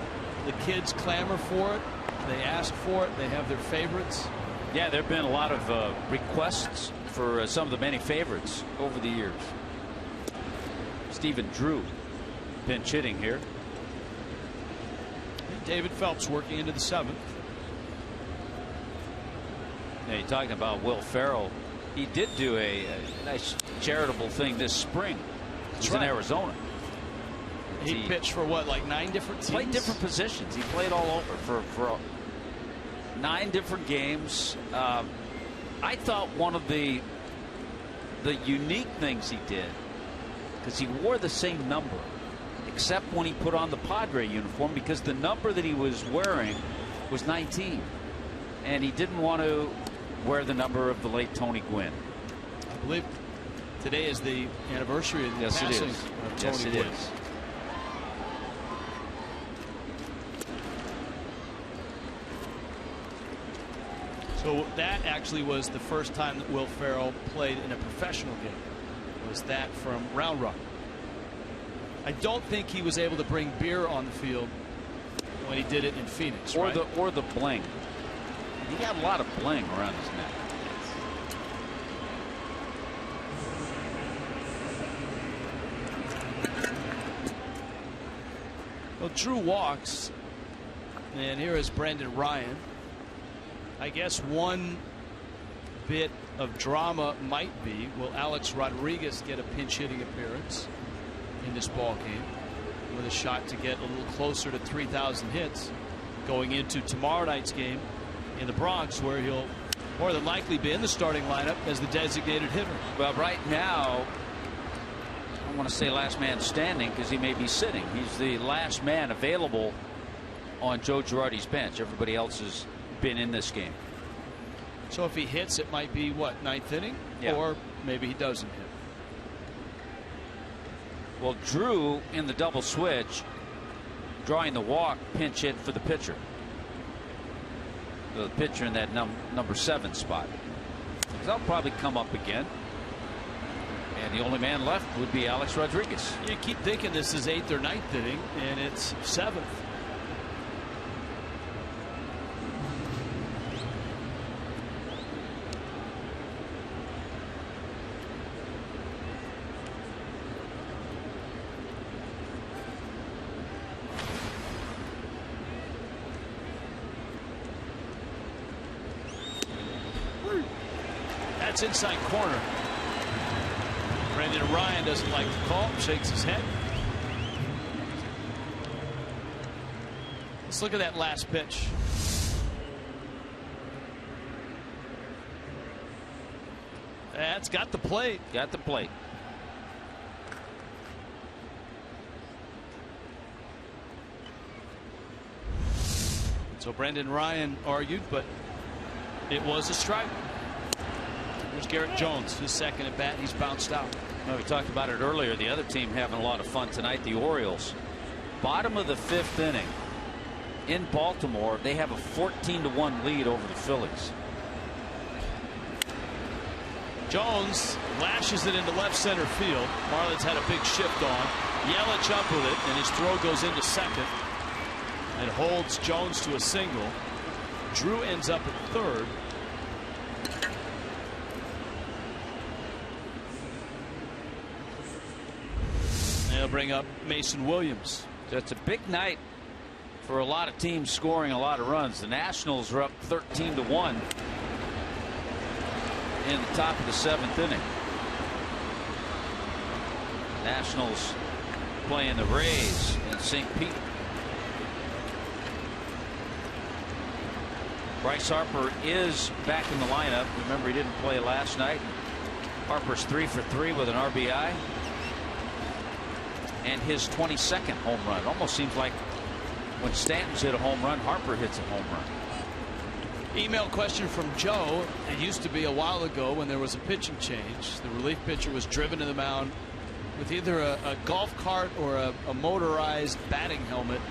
The kids clamor for it. They ask for it. They have their favorites. Yeah, there have been a lot of requests for some of the many favorites over the years. Stephen Drew pinch hitting here. David Phelps working into the 7th. Now, you're talking about Will Ferrell. He did do a nice charitable thing this spring. He's in Arizona. He pitched for what, like 9 different teams? Played different positions. He played all over for 9 different games. I thought one of the unique things he did, because he wore the same number, except when he put on the Padre uniform, because the number that he was wearing was 19, and he didn't want to wear the number of the late Tony Gwynn. I believe today is the anniversary of the passing of Tony Gwynn. It is. So that actually was the first time that Will Ferrell played in a professional game. Was that from Round Rock? I don't think he was able to bring beer on the field when he did it in Phoenix, or right? the bling. He got a lot of bling around his neck. Well, Drew walks, and here is Brendan Ryan. I guess one bit of drama might be, will Alex Rodriguez get a pinch hitting appearance in this ball game with a shot to get a little closer to 3,000 hits going into tomorrow night's game in the Bronx, where he'll more than likely be in the starting lineup as the designated hitter. Well, right now, I don't want to say last man standing, because he may be sitting. He's the last man available on Joe Girardi's bench. Everybody else has been in this game. So if he hits, it might be what, 9th inning? Yeah. Or maybe he doesn't hit. Well, Drew in the double switch, drawing the walk, pinch hit for the pitcher. The pitcher in that number 7 spot. They'll probably come up again. And the only man left would be Alex Rodriguez. You keep thinking this is 8th or 9th inning, and it's 7th. That's inside corner. Brendan Ryan doesn't like the call, shakes his head. Let's look at that last pitch. That's got the plate. Got the plate. So Brendan Ryan argued, but it was a strike. There's Garrett Jones, his second at bat. He's bounced out. Well, we talked about it earlier. The other team having a lot of fun tonight, the Orioles. Bottom of the 5th inning in Baltimore. They have a 14-1 lead over the Phillies. Jones lashes it into left center field. Marlins had a big shift on. Yelich up with it, and his throw goes into second. It holds Jones to a single. Drew ends up at third. They'll bring up Mason Williams. So it's a big night for a lot of teams scoring a lot of runs. The Nationals are up 13-1 in the top of the 7th inning. Nationals playing the Rays in St. Pete. Bryce Harper is back in the lineup. Remember, he didn't play last night. Harper's 3 for 3 with an RBI and his 22nd home run. It almost seems like when Stanton's hit a home run, Harper hits a home run. Email question from Joe. It used to be a while ago when there was a pitching change. The relief pitcher was driven to the mound with either a golf cart or a motorized batting helmet.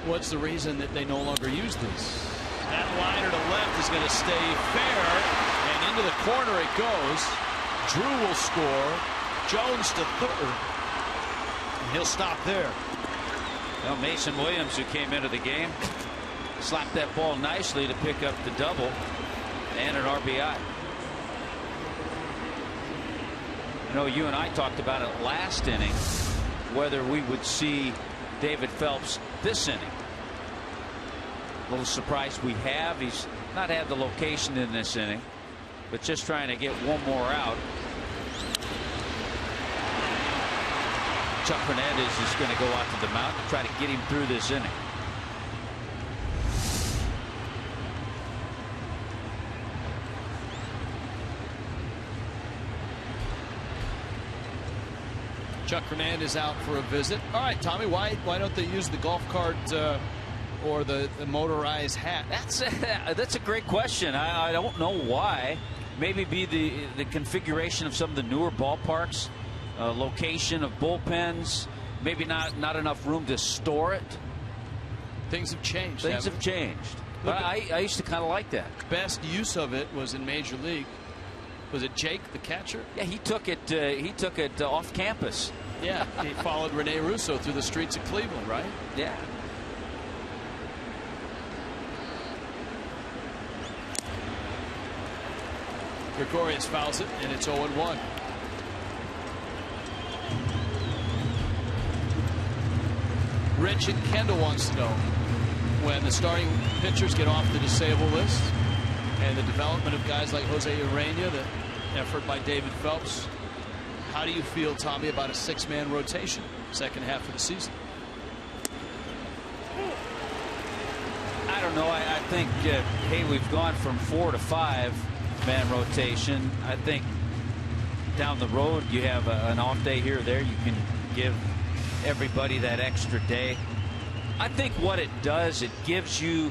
What's the reason that they no longer use this? That liner to left is going to stay fair, and into the corner it goes. Drew will score. Jones to third. And he'll stop there. Well, Mason Williams, who came into the game, slapped that ball nicely to pick up the double and an RBI. You know, you and I talked about it last inning, whether we would see David Phelps this inning. A little surprised we have. He's not had the location in this inning, but just trying to get one more out. Chuck Hernandez is going to go out to the mound to try to get him through this inning. Chuck Hernandez out for a visit. All right, Tommy, why don't they use the golf cart or the motorized hat? That's a great question. I don't know why. Maybe be the configuration of some of the newer ballparks, location of bullpens, maybe not enough room to store it. Things have changed. Things have changed. But I used to kind of like that. Best use of it was in Major League. Was it Jake, the catcher? Yeah, he took it off campus. Yeah, he followed Rene Russo through the streets of Cleveland, right? Yeah. Gregorius fouls it, and it's 0-1. Rich and Kendall wants to know, when the starting pitchers get off the disabled list and the development of guys like Jose Urena, the effort by David Phelps, how do you feel, Tommy, about a 6-man rotation second half of the season? I don't know. I think, hey, we've gone from 4 to 5-man rotation. I think down the road you have an off day here or there. You can give everybody that extra day. I think what it does, it gives you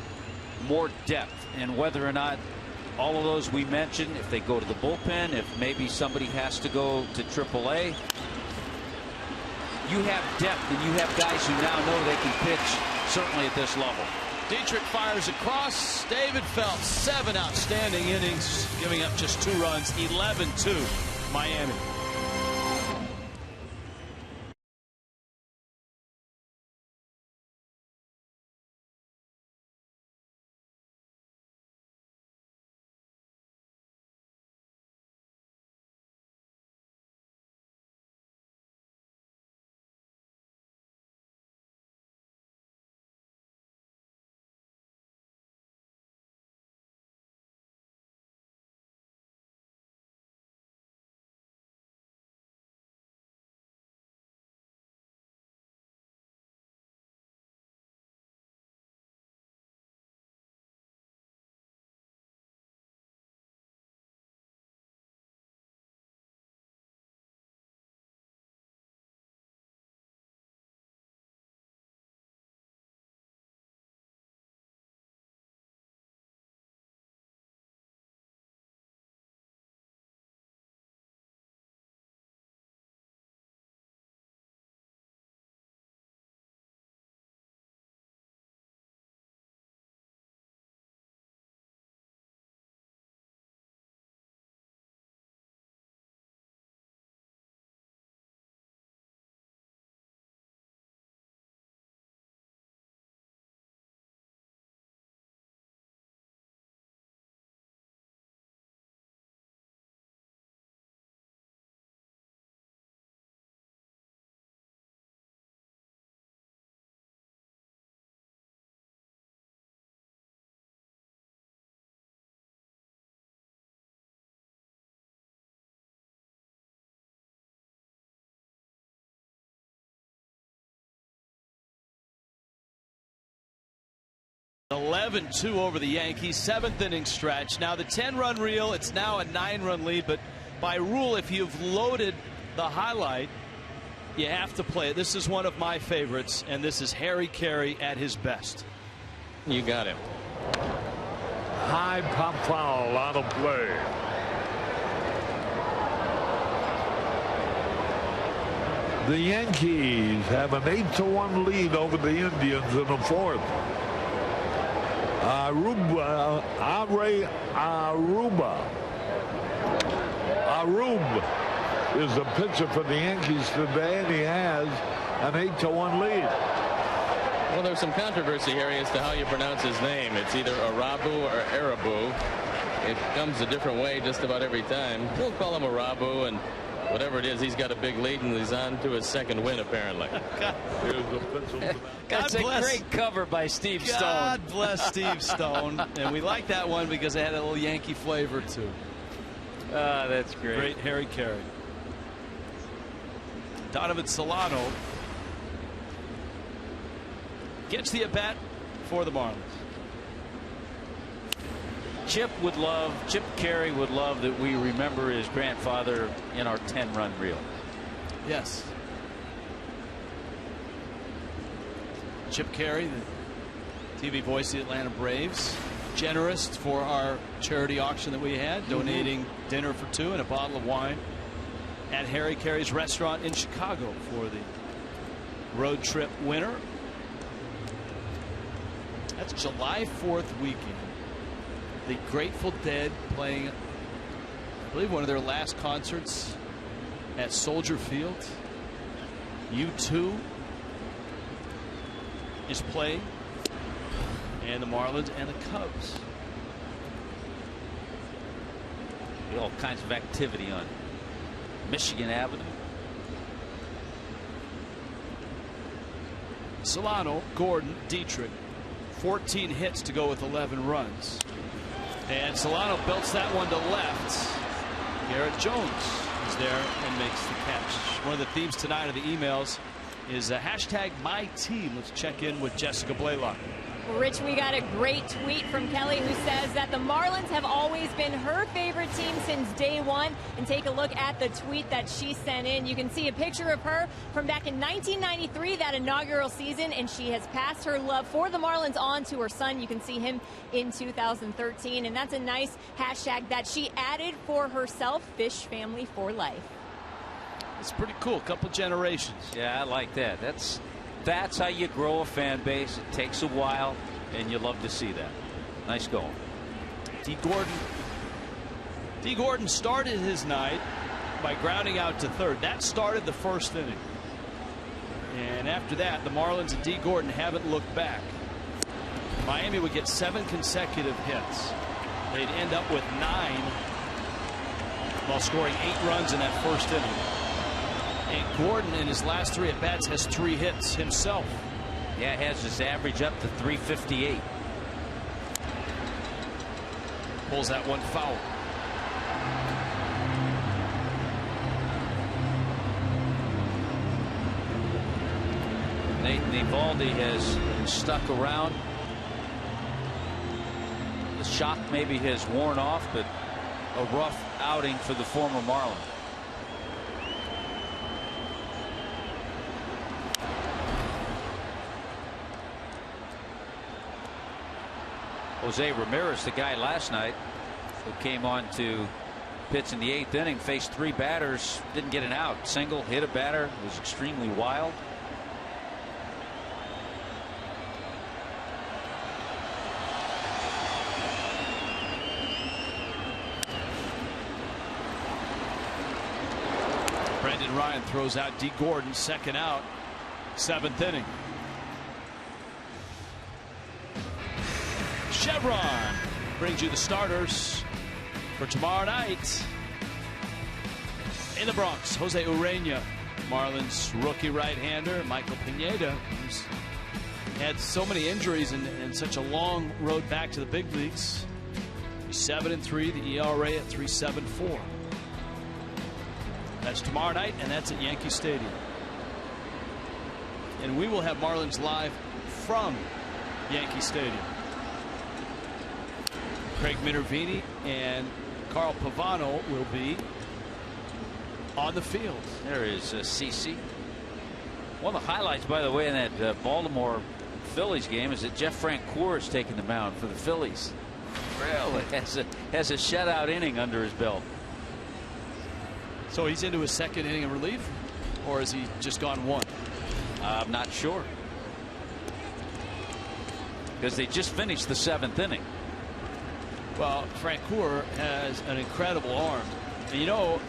more depth, and whether or not all of those we mentioned, if they go to the bullpen, if maybe somebody has to go to AAA, you have depth and you have guys who now know they can pitch, certainly at this level. Dietrich fires across. David Phelps, 7 outstanding innings, giving up just 2 runs, 11-2 Miami. 11-2 over the Yankees, 7th inning stretch. Now the 10-run reel, it's now a 9-run lead, but by rule, if you've loaded the highlight, you have to play it. This is one of my favorites, and this is Harry Carey at his best. You got him. High pop foul on a play. The Yankees have an 8-1 lead over the Indians in the 4th. Aruba is the pitcher for the Yankees today, and he has an 8-1 lead. Well, there's some controversy here as to how you pronounce his name. It's either Arabu or Arabu. It comes a different way just about every time. We'll call him Arabu, and whatever it is, he's got a big lead, and he's on to his 2nd win, apparently. That's a great cover by Steve Stone. God bless Steve Stone. And we like that one because it had a little Yankee flavor, too. That's great. Great Harry Carey. Donovan Solano gets the at-bat for the Marlins. Chip Carey would love that we remember his grandfather in our 10-run reel. Yes. Chip Carey, the TV voice of the Atlanta Braves, generous for our charity auction that we had, donating dinner for 2 and a bottle of wine at Harry Carey's restaurant in Chicago for the road trip winner. That's July 4th weekend. The Grateful Dead playing, I believe, one of their last concerts at Soldier Field. U2 is playing, and the Marlins and the Cubs. All kinds of activity on Michigan Avenue. Solano, Gordon, Dietrich, 14 hits to go with 11 runs. And Solano belts that one to left. Garrett Jones is there and makes the catch. One of the themes tonight of the emails is hashtag #MyTeam. Let's check in with Jessica Blaylock. Rich, we got a great tweet from Kelly who says that the Marlins have always been her favorite team since day one. And take a look at the tweet that she sent in. You can see a picture of her from back in 1993, that inaugural season, and she has passed her love for the Marlins on to her son. You can see him in 2013, and that's a nice hashtag that she added for herself, Fish Family for Life. It's pretty cool. Couple generations. Yeah, I like that. That's how you grow a fan base. It takes a while, and you love to see that. Nice going. D. Gordon started his night by grounding out to third. That started the 1st inning. And after that, the Marlins and D. Gordon haven't looked back. Miami would get 7 consecutive hits. They'd end up with 9 while scoring 8 runs in that 1st inning. And Gordon, in his last 3 at-bats, has 3 hits himself. Yeah, has his average up to 358. Pulls that one foul. Nathan Eovaldi has stuck around. The shock maybe has worn off, but a rough outing for the former Marlin. Jose Ramirez, the guy last night who came on to pitch in the 8th inning, faced 3 batters, didn't get an out. Single, hit a batter, was extremely wild. Brendan Ryan throws out D. Gordon, 2nd out, 7th inning. Chevron brings you the starters for tomorrow night in the Bronx. Jose Urena, Marlins rookie right-hander. Michael Pineda, who's had so many injuries and such a long road back to the big leagues. 7-3, the ERA at 3.74. That's tomorrow night, and that's at Yankee Stadium. And we will have Marlins live from Yankee Stadium. Craig Minervini and Carl Pavano will be on the field. There is CC. One of the highlights, by the way, in that Baltimore Phillies game is that Jeff Francoeur is taking the mound for the Phillies. Really has a shutout inning under his belt. So he's into his second inning of relief, or has he just gone one? I'm not sure, because they just finished the 7th inning. Well, Francoeur has an incredible arm, and you know,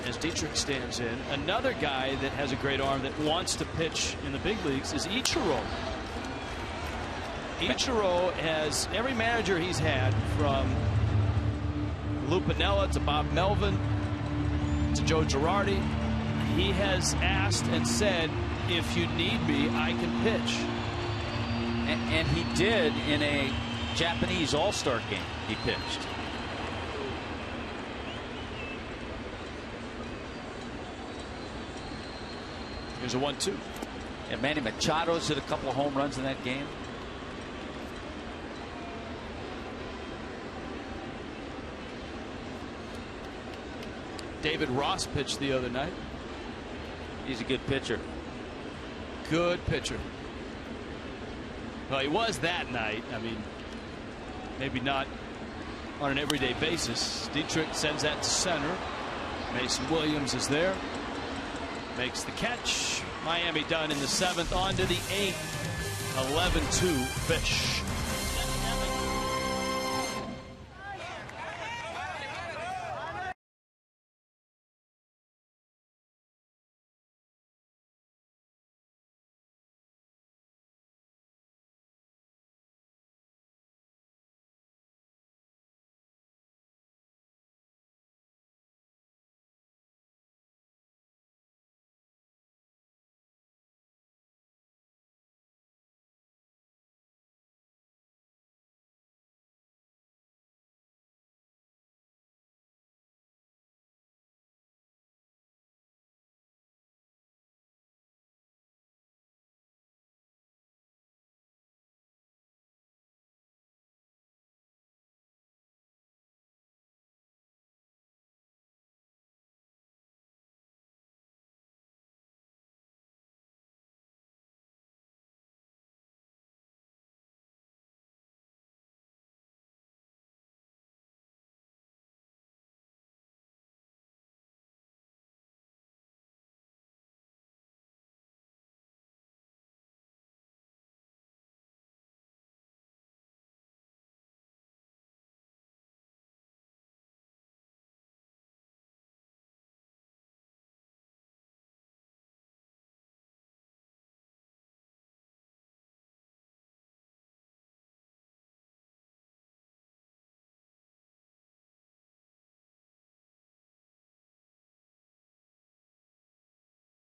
as Dietrich stands in, another guy that has a great arm that wants to pitch in the big leagues is Ichiro. Ichiro has, every manager he's had, from Lou Piniella to Bob Melvin to Joe Girardi, he has asked and said, if you need me, I can pitch. And he did in a Japanese All-Star game. He pitched. Here's a 1-2. And Manny Machado's hit a couple of home runs in that game. David Ross pitched the other night. He's a good pitcher. Good pitcher. Well, he was that night. I mean, maybe not on an everyday basis. Dietrich sends that to center. Mason Williams is there. Makes the catch. Miami done in the 7th. On to the 8th. 11-2 Fish.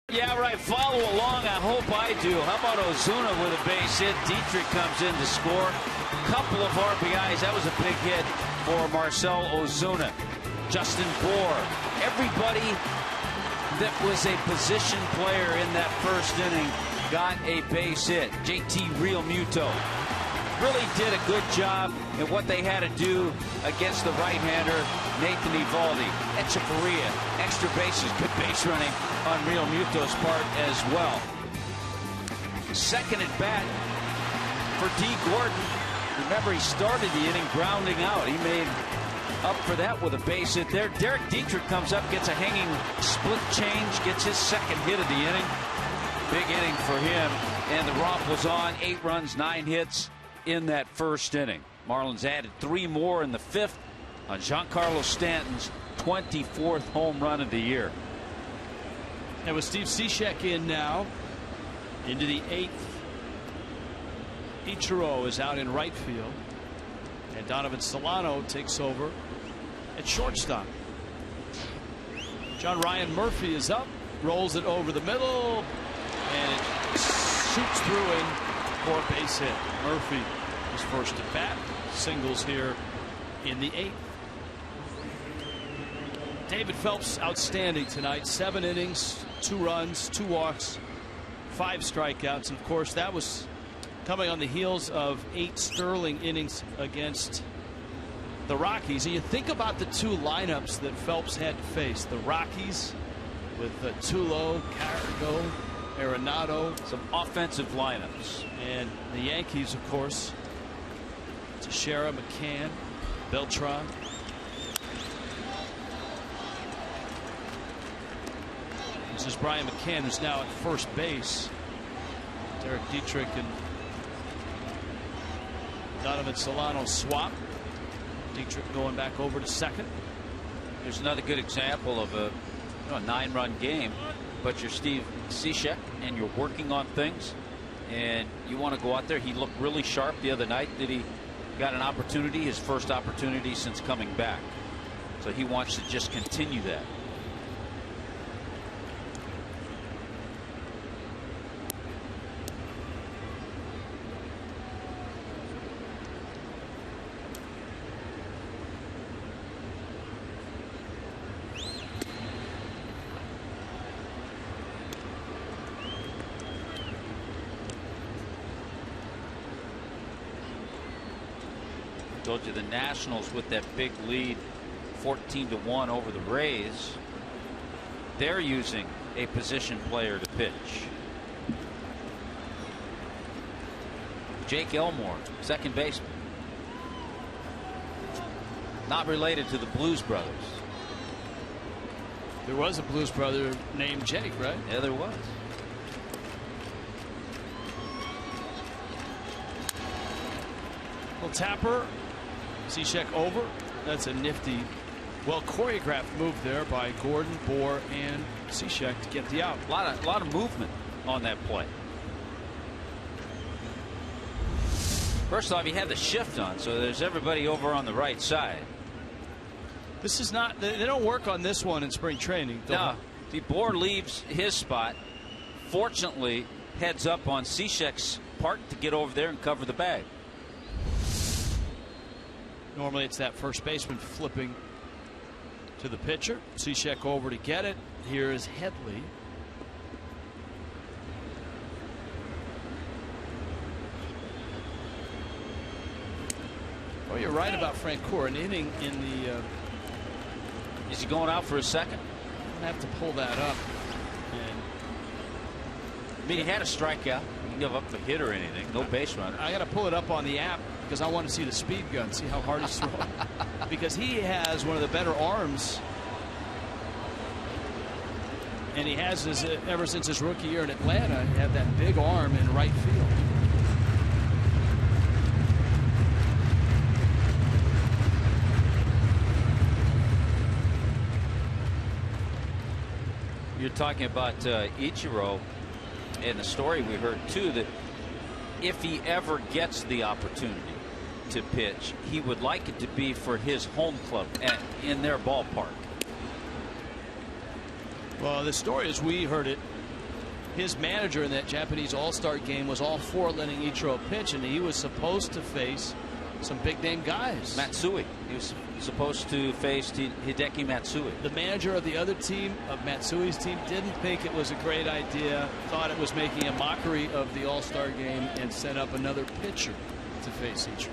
Yeah, right. Follow along. I hope I do. How about Ozuna with a base hit? Dietrich comes in to score. Couple of RBIs. That was a big hit for Marcell Ozuna. Justin Bour. Everybody that was a position player in that first inning got a base hit. JT Realmuto really did a good job in what they had to do against the right-hander Nathan Eovaldi. Echeverria, extra bases, good base running on Realmuto's part as well. Second at bat for D. Gordon. Remember, he started the inning grounding out. He made up for that with a base hit there. Derek Dietrich comes up, gets a hanging split change, gets his second hit of the inning. Big inning for him, and the romp was on. 8 runs, 9 hits in that first inning. Marlins added 3 more in the 5th on Giancarlo Stanton's 24th home run of the year. And with Steve Cishek in now, into the 8th. Ichiro is out in right field, and Donovan Solano takes over at shortstop. John Ryan Murphy is up, rolls it over the middle, and it shoots through in for a base hit. Murphy is first at bat, singles here in the 8th. David Phelps outstanding tonight. 7 innings, 2 runs, 2 walks, 5 strikeouts, and of course that was coming on the heels of 8 sterling innings against the Rockies. And you think about the 2 lineups that Phelps had to face. The Rockies with Tulo, Cargo, Arenado. Some offensive lineups. And the Yankees, of course, Teixeira, McCann, Beltran. This is Brian McCann, who's now at first base. Derek Dietrich and Donovan Solano swap. Dietrich going back over to second. There's another good example of a 9-run game, but you're Steve Cishek and you're working on things, and you want to go out there. He looked really sharp the other night that he got an opportunity, his first opportunity since coming back. So he wants to just continue that. Told you the Nationals with that big lead 14-1 over the Rays. They're using a position player to pitch. Jake Elmore, second baseman. Not related to the Blues Brothers. There was a Blues brother named Jake, right? Yeah, there was. Well, Tapper, Cishek over. That's a nifty, well choreographed move there by Gordon, Bohr, and Cishek to get the out. A lot of movement on that play. First off, you have the shift on, so there's everybody over on the right side. This is not, they don't work on this one in spring training. No, the Bohr leaves his spot. Fortunately, heads up on Cishek's part to get over there and cover the bag. Normally it's that first baseman flipping to the pitcher. Cishek over to get it. Here is Headley. Oh, you're right about Francoeur. An inning in the. Is he going out for a second? I'm gonna have to pull that up. And I mean, he had a strikeout. He didn't give up a hit or anything. No base runner. I got to pull it up on the app because I want to see the speed gun, see how hard he's throwing. Because he has one of the better arms, and he has his, ever since his rookie year in Atlanta, he had that big arm in right field. You're talking about Ichiro, and the story we heard too, that if he ever gets the opportunity to pitch, he would like it to be for his home club in their ballpark. Well, the story as we heard it, his manager in that Japanese All-Star game was all for letting Ichiro pitch, and he was supposed to face some big name guys. Matsui. He was supposed to face Hideki Matsui. The manager of the other team, of Matsui's team, didn't think it was a great idea, thought it was making a mockery of the All-Star game, and sent up another pitcher to face Ichiro.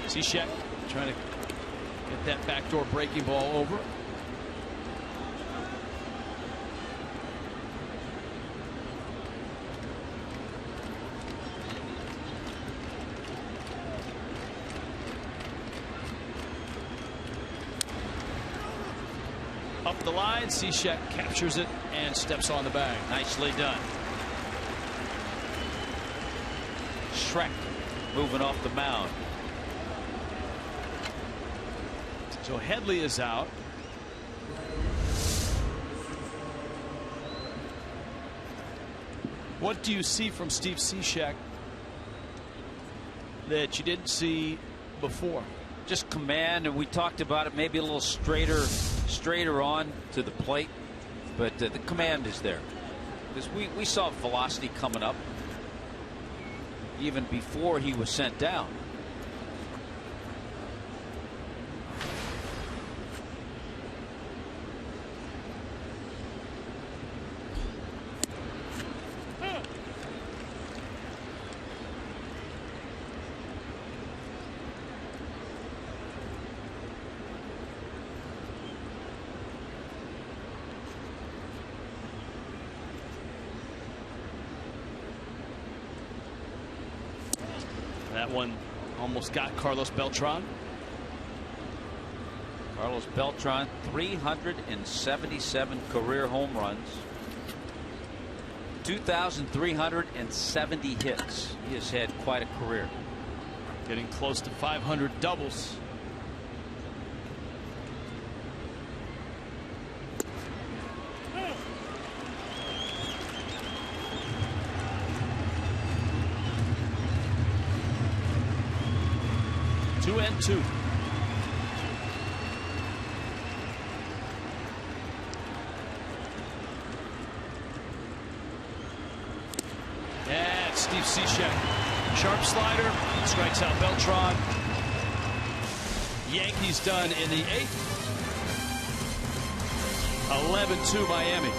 Cishek trying to get that backdoor breaking ball over. Up the line, Cishek captures it and steps on the bag. Nicely done. Shrek moving off the mound. So Headley is out. What do you see from Steve Cishek that you didn't see before? Just command, and we talked about it, maybe a little straighter on to the plate, but the command is there. Because we saw velocity coming up even before he was sent down. That one almost got Carlos Beltran. Carlos Beltran, 377 career home runs, 2,370 hits. He has had quite a career. Getting close to 500 doubles. Two and two. And Steve Cishek, sharp slider, strikes out Beltran. Yankees done in the 8th. 11-2 Miami.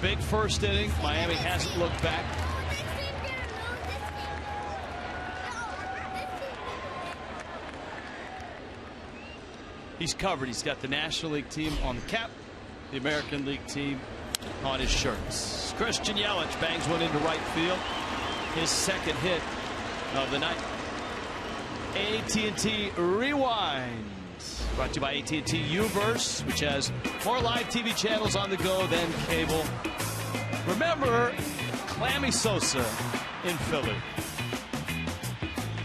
Big first inning. Miami hasn't looked back. He's covered. He's got the National League team on the cap, the American League team on his shirts. Christian Yelich bangs one into right field. His second hit of the night. AT&T Rewind. Brought to you by AT&T U-verse, which has more live TV channels on the go than cable. Remember Clammy Sosa in Philly.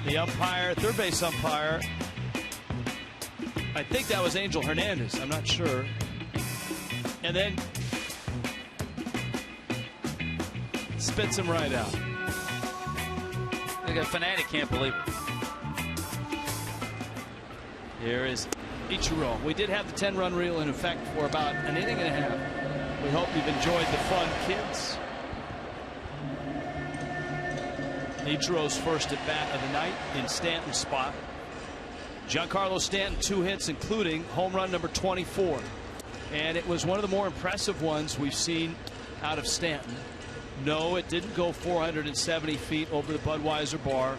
The umpire, third base umpire, I think that was Angel Hernandez. I'm not sure. And then spits him right out. The fanatic can't believe it. Here is Ichiro. We did have the 10-run reel in effect for about an inning and a half. We hope you've enjoyed the fun, kids. Ichiro's first at bat of the night in Stanton's spot. Giancarlo Stanton, 2 hits, including home run number 24. And it was one of the more impressive ones we've seen out of Stanton. No, it didn't go 470 feet over the Budweiser bar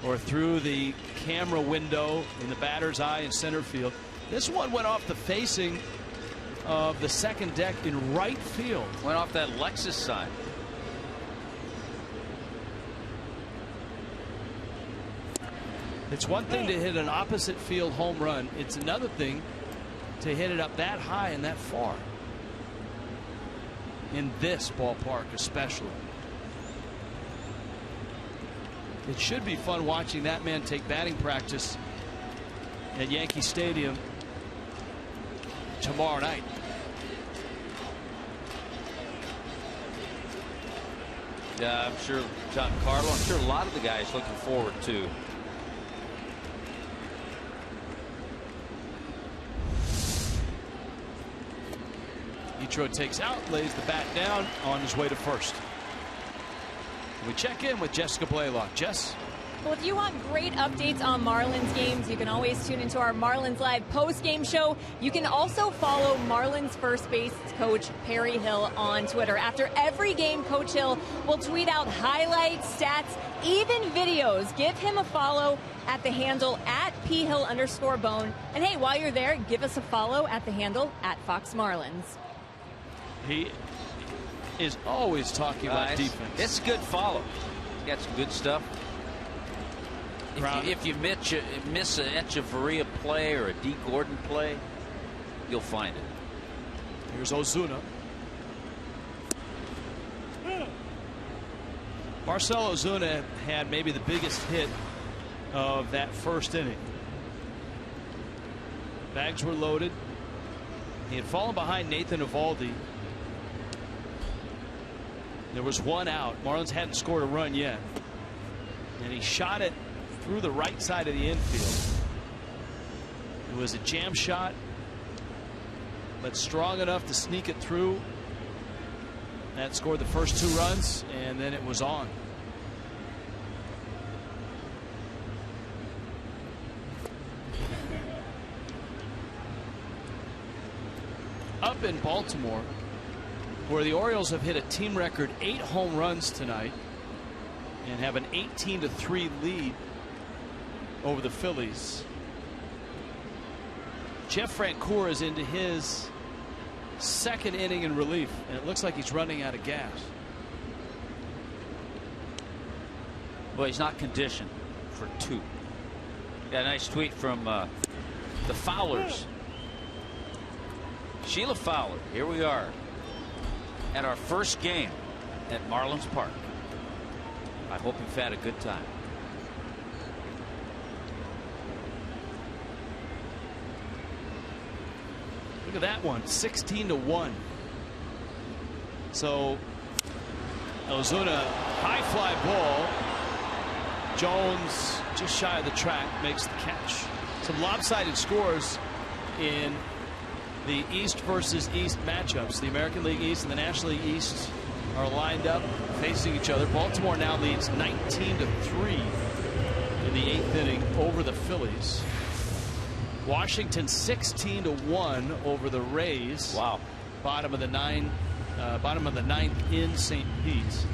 or through the camera window in the batter's eye in center field. This one went off the facing of the second deck in right field. Went off that Lexus side. It's one thing to hit an opposite field home run. It's another thing to hit it up that high and that far. In this ballpark especially. It should be fun watching that man take batting practice at Yankee Stadium tomorrow night. Yeah, I'm sure Giancarlo, I'm sure a lot of the guys looking forward to. Ichiro takes out, lays the bat down on his way to first. We check in with Jessica Blaylock. Jess? Well, if you want great updates on Marlins games, you can always tune into our Marlins Live post-game show. You can also follow Marlins first base coach Perry Hill on Twitter. After every game, Coach Hill will tweet out highlights, stats, even videos. Give him a follow at the handle at @PHill_bone. And hey, while you're there, give us a follow at the handle at Fox Marlins. He is always talking about defense. It's a good follow. He's got some good stuff. If you miss an Echeverria play or a D. Gordon play, you'll find it. Here's Ozuna. Marcell Ozuna had maybe the biggest hit of that first inning. Bags were loaded. He had fallen behind Nathan Eovaldi. There was one out. Marlins hadn't scored a run yet. And he shot it through the right side of the infield. It was a jam shot, but strong enough to sneak it through. That scored the first 2 runs, and then it was on. Up in Baltimore, where the Orioles have hit a team record 8 home runs tonight and have an 18-3 lead over the Phillies. Jeff Francoeur is into his second inning in relief, and it looks like he's running out of gas. Well, he's not conditioned for 2. Got a nice tweet from the Fowlers. Sheila Fowler, here we are at our first game at Marlins Park. I hope you've had a good time. Look at that one, 16-1. So Ozuna, high fly ball. Jones just shy of the track, makes the catch. Some lopsided scores in the East versus East matchups. The American League East and the National League East are lined up facing each other. Baltimore now leads 19-3 in the 8th inning over the Phillies. Washington 16-1 over the Rays. Wow. Bottom of the 9th in St. Pete.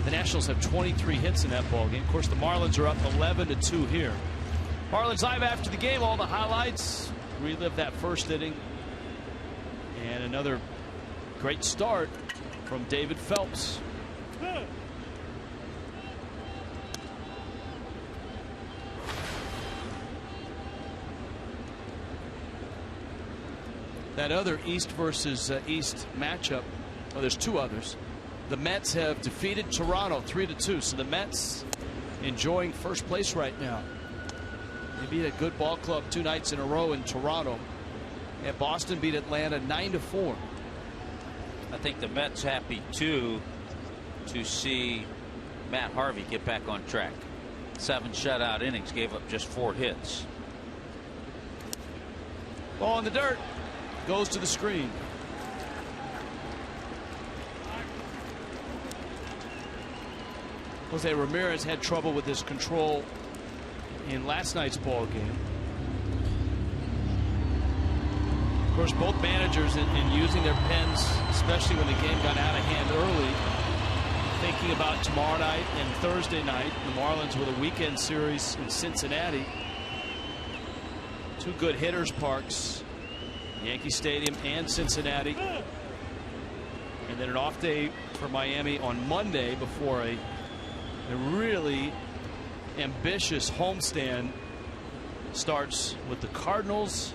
The Nationals have 23 hits in that ball game. Of course, the Marlins are up 11-2 here. Marlins Live after the game, all the highlights. Relive that first inning. And another great start from David Phelps. That other East versus East matchup, well, there's 2 others. The Mets have defeated Toronto 3-2, so the Mets enjoying first place right now. They beat a good ball club 2 nights in a row in Toronto. And Boston beat Atlanta 9-4. I think the Mets happy too to see Matt Harvey get back on track. 7 shutout innings, gave up just 4 hits. Ball in the dirt, goes to the screen. Jose Ramirez had trouble with his control in last night's ball game. Of course, both managers in using their pens, especially when the game got out of hand early, thinking about tomorrow night and Thursday night. The Marlins with a weekend series in Cincinnati. 2 good hitters parks, Yankee Stadium and Cincinnati. And then an off day for Miami on Monday before a really ambitious homestand starts with the Cardinals,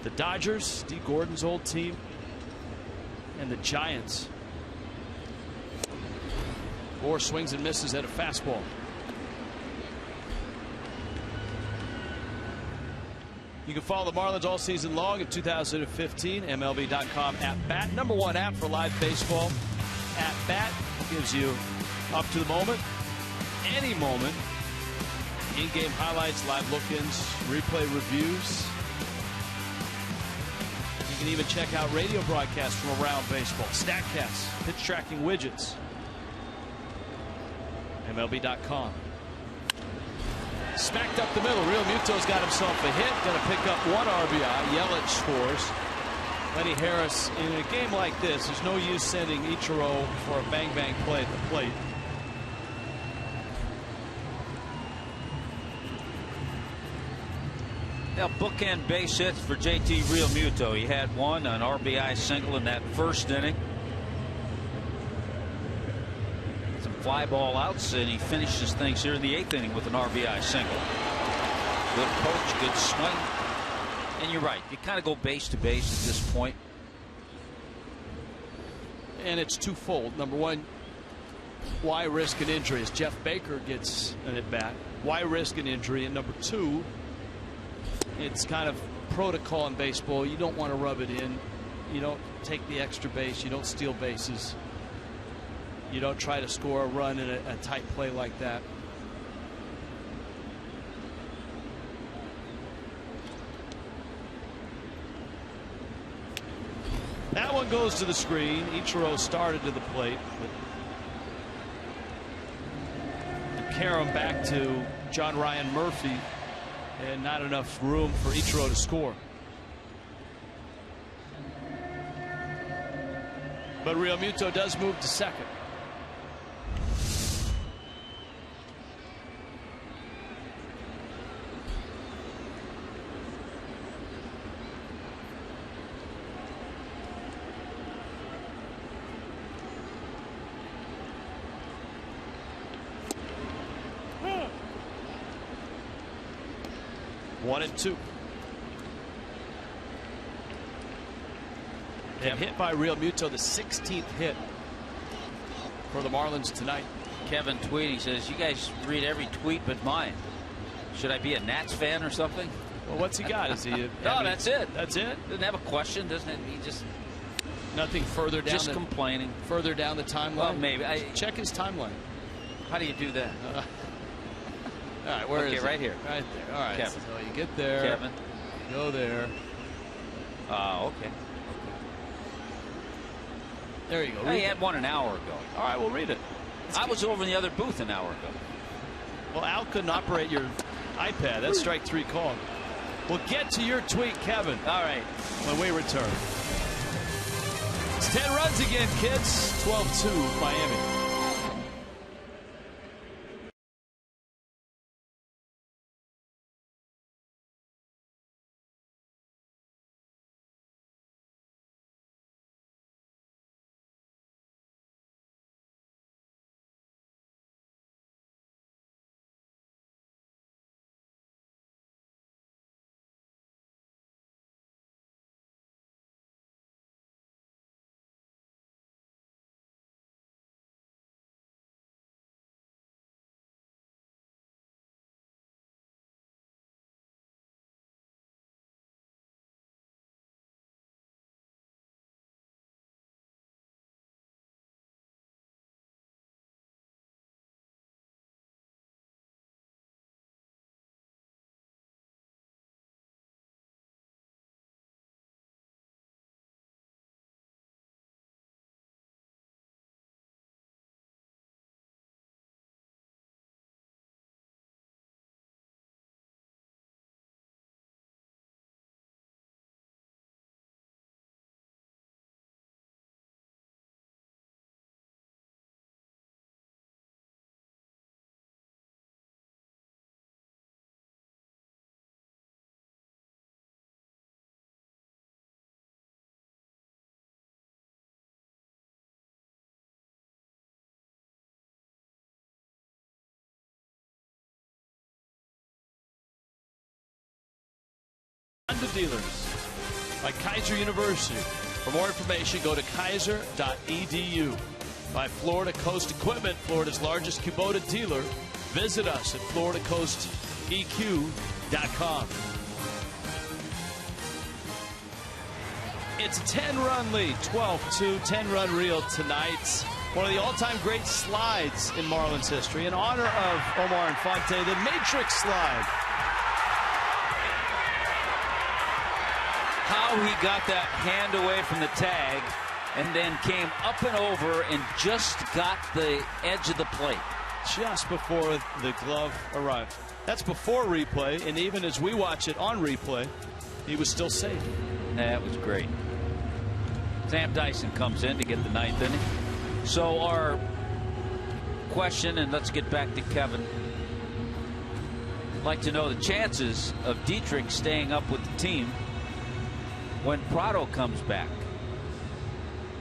the Dodgers, D. Gordon's old team, and the Giants. Gore swings and misses at a fastball. You can follow the Marlins all season long in 2015. MLB.com @BAT. #1 app for live baseball. @BAT gives you up to the moment, any moment, in-game highlights, live look-ins, replay reviews. You can even check out radio broadcasts from around baseball, StatCasts, pitch tracking widgets. MLB.com. Smacked up the middle. Real Muto's got himself a hit. Going to pick up 1 RBI. Yelich scores. Lenny Harris, in a game like this, there's no use sending Ichiro for a bang-bang play at the plate. Now, bookend base hits for JT Real Muto. He had one, an RBI single in that first inning. Some fly ball outs, and he finishes things here in the 8th inning with an RBI single. Good approach, good swing. And you're right, you kind of go base to base at this point. And it's twofold. Number one, why risk an injury? As Jeff Baker gets an at bat, why risk an injury? And number two, it's kind of protocol in baseball. You don't want to rub it in. You don't take the extra base. You don't steal bases. You don't try to score a run in a tight play like that. That one goes to the screen. Ichiro started to the plate, but carry him back to John Ryan Murphy, and not enough room for Ichiro to score. But Real Muto does move to second. One and two. And hit by Real Muto, the 16th hit for the Marlins tonight. Kevin tweeting says, "You guys read every tweet but mine. Should I be a Nats fan or something?" Well, what's he got? Is he? No, that's it. That's it. Doesn't have a question, doesn't it? He just nothing further down. Just complaining. Further down the timeline. Well, maybe. Check his timeline. How do you do that? All right, where is it? Right here. Right there. All right. Kevin. So you get there. Kevin. Go there. Okay. There you go. He had one an hour ago. All right, we'll read it. I was over in the other booth an hour ago. Well, Al couldn't operate your iPad. That's strike 3 called. We'll get to your tweet, Kevin. All right. When we return. It's 10 runs again, kids. 12-2 Miami. Honda dealers by Kaiser University. For more information, go to kaiser.edu. By Florida Coast Equipment, Florida's largest Kubota dealer. Visit us at floridacoasteq.com. It's a 10-run lead, 12-2, 10-run reel tonight. One of the all-time great slides in Marlins history. In honor of Omar Infante, the Matrix slide. How he got that hand away from the tag and then came up and over and just got the edge of the plate. Just before the glove arrived. That's before replay, and even as we watch it on replay, he was still safe. That was great. Sam Dyson comes in to get the 9th inning. So our question, and let's get back to Kevin. I'd like to know the chances of Dietrich staying up with the team when Prado comes back.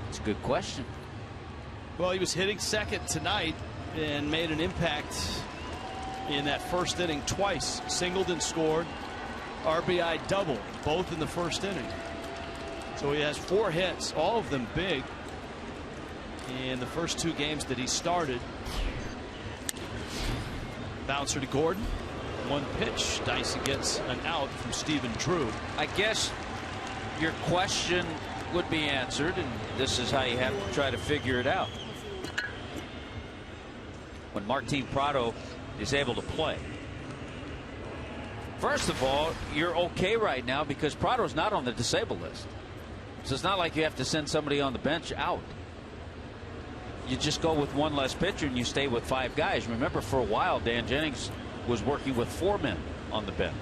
It's a good question. Well, he was hitting second tonight and made an impact in that first inning twice. Singled and scored. RBI double, both in the first inning. So he has 4 hits, all of them big, in the first 2 games that he started. Bouncer to Gordon. 1 pitch. Dyson gets an out from Stephen Drew. I guess your question would be answered, and this is how you have to try to figure it out. When Martin Prado is able to play. First of all, you're okay right now because Prado's not on the disabled list. So it's not like you have to send somebody on the bench out. You just go with 1 less pitcher and you stay with 5 guys. Remember, for a while, Dan Jennings was working with 4 men on the bench.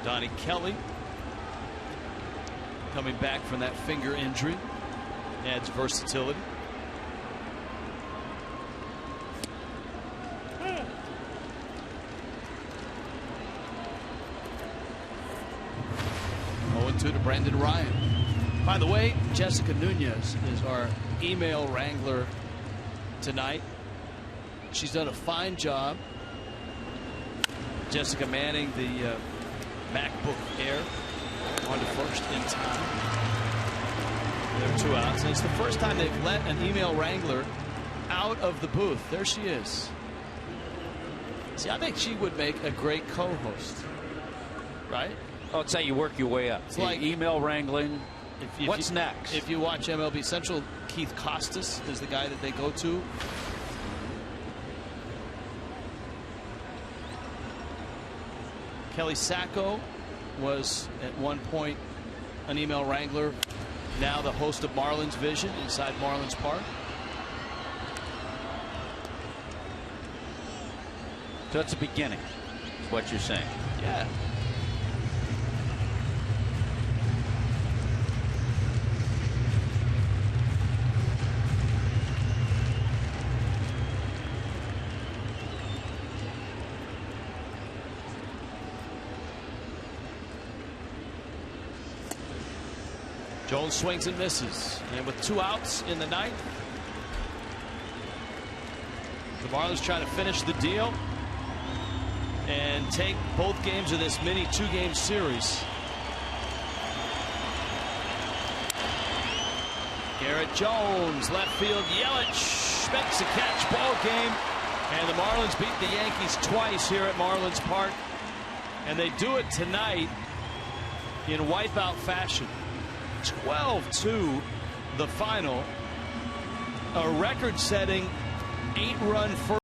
Donnie Kelly coming back from that finger injury adds versatility. To Brandon Ryan. By the way, Jessica Nunez is our email wrangler tonight. She's done a fine job. Jessica manning the MacBook Air on to first in time. There are 2 outs, and it's the first time they've let an email wrangler out of the booth. There she is. See, I think she would make a great co-host, right? Oh, it's how you work your way up. It's like email wrangling. What's next? If you watch MLB Central, Keith Costas is the guy that they go to. Kelly Sacco was at one point an email wrangler, now the host of Marlins Vision inside Marlins Park. So it's a beginning, is what you're saying. Yeah. Jones swings and misses, and with 2 outs in the 9th, the Marlins trying to finish the deal and take both games of this mini 2-game series. Garrett Jones, left field. Yelich makes a catch, ball game, and the Marlins beat the Yankees twice here at Marlins Park, and they do it tonight in wipeout fashion. 12-2 the final. A record-setting 8-run first.